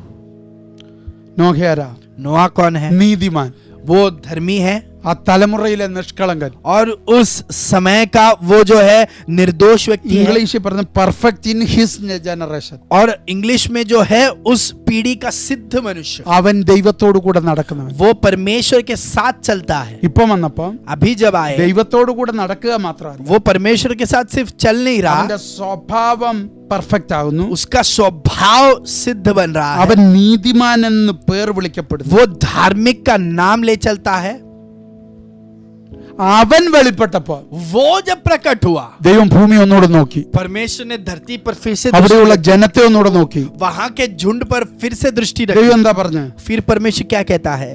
നോഹയാരാ? नोआ कौन है? നീതിമാൻ, वो धर्मी है, ആ തലമുറയിലെ നിഷ്കളങ്കൻ. और उस समय का वो जो है निर्दोष व्यक्ति है, ഇംഗ്ലീഷിൽ പറഞ്ഞ പെർഫെക്റ്റ് ഇൻ ഹിസ് ജനറേഷൻ. और इंग्लिश में जो है उस पीढ़ी का सिद्ध मनुष्य, അവൻ ദൈവത്തോടു കൂടെ നടക്കുന്നവൻ. वो परमेश्वर के साथ चलता है। ഇപ്പൊ വന്നപ്പോ अभी जब आए, ദൈവത്തോടു കൂടെ നടക്കുക മാത്രമല്ല, वो परमेश्वर के साथ सिर्फ चल नहीं रहा, അവന്റെ സ്വഭാവം പെർഫെക്റ്റ് ആകുന്നു. उसका स्वभाव सिद्ध बन रहा है, അവൻ നീതിമാൻ എന്ന് പേർ വിളിക്കപ്പെടുന്നു. वो धार्मिक का नाम ले चलता है। അവൻ വെളിപ്പെട്ടപ്പോ वो जब प्रकट हुआ, ദൈവം ഭൂമി ഒന്നുകൂടെ നോക്കി, परमेश्वर ने धरती पर फिर से അവിടെയുള്ള ജനത്തെ ഒന്നുകൂടെ നോക്കി. वहां के झुंड पर फिर से दृष्टि ദൈവം रखी। എന്താ പറഞ്ഞ? फिर परमेश्वर क्या कहता है?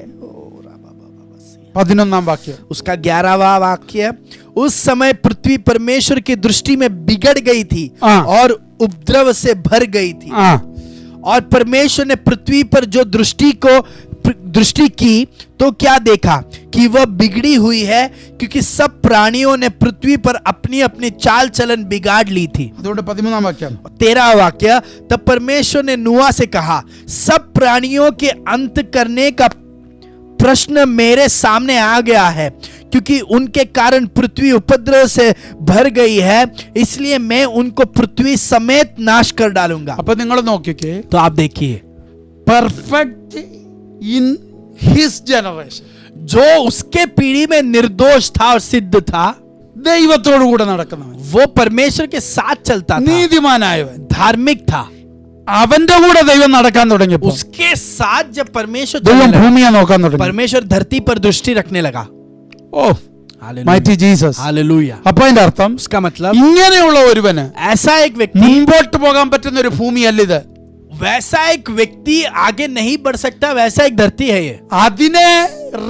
11-ാം വാക്യം. उसका 11वां वाक्य, उस समय पृथ्वी परमेश्वर की दृष्टि में बिगड़ गई थी और उपद्रव से भर गई थी, ആ और परमेश्वर ने पृथ्वी पर जो दृष्टि की तो क्या देखा कि वह बिगड़ी हुई है, क्योंकि सब प्राणियों ने पृथ्वी पर अपनी अपनी चाल चलन बिगाड़ ली थी। അതുകൊണ്ട് 13-ാം വാക്യം. 13वां वाक्य, तब परमेश्वर ने नूआ से कहा, सब प्राणियों के अंत करने का प्रश्न मेरे सामने आ गया है, क्योंकि उनके कारण पृथ्वी उपद्रव से भर गई है, इसलिए मैं उनको पृथ्वी समेत नाश कर डालूंगा। അപ്പൊ നിങ്ങൾ നോക്കിക്കേ, तो आप देखिए, പെർഫെക്റ്റ് ഇൻ ഹിസ് ജനറേഷൻ, जो उसके पीढ़ी में निर्दोष था और सिद्ध था, ദൈവത്തോടു കൂടെ നടക്കുന്നവൻ, वो परमेश्वर के साथ चलता था, നീതിമാനായവൻ, धार्मिक था, അവന്റെ കൂടെ ദൈവം നടക്കാൻ തുടങ്ങിയപ്പോൾ उसके साथ जब परमेश्वर ദൈവം चलने लगा, ഭൂമിയെ നോക്കാൻ തുടങ്ങി. परमेश्वर धरती पर दृष्टि रखने लगा. ഓ മൈറ്റി ജീസസ്. हालेलुया. അപ്പൊ അതിന്റെ അർത്ഥം उसका मतलब ഇങ്ങനെയുള്ള ഒരുവന് ऐसा एक व्यक्ति, മുൻപോട്ട് പോകാൻ പറ്റുന്ന ഒരു ഭൂമിയല്ല ഇത്. वैसा एक व्यक्ति आगे नहीं बढ़ सकता, वैसा एक धरती है ये. അതിനെ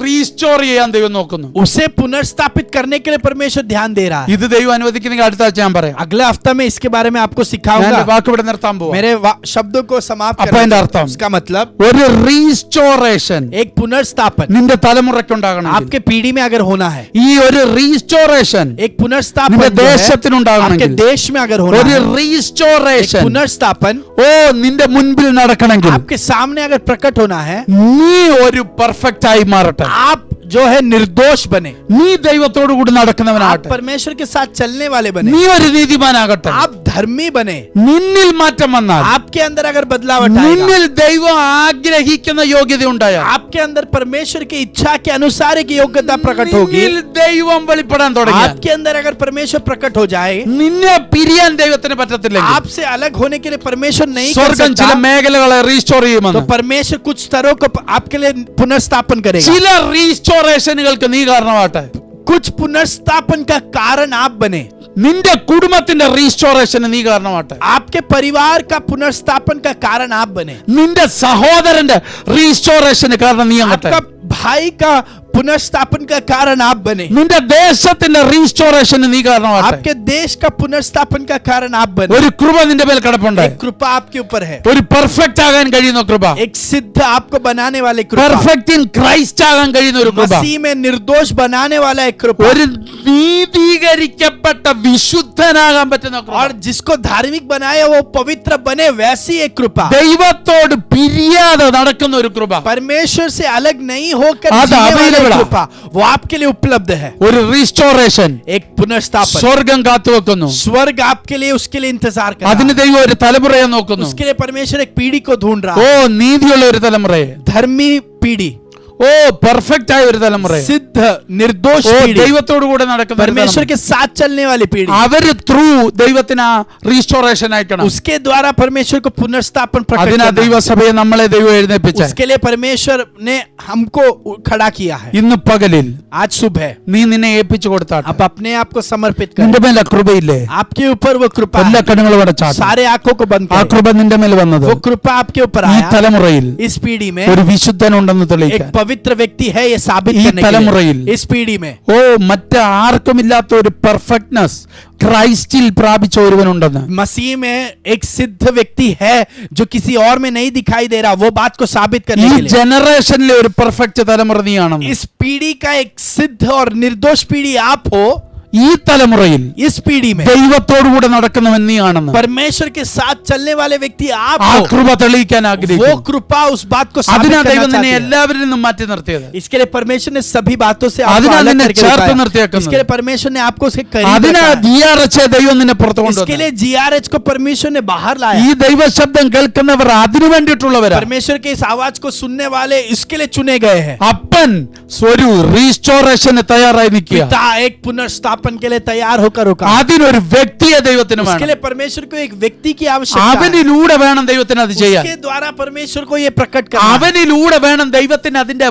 റീസ്റ്റോർ ചെയ്യാൻ ദൈവം നോക്കുന്നു. उसे पुनर्स्थापित करने के लिए परमेश्वर ध्यान दे रहा है. ഇത് ദൈവം അനുവദിക്കുന്നെങ്കിൽ അടുത്ത ആഴ്ച ഞാൻ പറയാം. अगले हफ्ता में इसके बारे में आपको ഞാൻ सिखाऊंगा. വാക്ക് ഇവിടെ നിർത്താൻ പോവാ. मेरे शब्दों को समाप्त അപ്പൊ അതിന്റെ करने. അർത്ഥം उसका मतलब ഒരു റീസ്റ്റോറേഷൻ एक पुनर्स्थापन നിന്റെ തലമുറയ്ക്കുണ്ടാകണം. आपके पीढ़ी में अगर होना है, ഈ ഒരു റീസ്റ്റോറേഷൻ एक पुनर्स्थापन നിന്റെ जो है, ദേശത്തിനുണ്ടാകണമെങ്കിൽ, आपके देश में अगर होना ഒരു है, एक റീസ്റ്റോറേഷൻ पुनर्स्थापन ഓ നിന്റെ മുൻപിൽ നടക്കണമെങ്കിൽ आपके सामने अगर प्रकट होना है, നീ ഒരു പെർഫെക്റ്റ് ആയി മാറട്ടെ. आप जो है निर्दोष बने, നീ ദൈവത്തോടു കൂടി आप നടക്കുന്നവനാകട്ടെ. परमेश्वर के साथ चलने वाले बने, നീ ഒരു നീതിമാനാകട്ടെ. आप धर्मी बने. നിന്നിൽ മാറ്റം വന്നാൽ, आपके अंदर अगर बदलाव आएगा, നിന്നിൽ ദൈവം ആഗ്രഹിക്കുന്ന യോഗ്യത ഉണ്ടായാൽ, आपके अंदर परमेश्वर की इच्छा के अनुसार एक योग्यता प्रकट होगी, നിന്നിൽ ദൈവം വെളിപ്പെടാൻ തുടങ്ങിയാൽ, आपके अंदर अगर परमेश्वर प्रकट हो जाए, നിന്നെ പിരിയാൻ ദൈവത്തിന് പറ്റത്തില്ലെങ്കിൽ, आपसे अलग होने के लिए परमेश्वर नहीं कर സ്വർഗം ചില सकता, മേഖലകളെ റീസ്റ്റോർ तो ചെയ്യുമെന്ന്. परमेश्वर कुछ स्तरों को आपके लिए पुनर्स्थापन करेगा. ചില റീസ്റ്റോറേഷനുകൾക്ക് നീ കാരണമാട്ടെ. कुछ पुनर्स्थापन का कारण आप बने, നിന്റെ കുടുംബത്തിന്റെ റീസ്റ്റോറേഷന് നീ കാരണമാട്ടെ. आपके परिवार का पुनर्स्थापन का कारण आप बने, നിന്റെ സഹോദരന്റെ റീസ്റ്റോറേഷന് കാരണം നീ ആകട്ടെ. आपका भाई का पुनर्स्थापन का कारण आप बने, നിന്റെ ദേശത്തിന്റെ റീസ്റ്റോറേഷന് നീ കാരണമാട്ടെ. आपके देश का पुनर्स्थापन का कारण आप बने. ഒരു കൃപ നിന്റെ മേൽ കിടപ്പുണ്ട്. एक कृपा आपके ऊपर है, ഒരു പെർഫെക്റ്റ് ആകാൻ കഴിയുന്ന കൃപ, एक सिद्ध आपको बनाने वाले कृपा, പെർഫെക്റ്റ് ഇൻ ക്രൈസ്റ്റ് ആകാൻ കഴിയുന്ന ഒരു കൃപ, मसीह में निर्दोष बनाने वाला एक कृपा, ഒരു നീതീകരിക്കപ്പെട്ട വിശുദ്ധനാകാൻ പറ്റുന്ന കൃപ, और जिसको धार्मिक बनाया वो पवित्र बने वैसी एक कृपा, ദൈവത്തോട് പിരിയാതെ നടക്കുന്ന ഒരു കൃപ, परमेश्वर से अलग नहीं होकर आज जीने वाली available है। कृपा, वो आपके लिए उपलब्ध है. ഒരു റീസ്റ്റോറേഷൻ एक पुनर्स्थापन, സ്വർഗം കാത്തുവെക്കുന്നു. स्वर्ग आपके लिए उसके लिए इंतजार कर रहा അതിന് है. ദൈവം ഒരു തലമുറയെ നോക്കുന്നു. उसके लिए परमेश्वर एक पीढ़ी को ढूंढ रहा ഓ है, നീതിയുള്ള ഒരു തലമുറയെ, धर्मी पीढ़ी, ഓ പെർഫെക്റ്റ് ആയ ഒരു തലമുറയെ, सिद्ध निर्दोष ഓ पीढ़ी, ദൈവത്തോടു കൂടെ നടക്കുന്ന ഒരു परमेश्वर തലമുറ. के साथ चलने वाली पीढ़ी, അവര് ത്രൂ ദൈവത്തിന് റീസ്റ്റോറേഷൻ അയക്കണം. उसके द्वारा परमेश्वर को पुनर्स्थापन प्रकट അതിനാ करना है. ദൈവസഭയെ നമ്മളെ ദൈവം എഴുന്നേൽപ്പിച്ച. उसके लिए परमेश्वर ने हमको खड़ा किया है. ഇന്ന് പകലിൽ आज सुबह നീ നിന്നെ ഏൽപ്പിച്ചു കൊടുത്താട്ടെ. आप अपने आप को समर्पित നിന്റെ करें, മേലെ കൃപയില്ലേ? आपके ऊपर वो कृपा എല്ലാ है. കണ്ണുകളും അടച്ചാട്ടെ. सारे आंखों को बंद ആ करें. കൃപ നിന്റെ മേൽ വന്നത് वो कृपा आपके ऊपर ഈ आया. തലമുറയിൽ इस पीढ़ी में ഒരു വിശുദ്ധനുണ്ടെന്ന് एक തെളിയിക്കാൻ, पवित्र व्यक्ति है ये साबित ഈ करने के തലമുറയിൽ लिए. इस पीढ़ी में ഓ മറ്റാർക്കുമില്ലാത്ത ഒരു പെർഫെക്റ്റ്നെസ് ക്രൈസ്റ്റിൽ പ്രാപിച്ച ഒരുവനുണ്ടെന്ന്. मसीह में एक सिद्ध व्यक्ति है जो किसी और में नहीं दिखाई दे रहा, वो बात को साबित ഈ करने के लिए. ജനറേഷനിലെ ഒരു പെർഫെക്റ്റ് തലമുറ നീയാണെന്ന്. इस पीढ़ी का एक सिद्ध और निर्दोष पीढ़ी आप हो. ഈ തലമുറയിൽ इस पीढ़ी में ദൈവത്തോടുകൂടെ നടക്കുന്നവൻ നീയാണെന്ന്. परमेश्वर के साथ चलने वाले व्यक्ति आप ആ हो. കൃപ തെളിയിക്കാൻ वो ആഗ്രഹിക്കുന്നു. कृपा उस बात को साबित അതിനാ करना ദൈവം നിന്നെ चाहती है. എല്ലാവരിൽ നിന്നും മാറ്റി നിർത്തിയത്. इसके लिए परमेश्वर ने सभी बातों से आपको അതിനാ अलग നിന്നെ करके ചേർത്ത് रखा है. നിർത്തിയേക്കുന്നത്. इसके लिए परमेश्वर ने आपको उसके करीब അതിനാ रखा है. DRH ദൈവം നിന്നെ പുറത്തു इसके കൊണ്ടുവന്നത്. लिए GRH को परमेश्वर ने बाहर लाया. ഈ ദൈവശബ്ദം കേൾക്കുന്നവർ അതിനു വേണ്ടിയിട്ടുള്ളവരാ. परमेश्वर के इस आवाज को सुनने वाले इसके लिए चुने गए हैं. അപ്പൻ ഒരു റീസ്റ്റോറേഷന് തയ്യാറായി നിൽക്കുക. पिता एक पुनर्स्थापन के लिए तैयार होकर रुका. അതിനൊരു വ്യക്തിയെ ദൈവത്തിന് उसके വേണം. लिए परमेश्वर को एक व्यक्ति की आवश्यकता है. അവനിലൂടെ വേണം ദൈവത്തിന് അത് ചെയ്യാൻ. उसके द्वारा परमेश्वर को ये प्रकट करना है. അവനിലൂടെ വേണം ദൈവത്തിന് അതിന്റെ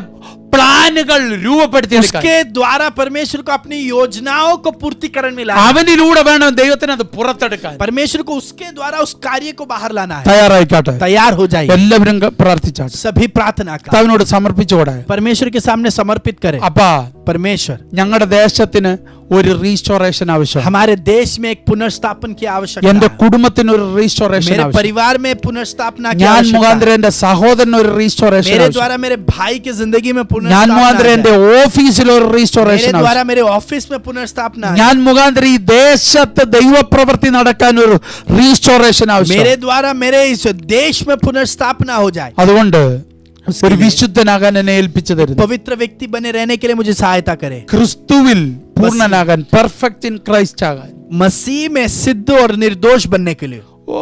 പ്ലാനുകൾ രൂപപ്പെടുത്തിയെടുക്കാൻ. उसके द्वारा परमेश्वर को अपनी योजनाओं को पूर्तिकरण में लाना. അവനിലൂടെ വേണം ദൈവത്തിന് അത് പുറത്തെടുക്കാൻ. परमेश्वर को उसके द्वारा उस कार्य को बाहर लाना है. തയ്യാറായിക്കാട്ടെ. तैयार हो जाइए. എല്ലാവരും പ്രാർത്ഥിച്ചാട്ടെ. सभी प्रार्थना का കർത്താവിനോട് സമർപ്പിച്ചുകൂടെ? परमेश्वर के सामने समर्पित करें. അപ്പാ परमेश्वर ഞങ്ങളുടെ ദേശത്തിന് ഒരു റീസ്റ്റോറേഷൻ ആവശ്യം. हमारे देश में एक पुनर्स्थापन की आवश्यकता എന്റെ है. കുടുംബത്തിന് ഒരു റീസ്റ്റോറേഷൻ मेरे ആവശ്യം. परिवार में पुनर्स्थापना की ഞാൻ आवश्यकता है. മുഖാന്തരം എന്റെ സഹോദരന് ഒരു റീസ്റ്റോറേഷൻ मेरे ആവശ്യം. द्वारा मेरे भाई की जिंदगी में ഞാൻ पुनर्स्थापना മുഖാന്തരം है. എന്റെ ഓഫീസിൽ ഒരു मेरे റീസ്റ്റോറേഷൻ ആവശ്യം. द्वारा मेरे ऑफिस में पुनर्स्थापना है. ഞാൻ മുഖാന്തരം ഈ ദേശത്ത് ദൈവപ്രവൃത്തി നടക്കാൻ ഒരു റീസ്റ്റോറേഷൻ ആവശ്യം. मेरे द्वारा मेरे इस देश में पुनर्स्थापना हो जाए. അതുകൊണ്ട് उसके ഒരു लिए വിശുദ്ധനാകാൻ എന്നെ ഏൽപ്പിച്ചു തരുന്നു. पवित्र व्यक्ति बने रहने के लिए मुझे सहायता करे. ക്രിസ്തുവിൽ പൂർണ്ണനാകാൻ, പെർഫെക്റ്റ് ഇൻ ക്രൈസ്റ്റ് ആകാൻ. मसीह में सिद्ध और निर्दोष बनने के लिए. ഓ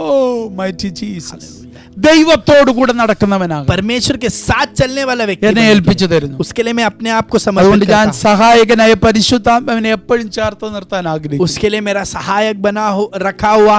മൈറ്റി ജീസസ്. ദൈവത്തോടു കൂടെ നടക്കുന്നവനാകും. परमेश्वर के साथ चलने वाला व्यक्ति എന്നെ बनेंगे। ഏൽപ്പിച്ചു തരുന്നു. उसके लिए मैं अपने आप को അതുകൊണ്ട് समर्पित ഞാൻ करता हूं। സഹായകനായ പരിശുദ്ധാത്മാവിനെ എപ്പോഴും ചേർത്ത് നിർത്താൻ ആഗ്രഹിക്കുന്നു. उसके लिए मेरा सहायक रखा हुआ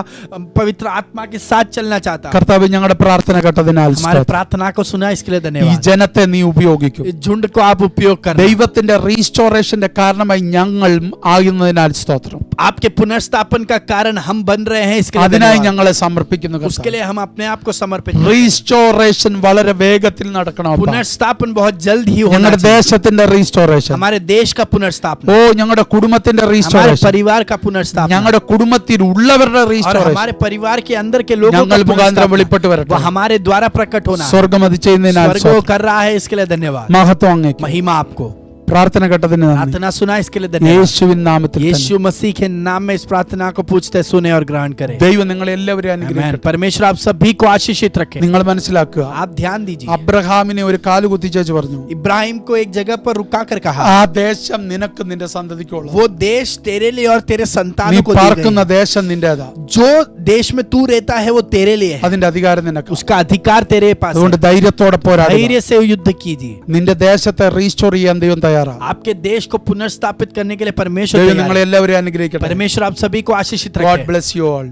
पवित्र आत्मा के साथ चलना चाहता हूं। കർത്താവ് ഞങ്ങളുടെ പ്രാർത്ഥന കേട്ടതിനാൽ हमारे സ്തോത്രം. प्रार्थना को सुना इसके लिए ഈ धन्यवाद। ജനത്തെ നീ ഉപയോഗിക്കും. इस झुंड को आप उपयोग करना। ദൈവത്തിന്റെ റീസ്റ്റോറേഷന്റെ കാരണമായി ഞങ്ങൾ ആകുന്നതിനാൽ സ്തോത്രം. आपके पुनर्स्थापन का कारण हम बन रहे हैं, इसके लिए അതിനായി धन्यवाद। ഞങ്ങളെ സമർപ്പിക്കുന്നു. उसके लिए हम अपने आप को समर्पित करते हैं। റീസ്റ്റോറേഷൻ വളരെ വേഗത്തിൽ നടക്കണം. पुनर्स्थापन बहुत जल्द ही होना ഞങ്ങളുടെ चाहिए। ദേശത്തിന്റെ റീസ്റ്റോറേഷൻ, हमारे देश का पुनर्स्थापन, ഓ ഞങ്ങളുടെ കുടുംബത്തിന്റെ हमारे റീസ്റ്റോറേഷൻ, परिवार का पुनर्स्थापन, ഞങ്ങളുടെ കുടുംബത്തിൽ ഉള്ളവരുടെ और റീസ്റ്റോറേഷൻ हमारे परिवार के अंदर के लोगों ഞങ്ങൾ का മുഖാന്തരം വെളിപ്പെട്ട് पुनर्स्थापन, വരട്ടെ. वो हमारे द्वारा प्रकट होना है। സ്വർഗം അത് ചെയ്യുന്നതിനാൽ स्वर्ग वो कर रहा है, इसके लिए धन्यवाद। മഹത്വം അങ്ങേക്ക്. महिमा आपको। പ്രാർത്ഥന കേട്ടതിന് നന്ദി. प्रार्थना सुना इसके लिए धन्यवाद। യേശുവിൻ നാമത്തിൽ തന്നെ. यीशु मसीह के नाम में इस प्रार्थना को पूछते सुने और ग्रहण करें। ദൈവം നിങ്ങളെ എല്ലാവരെയും आमीन। അനുഗ്രഹിക്കട്ടെ. परमेश्वर आप सभी को आशीषित रखे। നിങ്ങൾ മനസ്സിലാക്കുക, आप ध्यान दीजिए, അബ്രഹാമിനെ ഒരു കാല് കുത്തിച്ചു പറഞ്ഞു, इब्राहिम को एक जगह पर रुका कर कहा, ആ ദേശം നിനക്ക് നിന്റെ സന്തതിക്കുള്ള, वो देश तेरे लिए और तेरे നീ संतानों को दी പാർക്കുന്ന गई है। ദേശം നിന്റേതാ. जो देश में तू रहता है वो तेरे लिए है, അതിന്റെ അധികാരം നിനക്ക്. उसका अधिकार तेरे पास അതുകൊണ്ട് है। ധൈര്യത്തോടെ പോരാടുക. धैर्य से युद्ध कीजिए। നിന്റെ ദേശത്തെ റീസ്റ്റോർ ചെയ്യാൻ ദൈവം തയ്യാറാണ്. आपके देश को पुनर्स्थापित करने के लिए परमेश्वर ദൈവം तैयार നിങ്ങളെ है। എല്ലാവരെയും അനുഗ്രഹിക്കട്ടെ. परमेश्वर आप सभी को आशीषित God रखे। bless you all.